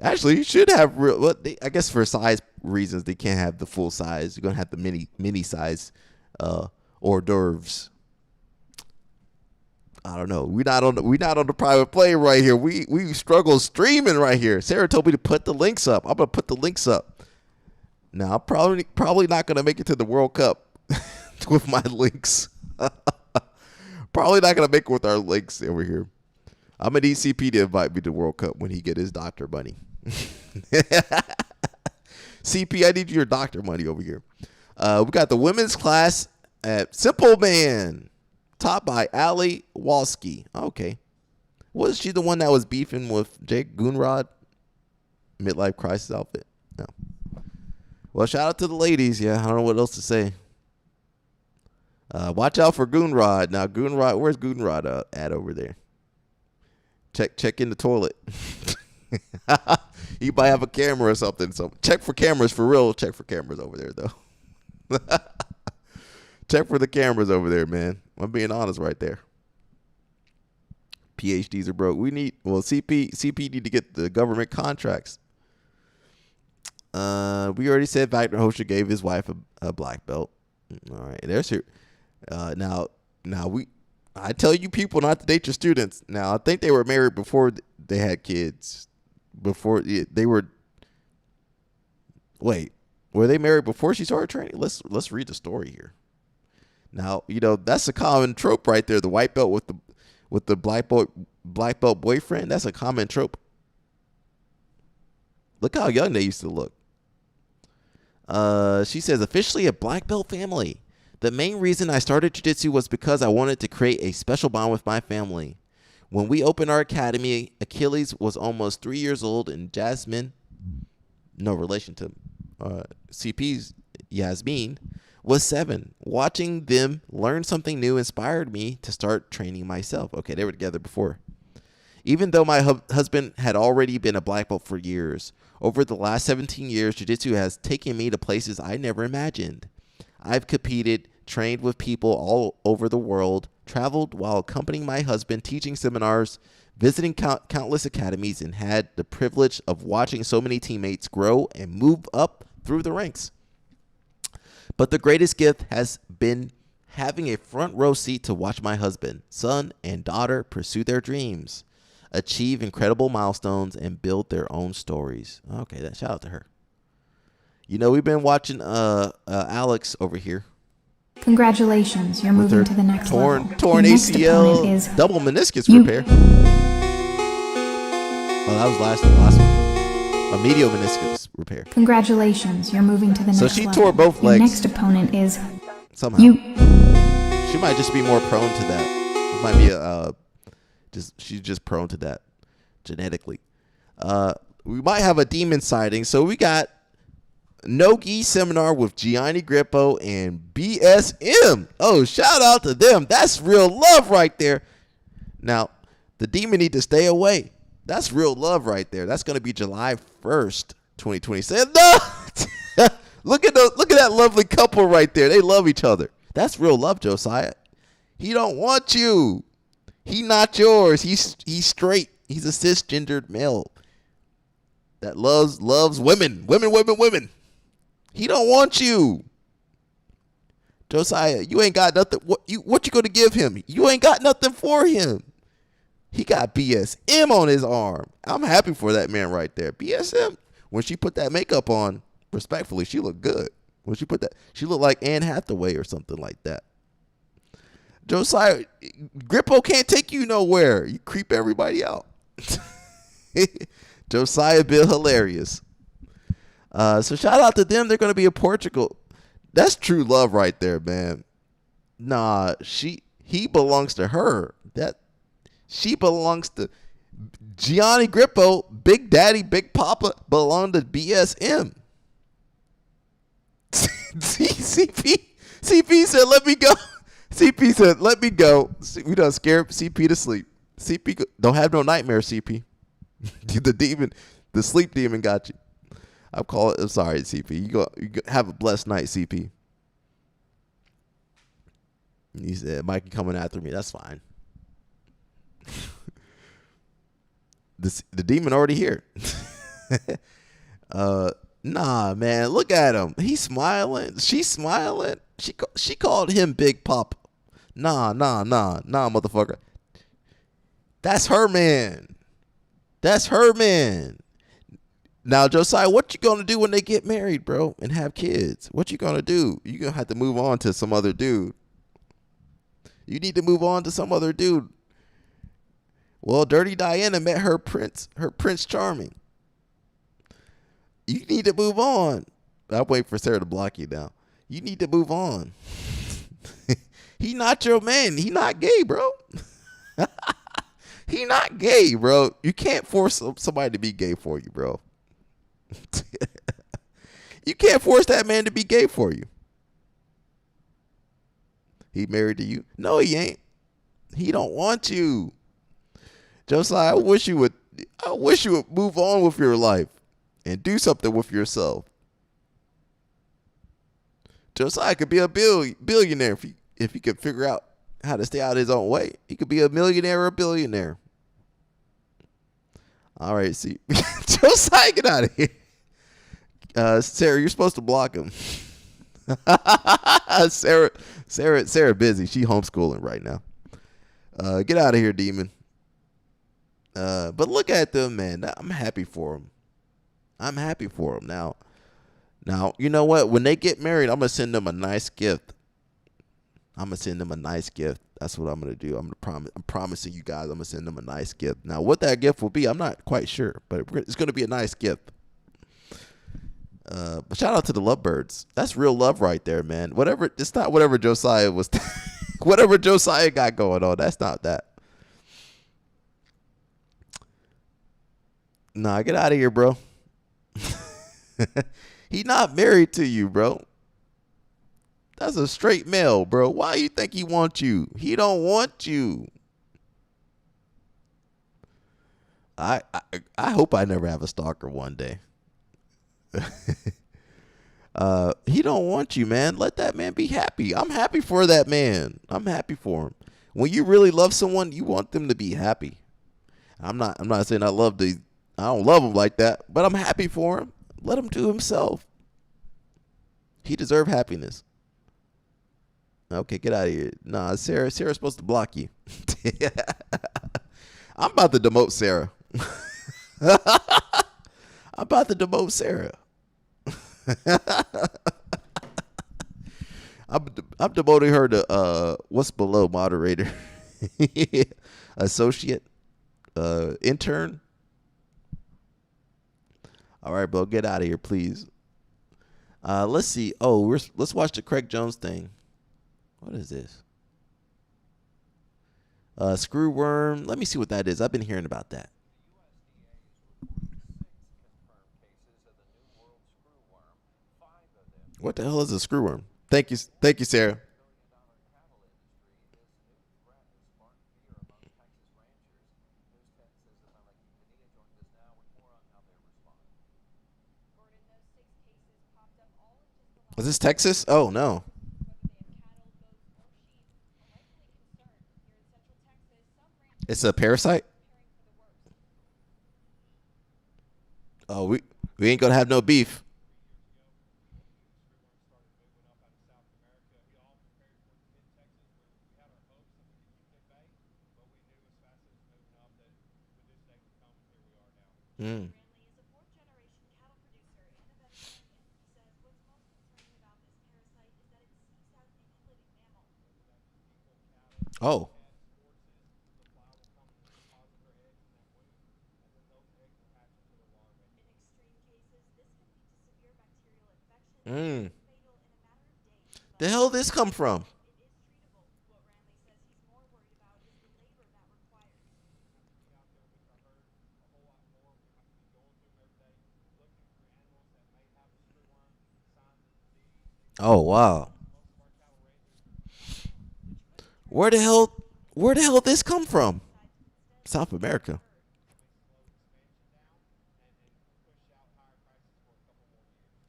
Actually, you should have real. Well, I guess for size reasons, they can't have the full size. You're gonna have the mini size hors d'oeuvres. I don't know. We're not on the private plane right here. We struggle streaming right here. Sarah told me to put the links up. I'm gonna put the links up. Now I'm probably not gonna make it to the World Cup with my links. Probably not gonna make it with our links over here. I'm gonna need CP to invite me to World Cup when he get his doctor money. CP, I need your doctor money over here. We got the women's class at Simple Man. Taught by Ali Walski. Okay. Was she the one that was beefing with Jake Goonrod? Midlife crisis outfit? No. Well, shout out to the ladies. Yeah, I don't know what else to say. Watch out for Goonrod. Now, Goonrod, where's Goonrod at over there? Check in the toilet. He might have a camera or something. So check for cameras for real. Check for cameras over there, though. Check for the cameras over there, man. I'm being honest right there. PhDs are broke. CP need to get the government contracts. We already said Wagner Hosha gave his wife a black belt. All right, there's here. I tell you people not to date your students. Now, I think they were married before they had kids. Were they married before she started training? Let's read the story here. Now, that's a common trope right there. The white belt with the black belt boyfriend. That's a common trope. Look how young they used to look. She says, officially a black belt family. The main reason I started jiu-jitsu was because I wanted to create a special bond with my family. When we opened our academy, Achilles was almost 3 years old and Jasmine, no relation to CP's Yasmin, was 7. Watching them learn something new inspired me to start training myself. Okay, they were together before. Even though my husband had already been a black belt for years, over the last 17 years, jiu-jitsu has taken me to places I never imagined. I've competed, trained with people all over the world, traveled while accompanying my husband, teaching seminars, visiting countless academies, and had the privilege of watching so many teammates grow and move up through the ranks. But the greatest gift has been having a front row seat to watch my husband, son, and daughter pursue their dreams, achieve incredible milestones, and build their own stories. Okay, shout out to her. We've been watching Alex over here. Congratulations, you're moving to the next level. Torn ACL, double meniscus repair. Oh, that was last one. A medial meniscus repair. Congratulations, you're moving to the next level. So she tore both legs. Your next opponent is somehow. She might just be more prone to that. It might be she's just prone to that genetically. We might have a demon sighting. So we got No-Gi seminar with Gianni Grippo and BSM. Oh, shout out to them. That's real love right there. Now, the demon need to stay away. That's real love right there. That's going to be July 1st, 2027. No! Look at that lovely couple right there. They love each other. That's real love, Josiah. He don't want you. He not yours. He's straight. He's a cisgendered male that loves women. Women. He don't want you. Josiah, you ain't got nothing. What you going to give him? You ain't got nothing for him. He got BSM on his arm. I'm happy for that man right there. BSM, when she put that makeup on, respectfully, she looked good. When she put that, she looked like Anne Hathaway or something like that. Josiah, Grippo can't take you nowhere. You creep everybody out. Josiah Bill hilarious. So shout out to them. They're going to be in Portugal. That's true love right there, man. Nah, he belongs to her. She belongs to Gianni Grippo. Big Daddy, Big Papa belong to BSM. CP said, let me go. CP said, let me go. We done scared CP to sleep. CP, don't have no nightmare, CP. The sleep demon got you. I'm sorry, CP. You go have a blessed night, CP. He said, Mikey coming after me. That's fine. The demon already here. Nah, man. Look at him. He's smiling. She's smiling. She called him Big Papa. Nah, motherfucker. That's her man. That's her man. Now, Josiah, what you gonna do when they get married, bro, and have kids? What you gonna do? You gonna have to move on to some other dude. You need to move on to some other dude. Well, Dirty Diana met her Prince Charming. You need to move on. I'm waiting for Sarah to block you now. You need to move on. He not your man. He not gay, bro. He not gay, bro. You can't force somebody to be gay for you, bro. You can't force that man to be gay for you. He married to you? No, he ain't. He don't want you. Josiah, I wish you would move on with your life and do something with yourself. Josiah could be a billionaire if he could figure out how to stay out his own way. He could be a millionaire or a billionaire. All right, see. Josiah, get out of here. Sarah, you're supposed to block him. Sarah busy. She homeschooling right now. Get out of here, demon. But look at them, man. I'm happy for them. I'm happy for them. Now, you know what? When they get married, I'm going to send them a nice gift. That's what I'm going to do. I'm promising you guys I'm going to send them a nice gift. Now, what that gift will be, I'm not quite sure, but it's going to be a nice gift. But shout out to the lovebirds. That's real love right there, man. It's not whatever Josiah was, whatever Josiah got going on. That's not that. Nah, get out of here, bro. He not married to you, bro. That's a straight male, bro. Why you think he wants you? He don't want you. I hope I never have a stalker one day. He don't want you, man. Let that man be happy. I'm happy for that man. I'm happy for him. When you really love someone, you want them to be happy. I'm not saying I don't love him like that, but I'm happy for him. Let him do himself. He deserves happiness. Okay, get out of here. Nah, Sarah's supposed to block you. I'm about to demote Sarah. I'm demoting her to what's below moderator, associate, intern. All right, bro, get out of here, please. Let's see. Oh, let's watch the Craig Jones thing. What is this? Screwworm. Let me see what that is. I've been hearing about that. What the hell is a screwworm? Thank you, Sarah. Is this Texas? Oh, no. It's a parasite? Oh, we ain't gonna have no beef. Oh. The hell this come from? Oh wow. Where the hell this come from? South America.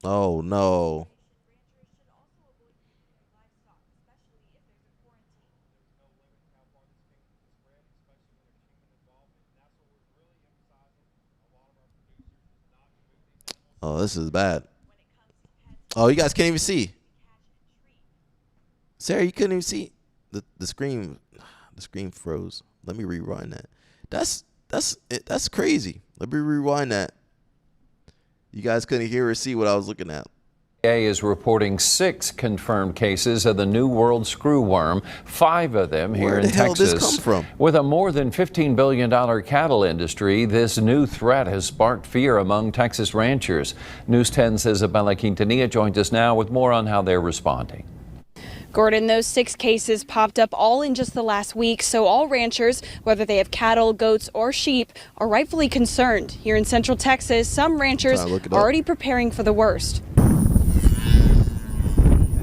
Oh no. Oh, this is bad. Oh, you guys can't even see. Sarah, you couldn't even see the screen. The screen froze. Let me rewind that. That's crazy. Let me rewind that. You guys couldn't hear or see what I was looking at. FDA is reporting 6 confirmed cases of the New World screwworm, 5 of them here in Texas. Where the hell did this come from? With a more than $15 billion cattle industry, this new threat has sparked fear among Texas ranchers. News 10's Isabella Quintanilla joins us now with more on how they're responding. Gordon, those 6 cases popped up all in just the last week, so all ranchers, whether they have cattle, goats, or sheep, are rightfully concerned. Here in Central Texas, some ranchers are already preparing for the worst.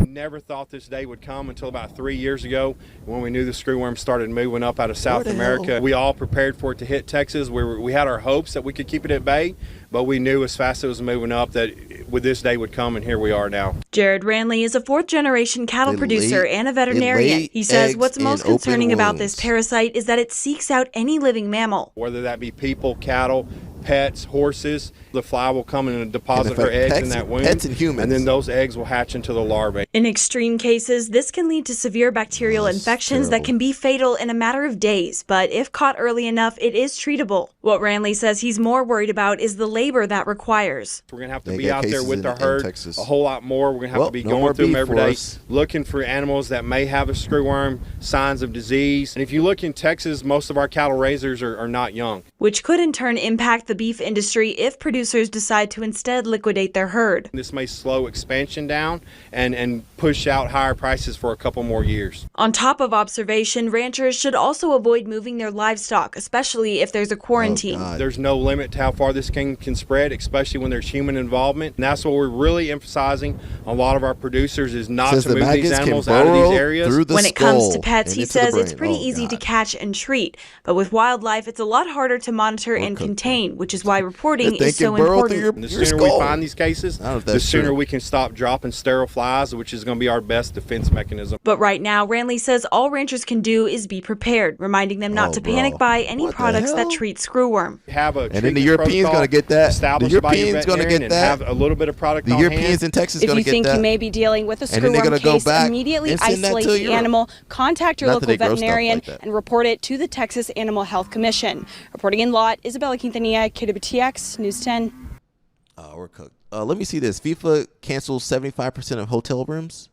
Never thought this day would come until about 3 years ago when we knew the screwworm started moving up out of South America. We all prepared for it to hit Texas. We had our hopes that we could keep it at bay, but we knew as fast as it was moving up that with this day would come, and here we are now. Jared Ranley is a 4th-generation cattle producer and a veterinarian. He says what's most concerning about this parasite is that it seeks out any living mammal. Whether that be people, cattle, pets, horses, the fly will come and deposit her eggs in that wound, and then those eggs will hatch into the larvae. In extreme cases, this can lead to severe bacterial infections that can be fatal in a matter of days, but if caught early enough, it is treatable. What Ranley says he's more worried about is the labor that requires. We're going to have to be out there with the herd a whole lot more. We're going to have to be going through them every day, looking for animals that may have a screwworm, signs of disease. And if you look in Texas, most of our cattle raisers are not young. Which could in turn impact the beef industry if producers decide to instead liquidate their herd. This may slow expansion down and push out higher prices for a couple more years. On top of observation, ranchers should also avoid moving their livestock, especially if there's a quarantine. There's no limit to how far this can spread, especially when there's human involvement. And that's what we're really emphasizing. A lot of our producers is not to move these animals out of these areas. When it comes to pets, he says it's pretty easy to catch and treat. But with wildlife, it's a lot harder to monitor and contain, which is why reporting is so important. The sooner we find these cases, the sooner we can stop dropping sterile flies, which is going to be our best defense mechanism. But right now, Ranley says all ranchers can do is be prepared, reminding them not to panic buy any products that treat screwworm. And then the Europeans going to get that. The Europeans going to get that. Have a little bit of product the Europeans in Texas going to get that. If you think you may be dealing with a screwworm case, immediately isolate the animal, contact your local veterinarian, and report it to the Texas Animal Health Commission. Reporting in Lot, Isabella Quintanilla, KWTX, News 10. We're cooked. Let me see this. FIFA cancels 75% of hotel rooms.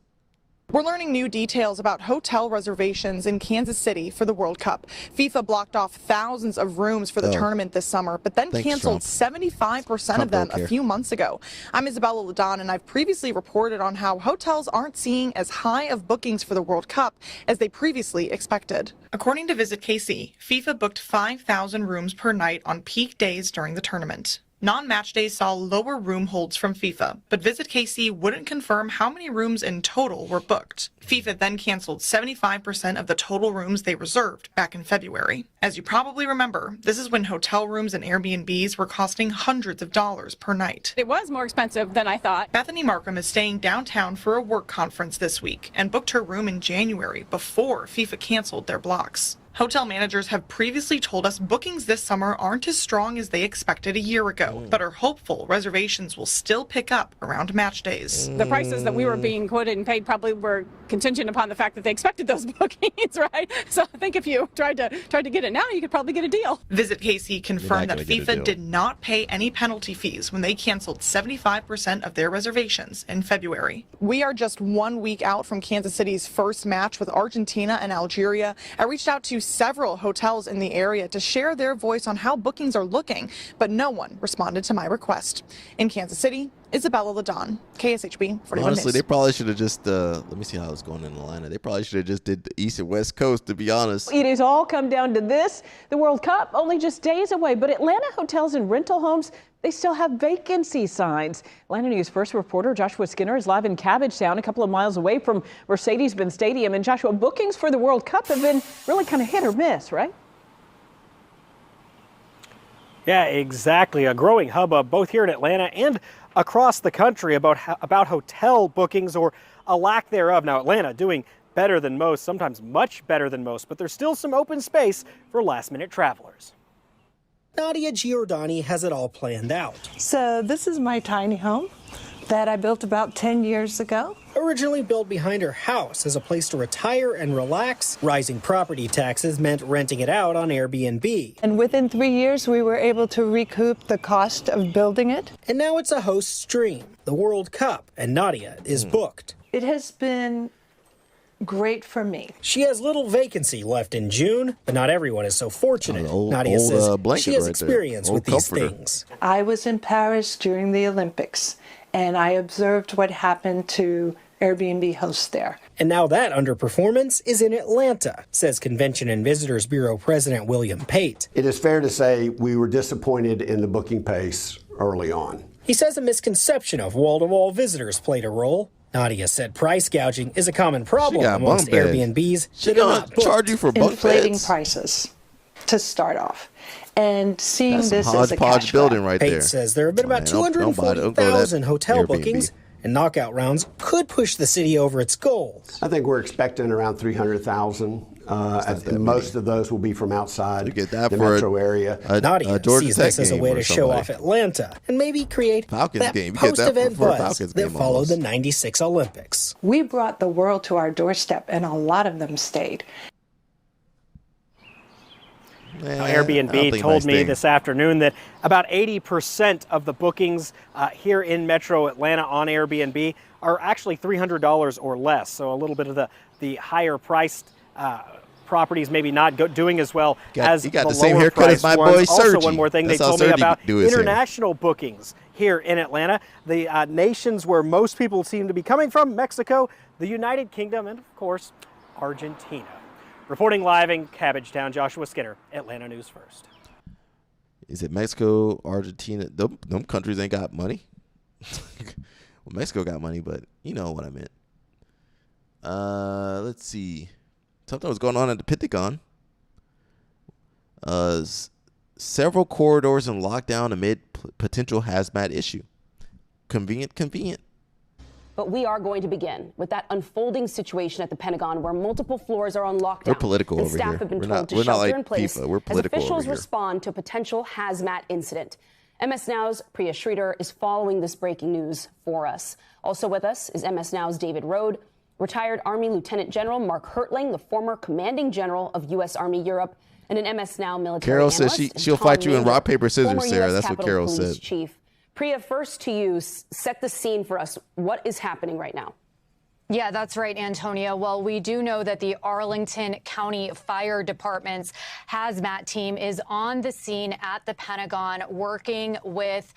We're learning new details about hotel reservations in Kansas City for the World Cup. FIFA blocked off thousands of rooms for the tournament this summer, but then canceled 75% of them a few months ago. I'm Isabella Ladon, and I've previously reported on how hotels aren't seeing as high of bookings for the World Cup as they previously expected. According to Visit KC, FIFA booked 5,000 rooms per night on peak days during the tournament. Non-match days saw lower room holds from FIFA, but Visit KC wouldn't confirm how many rooms in total were booked. FIFA then canceled 75% of the total rooms they reserved back in February. As you probably remember, this is when hotel rooms and Airbnbs were costing hundreds of dollars per night. It was more expensive than I thought. Bethany Markham is staying downtown for a work conference this week and booked her room in January before FIFA canceled their blocks. Hotel managers have previously told us bookings this summer aren't as strong as they expected a year ago, but are hopeful reservations will still pick up around match days. The prices that we were being quoted and paid probably were contingent upon the fact that they expected those bookings, right? So I think if you tried to get it now, you could probably get a deal. Visit KC confirmed that FIFA did not pay any penalty fees when they canceled 75% of their reservations in February. We are just 1 week out from Kansas City's first match with Argentina and Algeria. I reached out to several hotels in the area to share their voice on how bookings are looking, but no one responded to my request. In Kansas City, Isabella Ladon, KSHB 41 Honestly, News. they probably should have just, let me see how it's going in Atlanta. They probably should have just did the East and West Coast, to be honest. It has all come down to this. The World Cup only just days away, but Atlanta hotels and rental homes, they still have vacancy signs. Atlanta News First reporter Joshua Skinner is live in Cabbagetown, a couple of miles away from Mercedes-Benz Stadium. And Joshua, bookings for the World Cup have been really kind of hit or miss, right? Yeah, exactly. A growing hubbub both here in Atlanta and across the country about hotel bookings or a lack thereof. Now, Atlanta doing better than most, sometimes much better than most, but there's still some open space for last-minute travelers. Nadia Giordani has it all planned out. So this is my tiny home that I built about 10 years ago. Originally built behind her house as a place to retire and relax, rising property taxes meant renting it out on Airbnb. And within 3 years, we were able to recoup the cost of building it. And now it's a host's dream, the World Cup, and Nadia is booked. It has been great for me. She has little vacancy left in June, but not everyone is so fortunate. Nadia says she has experience with these things. I was in Paris during the Olympics, and I observed what happened to Airbnb hosts there. And now that underperformance is in Atlanta, says Convention and Visitors Bureau President William Pate. It is fair to say we were disappointed in the booking pace early on. He says a misconception of wall-to-wall visitors played a role. Nadia said price gouging is a common problem amongst Airbnbs. She gonna charge you for bunk inflating beds? prices to start off. And seeing That's this some as a hodgepodge cash building grab. right Pate there. says there have been about Don't buy it. Don't go to that 240,000 hotel Airbnb. bookings, and knockout rounds could push the city over its goal. I think we're expecting around 300,000. And most of those will be from outside the metro area. Nadia Georgia sees Tech this as a game way or to show somebody. off Atlanta and maybe create Falcons that game. You get that post-event for a buzz Falcons that game followed almost. the 96 Olympics. We brought the world to our doorstep, and a lot of them stayed. Airbnb told me this afternoon that about 80% of the bookings here in Metro Atlanta on Airbnb are actually $300 or less. So a little bit of the higher priced properties maybe not doing as well as you got the the same lower haircut as priced my ones. boy Also, Sergi. one more thing That's they how told me Sergi about do his hair. international bookings here in Atlanta. The nations where most people seem to be coming from: Mexico, the United Kingdom, and of course, Argentina. Reporting live in Cabbagetown, Joshua Skinner, Atlanta News First. Is it Mexico, Argentina? Them countries ain't got money. Well, Mexico got money, but you know what I meant. Let's see. Something was going on at the Pentagon. Several corridors in lockdown amid potential hazmat issue. Convenient. But we are going to begin with that unfolding situation at the Pentagon where multiple floors are on lockdown. We're political and over staff here. have been We're told not- to we're not shelter like in place FIFA. We're as political officials over here. respond to a potential hazmat incident. MS Now's Priya Sridhar is following this breaking news for us. Also with us is MS Now's David Rode, retired Army Lieutenant General Mark Hertling, the former commanding general of U.S. Army Europe, and an MS Now military Carol analyst. says and she'll Tom fight you in Maynard, rock, paper, scissors, former Sarah. US That's what Capitol Carol Police said. Chief. Priya, first to you, set the scene for us. What is happening right now? Yeah, that's right, Antonia. Well, we do know that the Arlington County Fire Department's hazmat team is on the scene at the Pentagon working with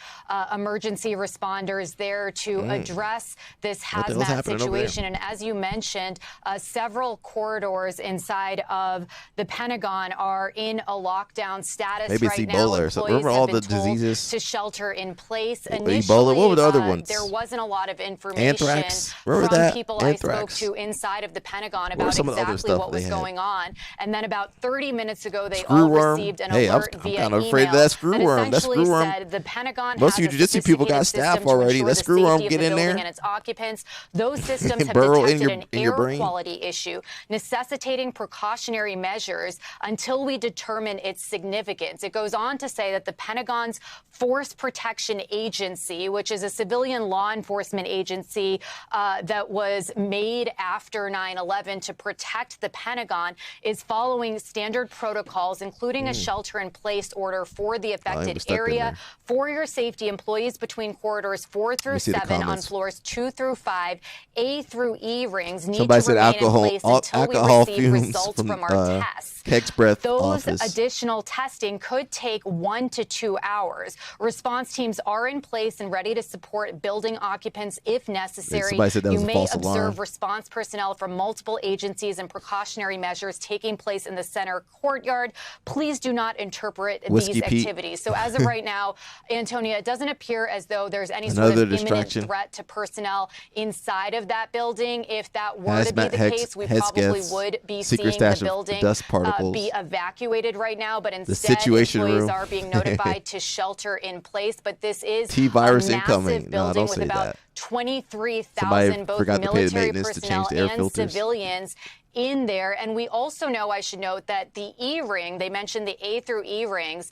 emergency responders there to address this hazmat situation. And as you mentioned, several corridors inside of the Pentagon are in a lockdown status Maybe it's right Ebola now. or something. Employees Remember have all been the told diseases? to shelter in place. Ebola. Initially, What were the other ones? there wasn't a lot of information Anthrax. Remember from that? people Anthrax. I spoke to inside of the Pentagon What are about some of the other exactly stuff what they was had? going on. And then about 30 minutes ago, they all Screwworm. received an Hey, alert I'm via kind of email afraid of that screwworm. That essentially screwworm. said the Pentagon Most has of a you jujitsu people got sophisticated staff system to already. ensure That the screwworm safety of get the in building there. and its occupants. Those systems have Burrow detected in an your air brain. quality issue, necessitating precautionary measures until we determine its significance. It goes on to say that the Pentagon's Force Protection Agency, which is a civilian law enforcement agency that was made after 9/11 to protect the Pentagon, is following standard protocols, including a shelter-in-place order for the affected area. For your safety, employees between corridors 4 through 7 on floors 2 through 5, A through E rings need Somebody to said remain alcohol- in place until alcohol we receive fumes results from, our tests. Keck's Breath Those office. additional testing could take 1 to 2 hours. Response teams are in place and ready to support building occupants if necessary. Somebody said that was you a may false observe alarm. response personnel from multiple agencies and precautionary measures taking place in the center courtyard. Please do not interpret Whiskey these Pete. activities. So as of right now, Antonia, it doesn't appear as though there's any sort Another of imminent distraction. threat to personnel inside of that building. If that were to be Hazmat the hex- case, we head probably scaffs, would be secret seeing stash the of building dust particles. be evacuated right now, but instead Situation employees room. are being notified to shelter in place. But this is T-virus a incoming. massive No, building don't with say about that. 23,000 both forgot to pay the military maintenance to personnel change the air and filters. civilians in there. And we also know, I should note, that the E ring, they mentioned the A through E rings,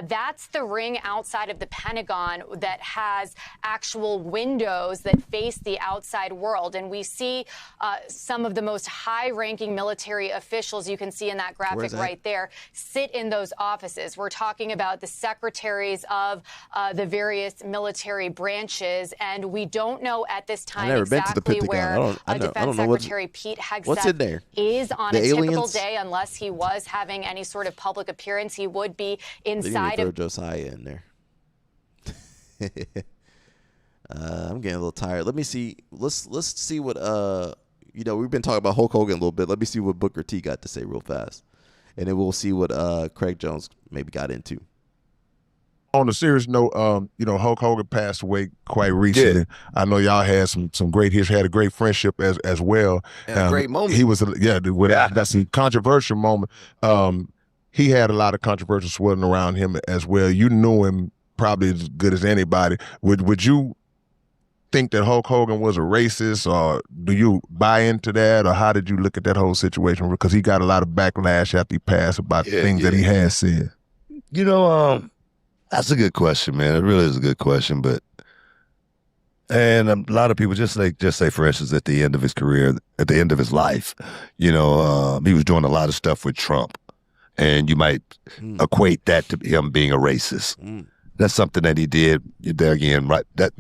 that's the ring outside of the Pentagon that has actual windows that face the outside world. And we see some of the most high-ranking military officials, you can see in that graphic right there, sit in those offices. We're talking about the secretaries of the various military branches, and we don't know at this time never been to the exactly Pentagon. where I don't Defense know Secretary Pete what's in there. Hegseth is on The a typical aliens? day, unless he was having any sort of public appearance. He would be They need to inside throw of. Josiah in there. I'm getting a little tired. Let me see. Let's see what we've been talking about Hulk Hogan a little bit. Let me see what Booker T got to say real fast, and then we'll see what Craig Jones maybe got into. On a serious note, Hulk Hogan passed away quite recently. Yeah. I know y'all had some great history, had a great friendship as well. And a great moment. He was, that's a controversial moment. He had a lot of controversial swirling around him as well. You knew him probably as good as anybody. Would you think that Hulk Hogan was a racist, or do you buy into that, or how did you look at that whole situation? Because he got a lot of backlash after he passed about things that he has said. That's a good question, man. It really is a good question, and a lot of people just say, for instance, at the end of his career, at the end of his life, he was doing a lot of stuff with Trump, and you might equate that to him being a racist. That's something that he did. There again, right? That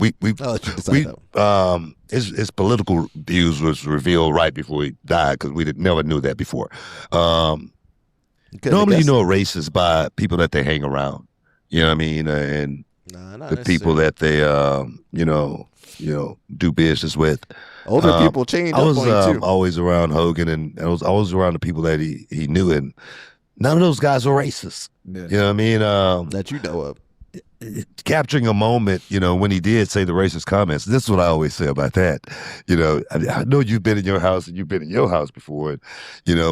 his political views was revealed right before he died, because we never knew that before. Normally, you know a racist by people that they hang around. You know what I mean? And the people that they, do business with. Older people change. I was always around Hogan, and I was always around the people that he knew, and none of those guys were racist. Yeah. You know what I mean? That you know of. Capturing a moment, when he did say the racist comments. This is what I always say about that. I know you've been in your house and you've been in your house before. And,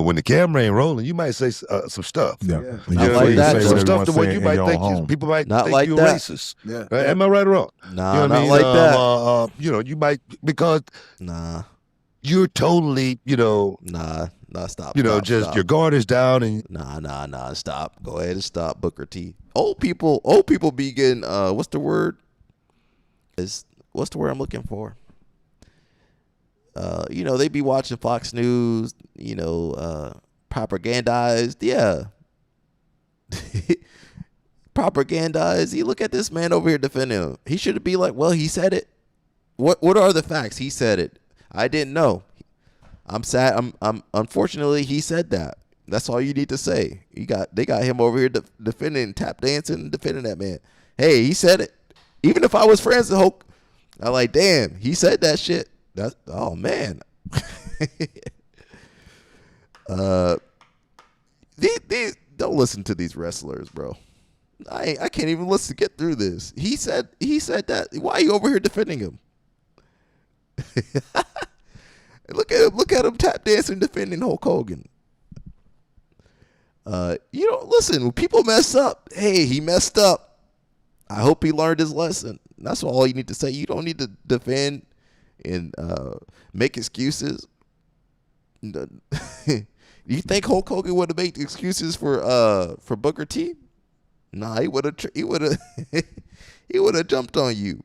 when the camera ain't rolling, you might say some stuff. Yeah. Not like that. Some stuff to what you might think people might not think like you're that. racist. Yeah. Right? Am I right or wrong? Nah, not like that. You might, because you're totally, Nah, stop. Stop. Your guard is down, and Nah, stop. Go ahead and stop, Booker T. Old people be getting what's the word? What's the word I'm looking for? They be watching Fox News, propagandized. Yeah. Propagandized. You look at this man over here defending him. He should be like, well, he said it. What are the facts? He said it. I didn't know. I'm sad. I'm unfortunately he said that. That's all you need to say. They got him over here defending, tap dancing, and defending that man. Hey, he said it. Even if I was friends with Hulk, I'm like, damn, he said that shit. Oh man. These don't listen to these wrestlers, bro. I can't even listen to get through this. He said that. Why are you over here defending him? Look at him tap dancing defending Hulk Hogan. Listen, when people mess up, hey, he messed up. I hope he learned his lesson. That's all you need to say. You don't need to defend and make excuses. You think Hulk Hogan would have made excuses for Booker T? Nah, he would have he would have jumped on you.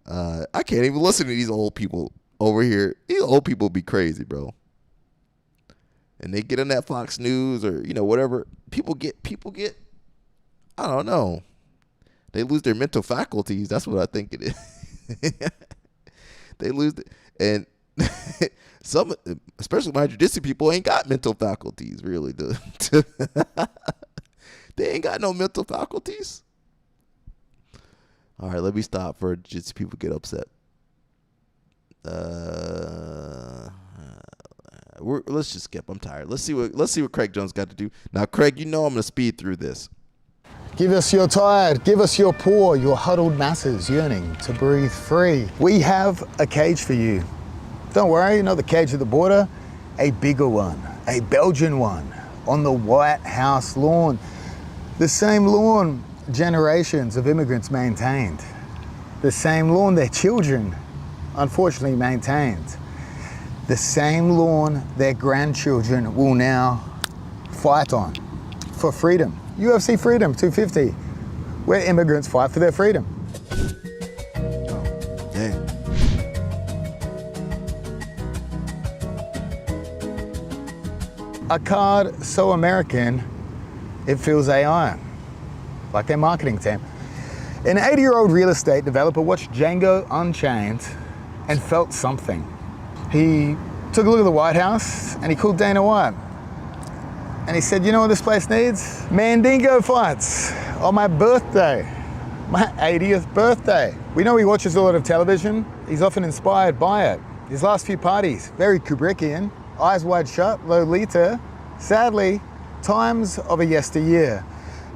I can't even listen to these old people over here. These old people be crazy, bro. And they get on that Fox News or whatever. People get. I don't know. They lose their mental faculties. That's what I think it is. They lose it, and some, especially my jiu-jitsu people, ain't got mental faculties really. They ain't got no mental faculties. All right, let me stop for jiu-jitsu people get upset. Let's just skip. I'm tired. Let's see what Craig Jones got to do. Now, Craig, I'm going to speed through this. Give us your tired, give us your poor, your huddled masses yearning to breathe free. We have a cage for you. Don't worry, not the cage at the border, a bigger one, a Belgian one, on the White House lawn. The same lawn generations of immigrants maintained. The same lawn their children unfortunately maintained. The same lawn their grandchildren will now fight on for freedom. UFC Freedom 250, where immigrants fight for their freedom. Dang. A card so American, it feels AI, like their marketing team. An 80-year-old real estate developer watched Django Unchained and felt something. He took a look at the White House and he called Dana White. And he said, you know what this place needs? Mandingo fights on my birthday, my 80th birthday. We know he watches a lot of television. He's often inspired by it. His last few parties, very Kubrickian, Eyes Wide Shut, Lolita, sadly, times of a yesteryear.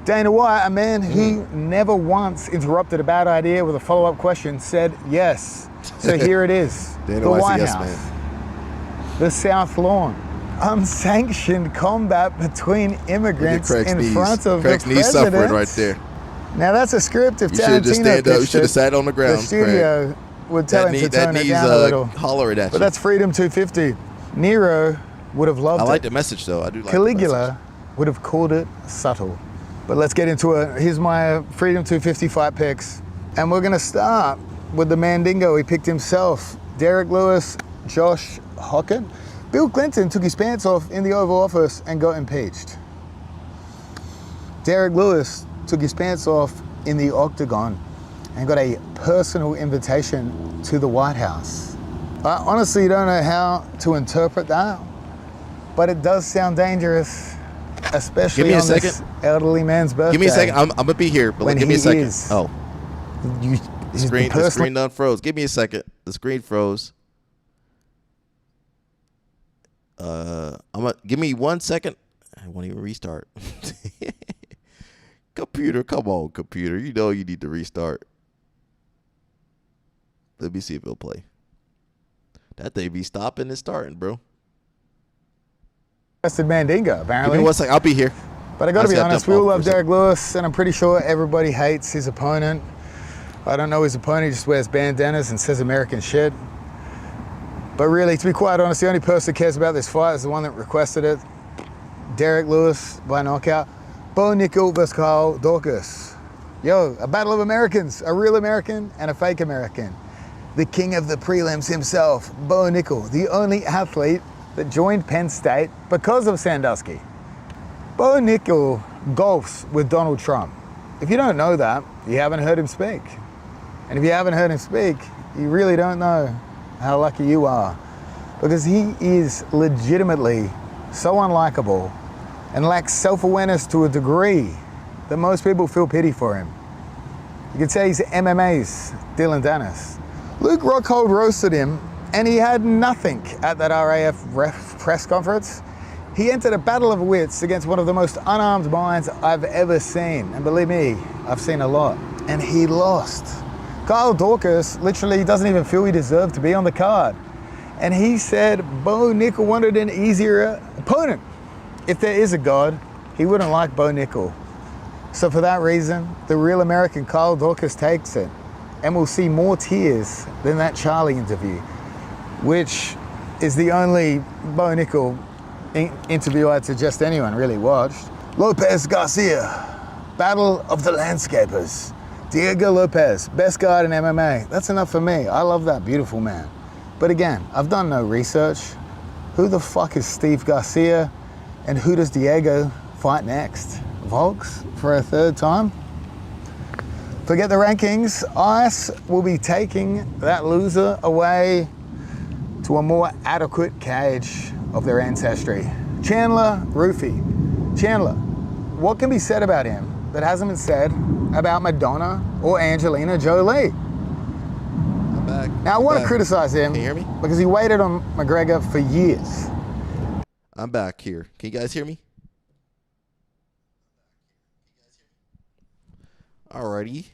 Dana White, a man who never once interrupted a bad idea with a follow-up question, said yes. So here it is, the White House, the South Lawn. Unsanctioned combat between immigrants in front of the president. Craig's knees suffering right there. Now that's a script. If Tarantino you should have sat on the ground. The studio would tell him to turn it down a little. Holler at but that's Freedom 250. Nero would have loved it. I like the message though. I do like Caligula would have called it subtle. But let's get into it. Here's my Freedom 250 fight picks. And we're going to start with the Mandingo. He picked himself. Derek Lewis, Josh Hockett. Bill Clinton took his pants off in the Oval Office and got impeached. Derek Lewis took his pants off in the Octagon and got a personal invitation to the White House. I honestly don't know how to interpret that, but it does sound dangerous, especially on this elderly man's birthday. Give me a second. I'm going to be here, but give me a second. The screen done froze. Give me a second. The screen froze. Give me 1 second. I won't even restart. Computer, come on, computer. You know you need to restart. Let me see if it'll play. That thing be stopping and starting, bro. Arrested Mandingo, apparently. Give me 1 second. I'll be here. But I gotta be honest, we all love Derek Lewis, and I'm pretty sure everybody hates his opponent. I don't know his opponent, he just wears bandanas and says American shit. But really, to be quite honest, the only person that cares about this fight is the one that requested it. Derek Lewis by knockout. Bo Nickel versus Carl Dorcas. Yo, a battle of Americans, a real American and a fake American. The king of the prelims himself, Bo Nickel, the only athlete that joined Penn State because of Sandusky. Bo Nickel golfs with Donald Trump. If you don't know that, you haven't heard him speak. And if you haven't heard him speak, you really don't know how lucky you are, because he is legitimately so unlikable and lacks self-awareness to a degree that most people feel pity for him. You could say he's MMA's Dylan Dennis. Luke Rockhold roasted him, and he had nothing at that RAF press conference. He entered a battle of wits against one of the most unarmed minds I've ever seen. And believe me, I've seen a lot. And he lost. Kyle Dorcas literally doesn't even feel he deserved to be on the card. And he said Bo Nickel wanted an easier opponent. If there is a God, he wouldn't like Bo Nickel. So for that reason, the real American Kyle Dorcas takes it. And we'll see more tears than that Charlie interview, which is the only Bo Nickel interview I'd suggest anyone really watched. Lopez Garcia, Battle of the Landscapers. Diego Lopez, best guard in MMA. That's enough for me. I love that beautiful man. But again, I've done no research. Who the fuck is Steve Garcia? And who does Diego fight next? Volks for a third time? Forget the rankings. ICE will be taking that loser away to a more adequate cage of their ancestry. Chandler Roofy. Chandler, what can be said about him that hasn't been said about Madonna or Angelina Jolie? I'm back. Now I want to criticize him. Can you hear me? Because he waited on McGregor for years. I'm back here. Can you guys hear me? Alrighty.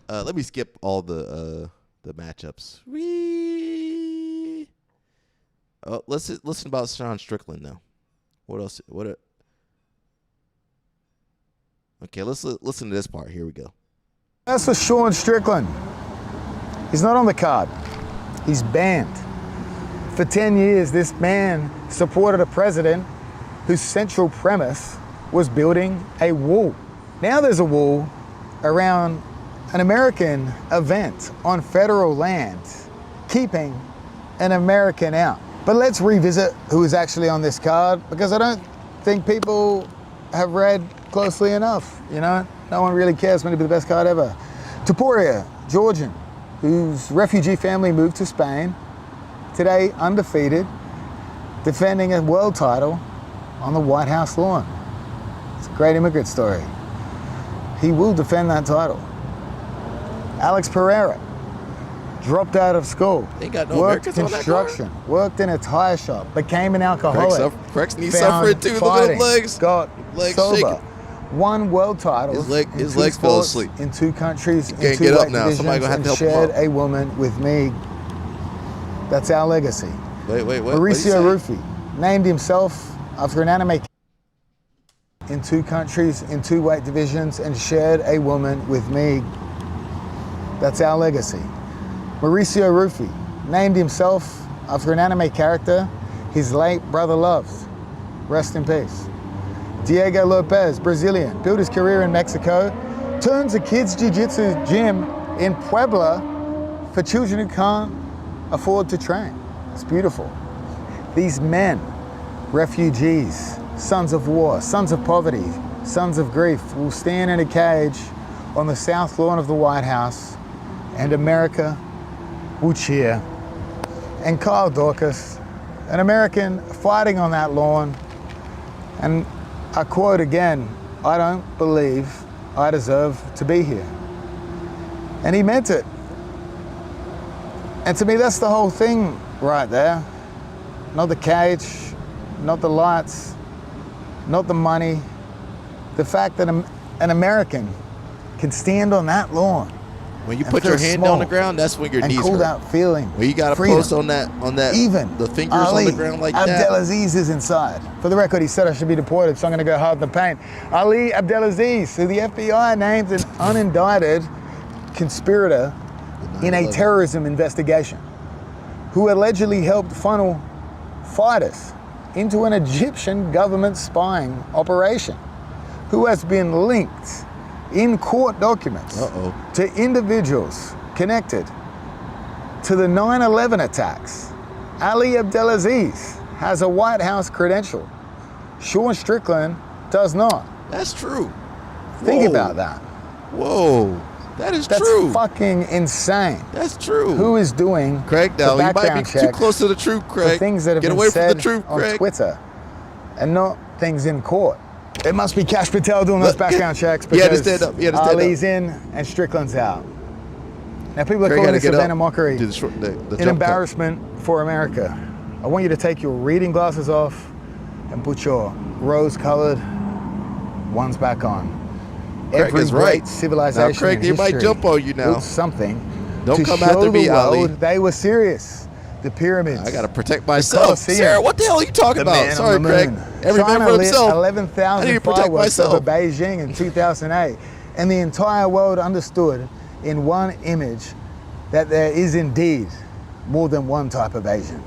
Let me skip all the matchups. Oh, let's listen about Sean Strickland now. What else? Okay, let's listen to this part. Here we go. That's for Sean Strickland. He's not on the card. He's banned. For 10 years, this man supported a president whose central premise was building a wall. Now there's a wall around an American event on federal land, keeping an American out. But let's revisit who is actually on this card, because I don't think people have read closely enough. You know, no one really cares. Maybe the best card ever. Topuria, Georgian, whose refugee family moved to Spain, today undefeated, defending a world title on the White House lawn. It's a great immigrant story. He will defend that title. Alex Pereira, dropped out of school, worked construction, worked in a tire shop, became an alcoholic. Craig's knee suffering too. Look at his legs. Got sober. Shaking. Won world titles. His legs fell asleep. In 2 countries, he in can't 2 get up weight now. Somebody gonna have to help him shared up. a woman with me. That's our legacy. Wait, what? Mauricio Rufy named himself after an anime in 2 countries, in 2 weight divisions, and shared a woman with me. That's our legacy. Mauricio Rufy named himself after an anime character his late brother loved. Rest in peace. Diego Lopez, Brazilian, built his career in Mexico, turns a kids' jiu-jitsu gym in Puebla for children who can't afford to train. It's beautiful. These men, refugees, sons of war, sons of poverty, sons of grief, will stand in a cage on the south lawn of the White House, and America will cheer. And Kyle Dorcas, an American fighting on that lawn, and I quote again, I don't believe I deserve to be here. And he meant it. And to me, that's the whole thing right there. Not the cage, not the lights, not the money. The fact that an American can stand on that lawn. When you put your hand on the ground, that's when your knees hurt. And call that feeling. When you got to post on that, even the fingers on the ground like that. Abdelaziz is inside. For the record, he said I should be deported, so I'm going to go hard in the paint. Ali Abdelaziz, who the FBI named an unindicted conspirator in a terrorism investigation, who allegedly helped funnel fighters into an Egyptian government spying operation, who has been linked in court documents to individuals connected to the 9/11 attacks. Ali Abdelaziz has a White House credential. Sean Strickland does not. That's true. Think about that. Whoa. That's true. That's fucking insane. That's true. Who is doing Craig, now you might be too close to the truth, Craig. Things that have Get been away said from the truth, on Craig. Twitter, and not things in court. It must be Cash Patel doing those background checks because Ali's in and Strickland's out. Now people are calling this event a mockery, an embarrassment for America. I want you to take your reading glasses off and put your rose-colored ones back on. Craig Every is great right. civilization Now, Craig, in they might history jump on you now. built something Don't to come show after me, the world Ali. they were serious. the pyramids. I got to protect myself. Sarah, what the hell are you talking the about? man Sorry, on the Craig. moon. Every man China for lit himself. 11,000 I need to protect fireworks myself. over Beijing in 2008. And the entire world understood in one image that there is indeed more than one type of Asian.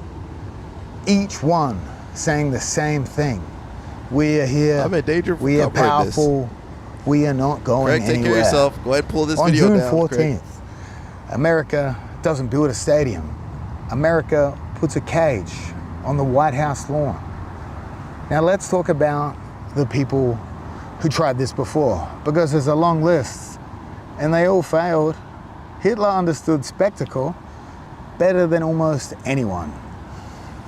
Each one saying the same thing. We are here. I'm in danger. We are powerful. We are not going Craig, anywhere. take care of yourself. Go ahead and pull this On video June down. 14th, Craig. America doesn't build a stadium. America puts a cage on the White House lawn. Now let's talk about the people who tried this before, because there's a long list and they all failed. Hitler understood spectacle better than almost anyone.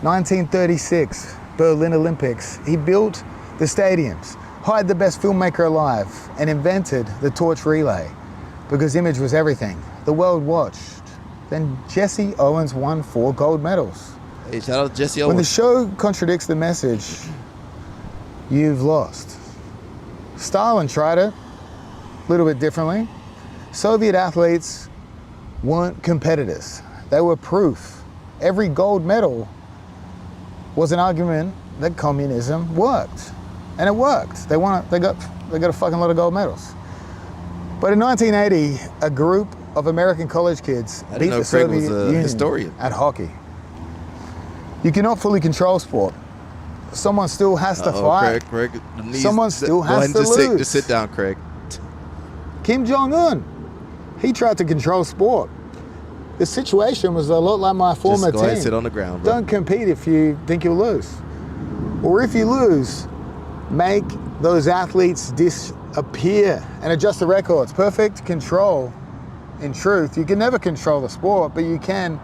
1936, Berlin Olympics. He built the stadiums, hired the best filmmaker alive, and invented the torch relay because image was everything. The world watched. Then Jesse Owens won 4 gold medals. Hey, shout out to Jesse Owens. When the show contradicts the message, you've lost. Stalin tried it a little bit differently. Soviet athletes weren't competitors. They were proof. Every gold medal was an argument that communism worked. And it worked. They got a fucking lot of gold medals. But in 1980, a group of American college kids beat the Soviet Union at hockey. You cannot fully control sport. Someone still has to fight. Craig, Someone still has to lose. Just sit down, Craig. Kim Jong-un, he tried to control sport. The situation was a lot like my former Just go ahead team. and sit on the ground, bro. Don't compete if you think you'll lose. Or if you lose, make those athletes disappear and adjust the records. Perfect control, in truth. You can never control the sport, but you can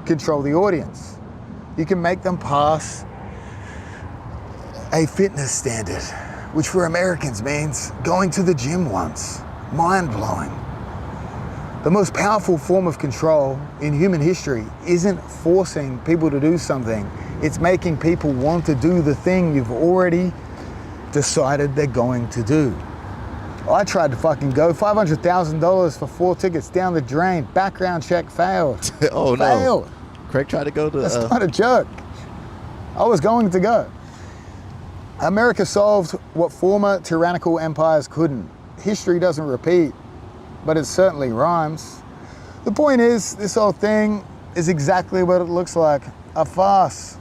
control the audience. You can make them pass a fitness standard, which for Americans means going to the gym once. Mind-blowing. The most powerful form of control in human history isn't forcing people to do something. It's making people want to do the thing you've already decided they're going to do. I tried to fucking go $500,000 for 4 tickets down the drain. Background check failed. Oh no. Failed. Craig tried to go to... That's not a joke. I was going to go. America solved what former tyrannical empires couldn't. History doesn't repeat, but it certainly rhymes. The point is, this whole thing is exactly what it looks like. A farce.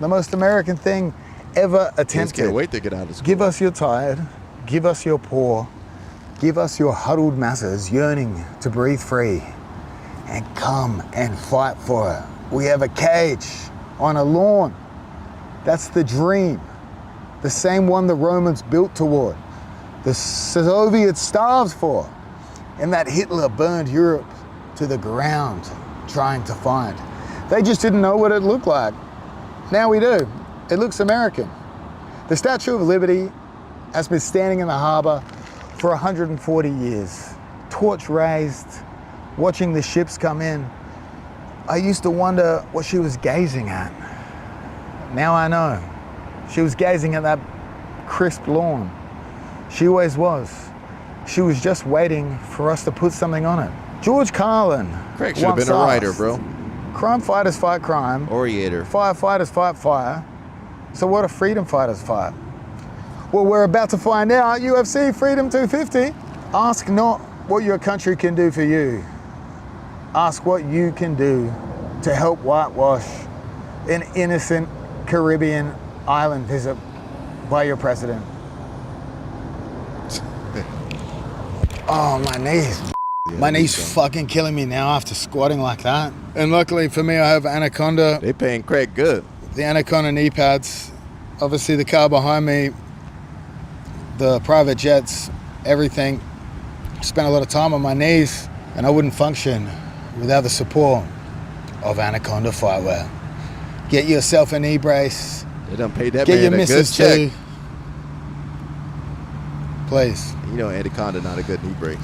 The most American thing ever attempted. Can't wait to get out of school. Give us your tired, give us your poor, give us your huddled masses yearning to breathe free, and come and fight for it. We have a cage on a lawn. That's the dream. The same one the Romans built toward, the Soviets starved for, and that Hitler burned Europe to the ground trying to find. They just didn't know what it looked like. Now we do. It looks American. The Statue of Liberty has been standing in the harbor for 140 years. Torch raised, watching the ships come in. I used to wonder what she was gazing at. Now I know. She was gazing at that crisp lawn. She always was. She was just waiting for us to put something on it. George Carlin. Craig should have been a writer, bro. Crime fighters fight crime. Oriator. Firefighters fight fire. So what do freedom fighters fight? Well, we're about to find out. UFC Freedom 250. Ask not what your country can do for you. Ask what you can do to help whitewash an innocent Caribbean island visit by your president. Oh, my knees. My knees fucking killing me now after squatting like that. And luckily for me, I have Anaconda. They paying Craig good. The Anaconda knee pads. Obviously the car behind me, the private jets, everything. Spent a lot of time on my knees and I wouldn't function without the support of Anaconda Fightwear. Get yourself a knee brace. They done paid that Get your man a good missus check. too. Please. You know Anaconda not a good knee brace.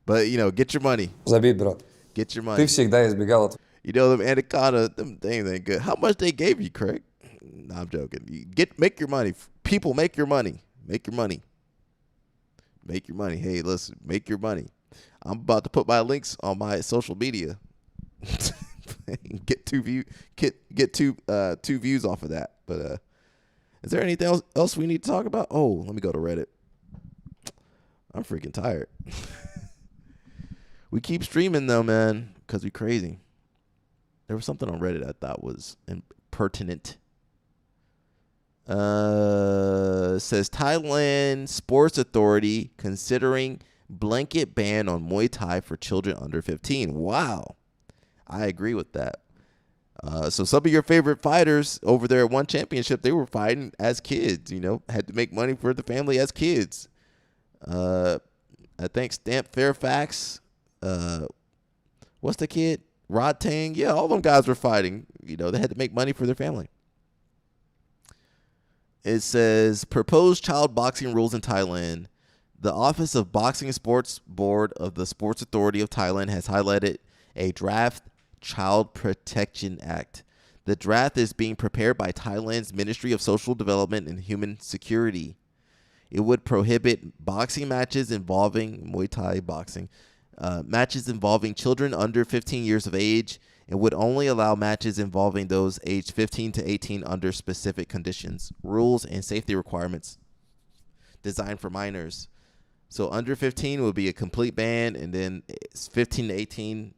But, you know, get your money. Забей, брат. Get your money. Ты всегда избегал этого. You know, them Anaconda, them things ain't good. How much they gave you, Craig? Nah, I'm joking. Make your money. People, make your money. Make your money. Make your money. Hey, listen, make your money. I'm about to put my links on my social media. get two views off of that. But is there anything else we need to talk about? Oh, let me go to Reddit. I'm freaking tired. We keep streaming though, man, because we crazy. There was something on Reddit I thought was pertinent. Says Thailand Sports Authority considering blanket ban on Muay Thai for children under 15. Wow. I agree with that. So some of your favorite fighters over there at One Championship, they were fighting as kids, had to make money for the family as kids. I think Stamp Fairfax, what's the kid? Rod Tang. Yeah, all them guys were fighting. They had to make money for their family. It says, proposed child boxing rules in Thailand. The Office of Boxing and Sports Board of the Sports Authority of Thailand has highlighted a draft Child Protection Act. The draft is being prepared by Thailand's Ministry of Social Development and Human Security. It would prohibit boxing matches involving Muay Thai boxing, matches involving children under 15 years of age, and would only allow matches involving those aged 15 to 18 under specific conditions, rules, and safety requirements designed for minors. So under 15 would be a complete ban, and then 15 to 18,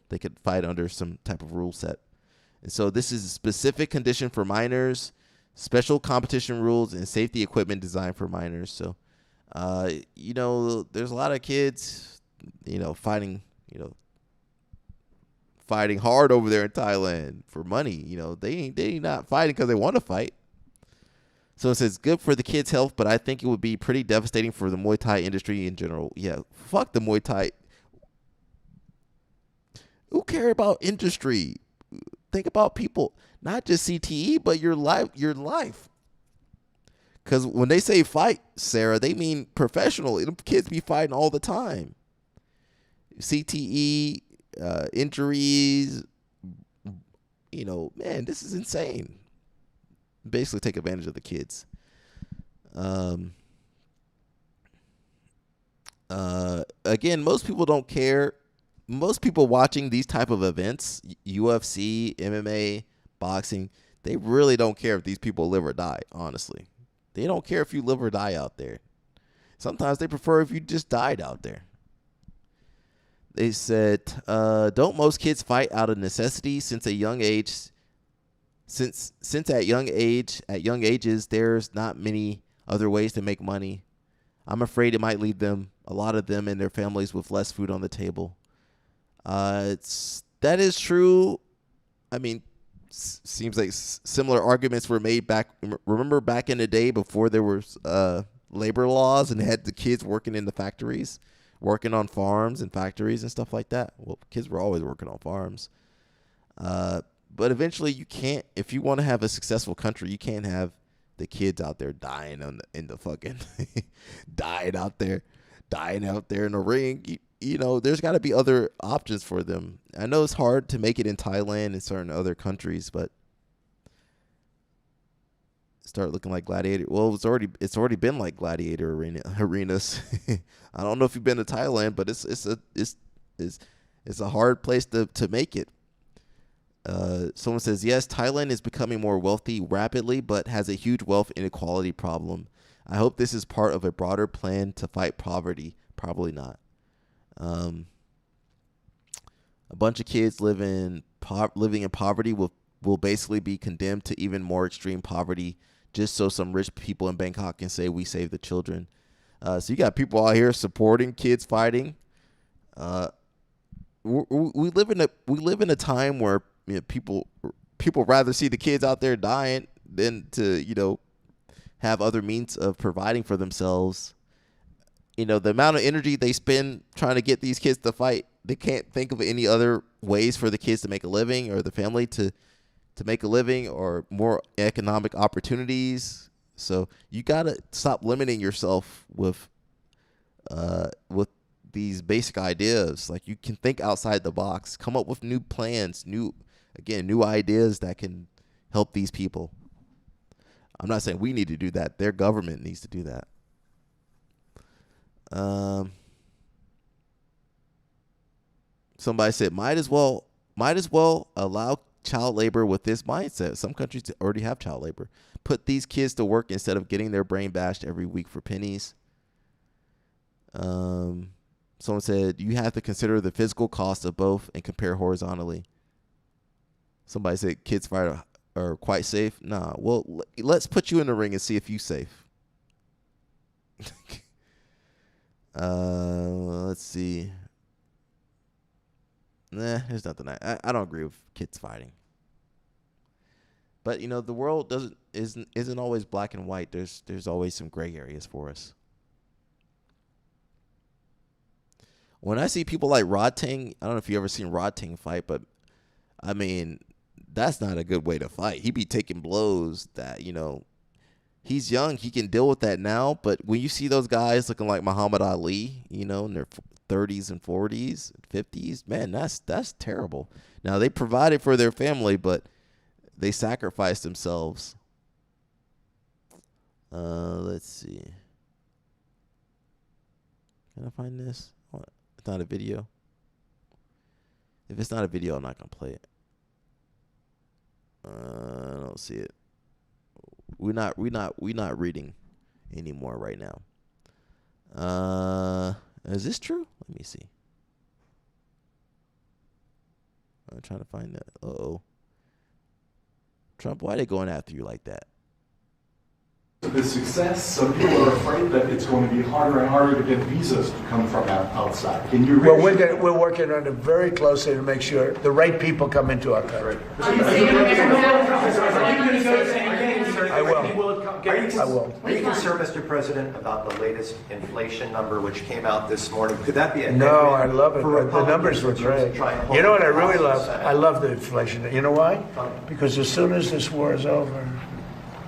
they could fight under some type of rule set. And so this is a specific condition for minors, special competition rules, and safety equipment designed for minors. So, there's a lot of kids, fighting hard over there in Thailand for money. They not fighting because they want to fight. So it says, good for the kids' health, but I think it would be pretty devastating for the Muay Thai industry in general. Yeah, fuck the Muay Thai. Who care about industry? Think about people, not just CTE, but your life. Because when they say fight, Sarah, they mean professional. Them kids be fighting all the time. CTE, injuries, man, this is insane. Basically take advantage of the kids. Again, most people don't care. Most people watching these type of events, UFC, MMA, boxing, they really don't care if these people live or die, honestly. They don't care if you live or die out there. Sometimes they prefer if you just died out there. They said, don't most kids fight out of necessity since a young age? Since at young ages, there's not many other ways to make money. I'm afraid it might leave a lot of them and their families with less food on the table. That is true. I mean, seems like similar arguments were made back. Remember back in the day before there was labor laws and had the kids working in the factories, working on farms and factories and stuff like that. Well, kids were always working on farms. But eventually you can't, if you want to have a successful country, you can't have the kids out there dying in the fucking, dying out there in the ring. There's got to be other options for them. I know it's hard to make it in Thailand and certain other countries, but start looking like gladiator. Well, it's already been like gladiator arenas. I don't know if you've been to Thailand, but it's a hard place to make it. Someone says, yes, Thailand is becoming more wealthy rapidly, but has a huge wealth inequality problem. I hope this is part of a broader plan to fight poverty. Probably not. A bunch of kids living in poverty will basically be condemned to even more extreme poverty just so some rich people in Bangkok can say we saved the children. So you got people out here supporting kids fighting. We live in a time where people rather see the kids out there dying than to have other means of providing for themselves. The amount of energy they spend trying to get these kids to fight, they can't think of any other ways for the kids to make a living or the family to make a living or more economic opportunities. So you gotta stop limiting yourself with these basic ideas. Like, you can think outside the box, come up with new plans, new ideas that can help these people. I'm not saying we need to do that. Their government needs to do that. Somebody said, might as well might as well allow child labor with this mindset. Some countries already have child labor. Put these kids to work instead of getting their brain bashed every week for pennies. Someone said, you have to consider the physical cost of both and compare horizontally. Somebody said kids fight are quite safe. Nah, well, let's put you in the ring and see if you safe. Let's see. Nah, there's nothing. I don't agree with kids fighting. But you know, the world isn't always black and white. There's always some gray areas for us. When I see people like Rod Ting, I don't know if you ever seen Rod Ting fight, but I mean, that's not a good way to fight. He be taking blows that, you know, he's young. He can deal with that now. But when you see those guys looking like Muhammad Ali, you know, in their 30s and 40s, 50s, man, that's terrible. Now, they provided for their family, but they sacrificed themselves. Let's see. Can I find this? It's not a video. If it's not a video, I'm not going to play it. I don't see it. We're not reading anymore right now. Is this true? Let me see. I'm trying to find that. Uh-oh. Trump, why are they going after you like that? The success, some people are afraid that it's going to be harder and harder to get visas to come from outside. Can you? Well, we're working on it very closely to make sure the right people come into our country. I will. I will. Are you concerned, Mr. President, about the latest inflation number which came out this morning? Could that be a No, I love it. The numbers were great. You know what I really love? I love the inflation. You know why? Because as soon as this war is over,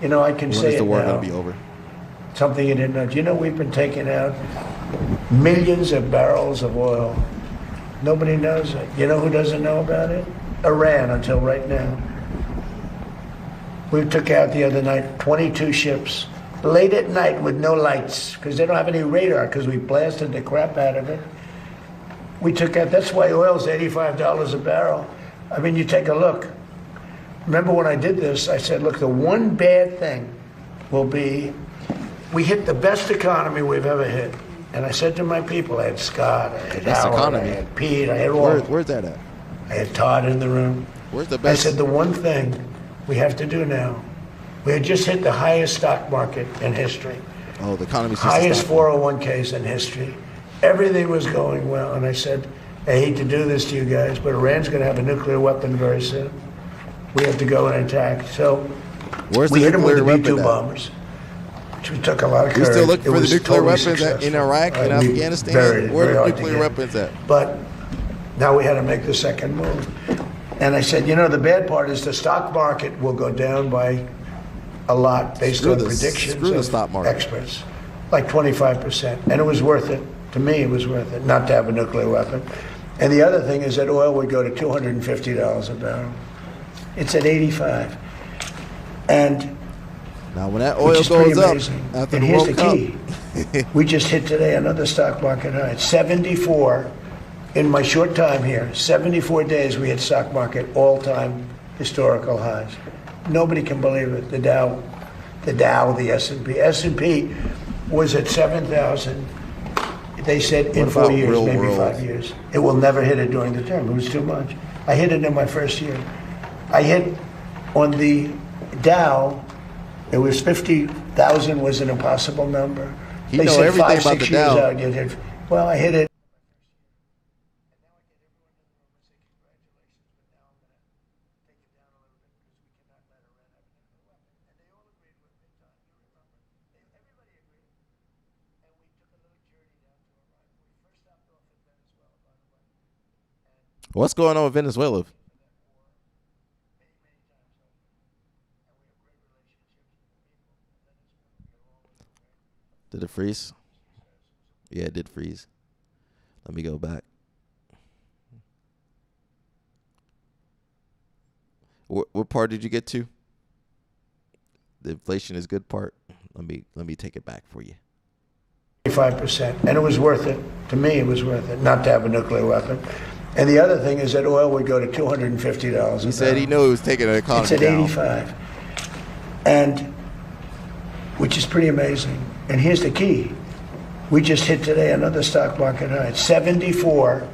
you know, I can say it now. When is the war going to be over? Something you didn't know. Do you know we've been taking out millions of barrels of oil? Nobody knows it. You know who doesn't know about it? Iran, until right now. We took out the other night 22 ships, late at night with no lights, because they don't have any radar, because we blasted the crap out of it. We took out, that's why oil's $85 a barrel. I mean, you take a look. Remember when I did this, I said, look, the one bad thing will be we hit the best economy we've ever hit. And I said to my people, I had Scott, I had Howard, I had Pete, I had all. Where's that at? I had Todd in the room. Where's the best? I said, the one thing we have to do now, we had just hit the highest stock market in history. Oh, the economy's highest 401ks in history. Everything was going well. And I said, I hate to do this to you guys, but Iran's going to have a nuclear weapon very soon. We have to go and attack. So we hit them with the B-2 bombers, which we took a lot of courage. You're still looking for the nuclear weapons in Iraq and Afghanistan? Where are the nuclear weapons at? But now we had to make the second move. And I said, you know, the bad part is the stock market will go down by a lot based on predictions of experts, like 25%. And it was worth it. To me, it was worth it not to have a nuclear weapon. And the other thing is that oil would go to $250 a barrel. It's at 85. And now when that oil goes up after the World Cup, key. We just hit today another stock market high. 74 in my short time here. 74 days we hit stock market all-time historical highs. Nobody can believe it. The Dow, the S&P. S&P was at 7,000. They said in 4 years, maybe 5 years. It will never hit it during the term. It was too much. I hit it in my first year. I hit on the Dow, it was 50,000 was an impossible number. They said everything 5, 6 years out, you'd hit. Well, I hit it. What's going on with Venezuela? Did it freeze? Yeah, it did freeze. Let me go back. What part did you get to? The inflation is good part. Let me take it back for you. 5%, and it was worth it. To me, it was worth it not to have a nuclear weapon. And the other thing is that oil would go to $250. He said he knew he was taking the economy down. It's at 85, and which is pretty amazing. And here's the key: we just hit today another stock market high. 74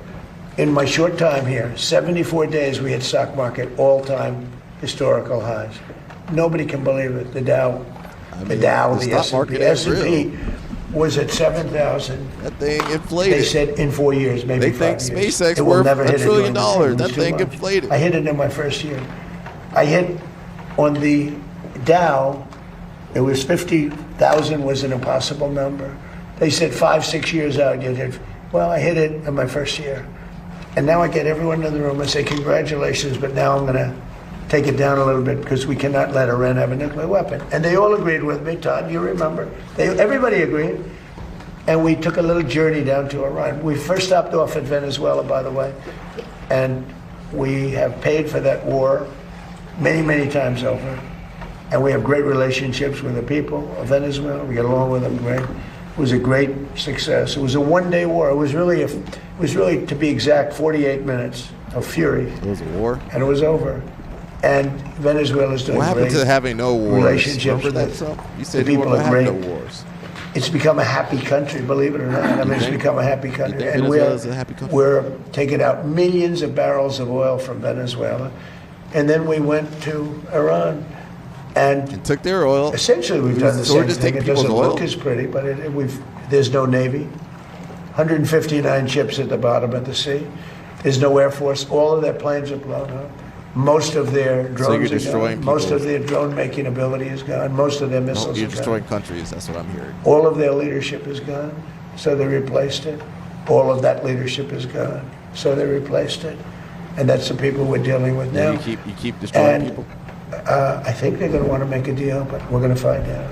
in my short time here. 74 days we hit stock market all-time historical highs. Nobody can believe it. The Dow, the S&P. The S&P was at 7,000. That thing inflated. They said in 4 years, maybe they 5 years. They think SpaceX it will worth never $1 hit trillion. That It thing inflated. I hit it in my first year. I hit on the Dow. It was 50,000 was an impossible number. They said 5-6 years out you'd hit. Well, I hit it in my first year. And now I get everyone in the room and say, congratulations, but now I'm going to take it down a little bit because we cannot let Iran have a nuclear weapon. And they all agreed with me, Todd, you remember. Everybody agreed. And we took a little journey down to Iran. We first stopped off at Venezuela, by the way. And we have paid for that war many, many times over. And we have great relationships with the people of Venezuela. We get along with them great. It was a great success. It was a one-day war. It was really, to be exact, 48 minutes of fury. It was a war? And it was over. And Venezuela is doing great. What happened to having no wars? Relationships Remember with that? You said the people you are have great. no wars. It's become a happy country, believe it or not. I mean, it's become a happy country. And Venezuela's a happy country? we're taking out millions of barrels of oil from Venezuela. And then we went to Iran. And took their oil. Essentially, we've done the So we're same just thing. taking It doesn't people's oil? look as pretty, but there's no Navy. 159 ships at the bottom of the sea. There's no Air Force. All of their planes are blown up. Most of their drones are gone. Most of their drone-making ability is gone. Most of their missiles You're are destroying gone. countries. That's what I'm hearing. All of their leadership is gone, so they replaced it. All of that leadership is gone, so they replaced it. And that's the people we're dealing with now. You keep destroying people. I think they're going to want to make a deal, but we're going to find out.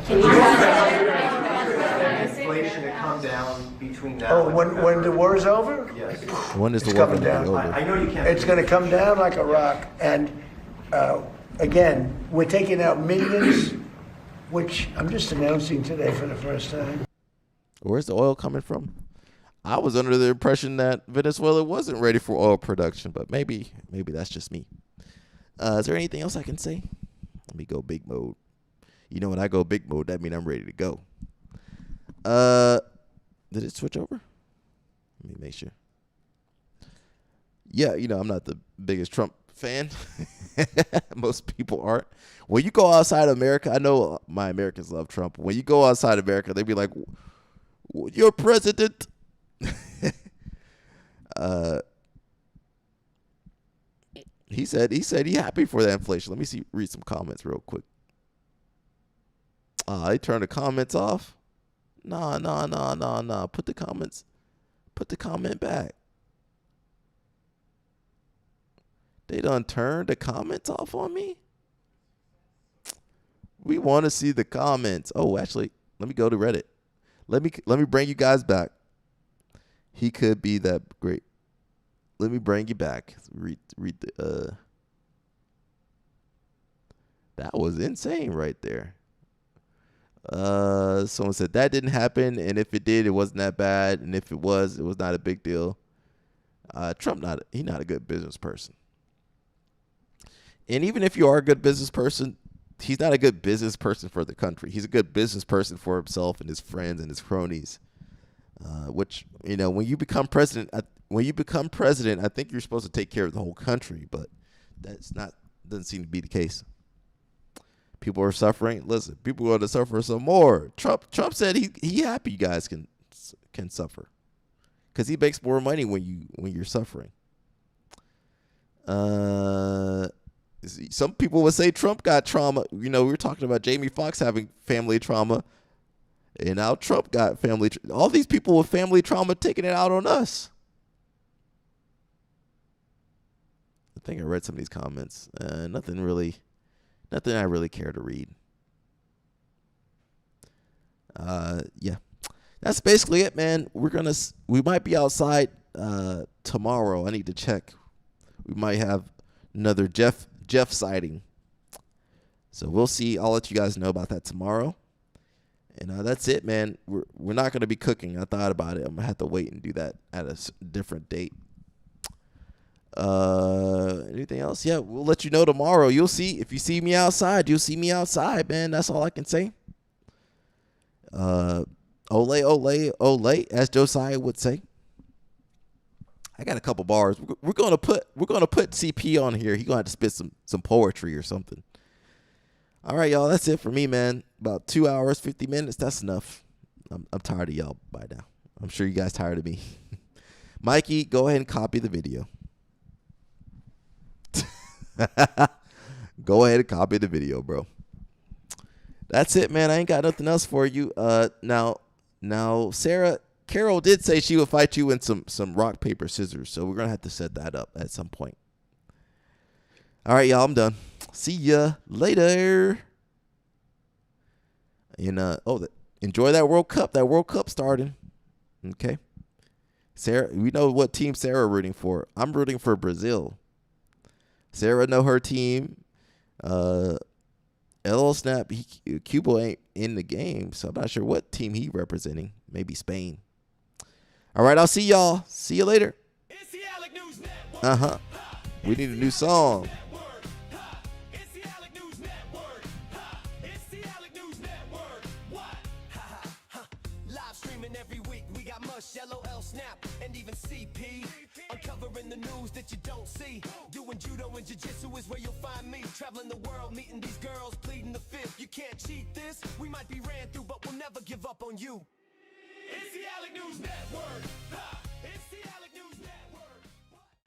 Inflation to come down between now Oh, when the war is over? Yes. When is the It's war coming going to be down. over? I know you can't. It's going to come down like a rock. And again, we're taking out millions, which I'm just announcing today for the first time. Where's the oil coming from? I was under the impression that Venezuela wasn't ready for oil production, but maybe that's just me. Is there anything else I can say? Let me go big mode. You know, when I go big mode, that means I'm ready to go. Did it switch over? Let me make sure. Yeah, you know, I'm not the biggest Trump fan. Most people aren't. When you go outside America, I know my Americans love Trump. When you go outside America, they be like, "You're president." He said he happy for that inflation. Let me read some comments real quick. They turned the comments off. Nah. Put the comment back. They done turned the comments off on me. We want to see the comments. Oh, actually, let me go to Reddit. Let me bring you guys back. He could be that great. Let me bring you back. Read the that was insane right there. Someone said that didn't happen, and if it did, it wasn't that bad, and if it was not a big deal. Trump he's not a good business person. And even if you are a good business person, he's not a good business person for the country. He's a good business person for himself and his friends and his cronies. Which, you know, when you become president, I think you're supposed to take care of the whole country, but doesn't seem to be the case. People are suffering. Listen, people are going to suffer some more. Trump said he happy you guys can suffer, because he makes more money when you're suffering. Some people would say Trump got trauma. You know, we were talking about Jamie Foxx having family trauma. And now Trump got family. All these people with family trauma taking it out on us. I think I read some of these comments. Nothing I really care to read. Yeah, that's basically it, man. We might be outside tomorrow. I need to check. We might have another Jeff sighting. So we'll see. I'll let you guys know about that tomorrow. And that's it, man. We're not going to be cooking. I thought about it. I'm going to have to wait and do that at a different date. Anything else? Yeah, we'll let you know tomorrow. You'll see. If you see me outside, you'll see me outside, man. That's all I can say. Ole, ole, ole, as Josiah would say. I got a couple bars. We're gonna put CP on here. He's gonna have to spit some poetry or something. All right, y'all. That's it for me, man. About 2 hours, 50 minutes. That's enough. I'm tired of y'all by now. I'm sure you guys tired of me. Mikey, go ahead and copy the video. Go ahead and copy the video, bro. That's it, man. I ain't got nothing else for you. Now, Sarah, Carol did say she would fight you in some rock, paper, scissors. So we're going to have to set that up at some point. All right, y'all. I'm done. See ya later. And, enjoy that World Cup. That World Cup starting. Okay. Sarah, we know what team Sarah rooting for. I'm rooting for Brazil. Sarah know her team. LL Snap, Cuba ain't in the game, so I'm not sure what team he representing. Maybe Spain. All right, I'll see y'all. See you later. We need a new song. LOL Snap and even CP, uncovering the news that you don't see. Doing judo and jiu-jitsu is where you'll find me. Traveling the world, meeting these girls, pleading the fifth. You can't cheat this. We might be ran through, but we'll never give up on you. It's the Alec News Network. It's the Alec News Network.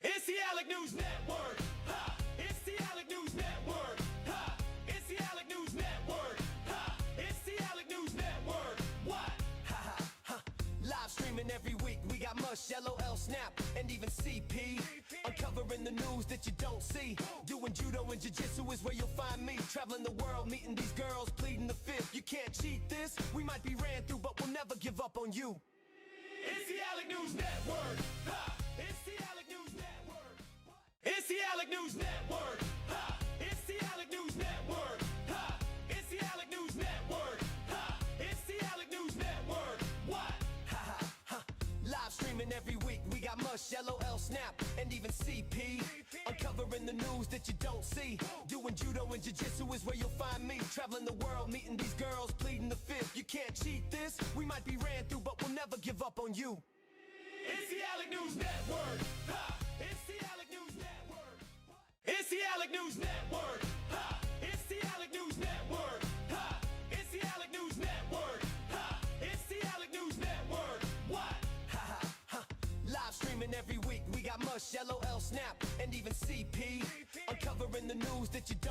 It's the Alec News Network. It's the Alec News Network. It's the Alec News Network. It's the Alec News Network. What? Live streaming every week. We got Mush, LOL Snap, and even CP. Uncovering the news that you don't see. Doing judo and jiu-jitsu is where you'll find me. Traveling the world, meeting these girls, pleading the fifth. You can't cheat this. We might be ran through, but we'll never give up on you. It's the Alec News Network. It's the Alec News Network. It's the Alec News Network. It's the Alec News Network. It's the Alec News Network. It's the Alec News Network. What? Live streaming every week. We got Mush, LOL Snap, and even CP. Uncovering the news that you don't see. Doing judo and jiu-jitsu is where you'll find me. Traveling the world, meeting these girls, pleading the fifth. You can't cheat this. We might be ran through, but we'll never give up on you. It's the Alec News Network. It's the Alec News Network. It's the Alec News Network. It's the Alec News Network. It's the Alec News Network. It's the Alec News Network. What? Live streaming every week. We got Mush, LOL Snap, and even CP. Uncovering the news that you don't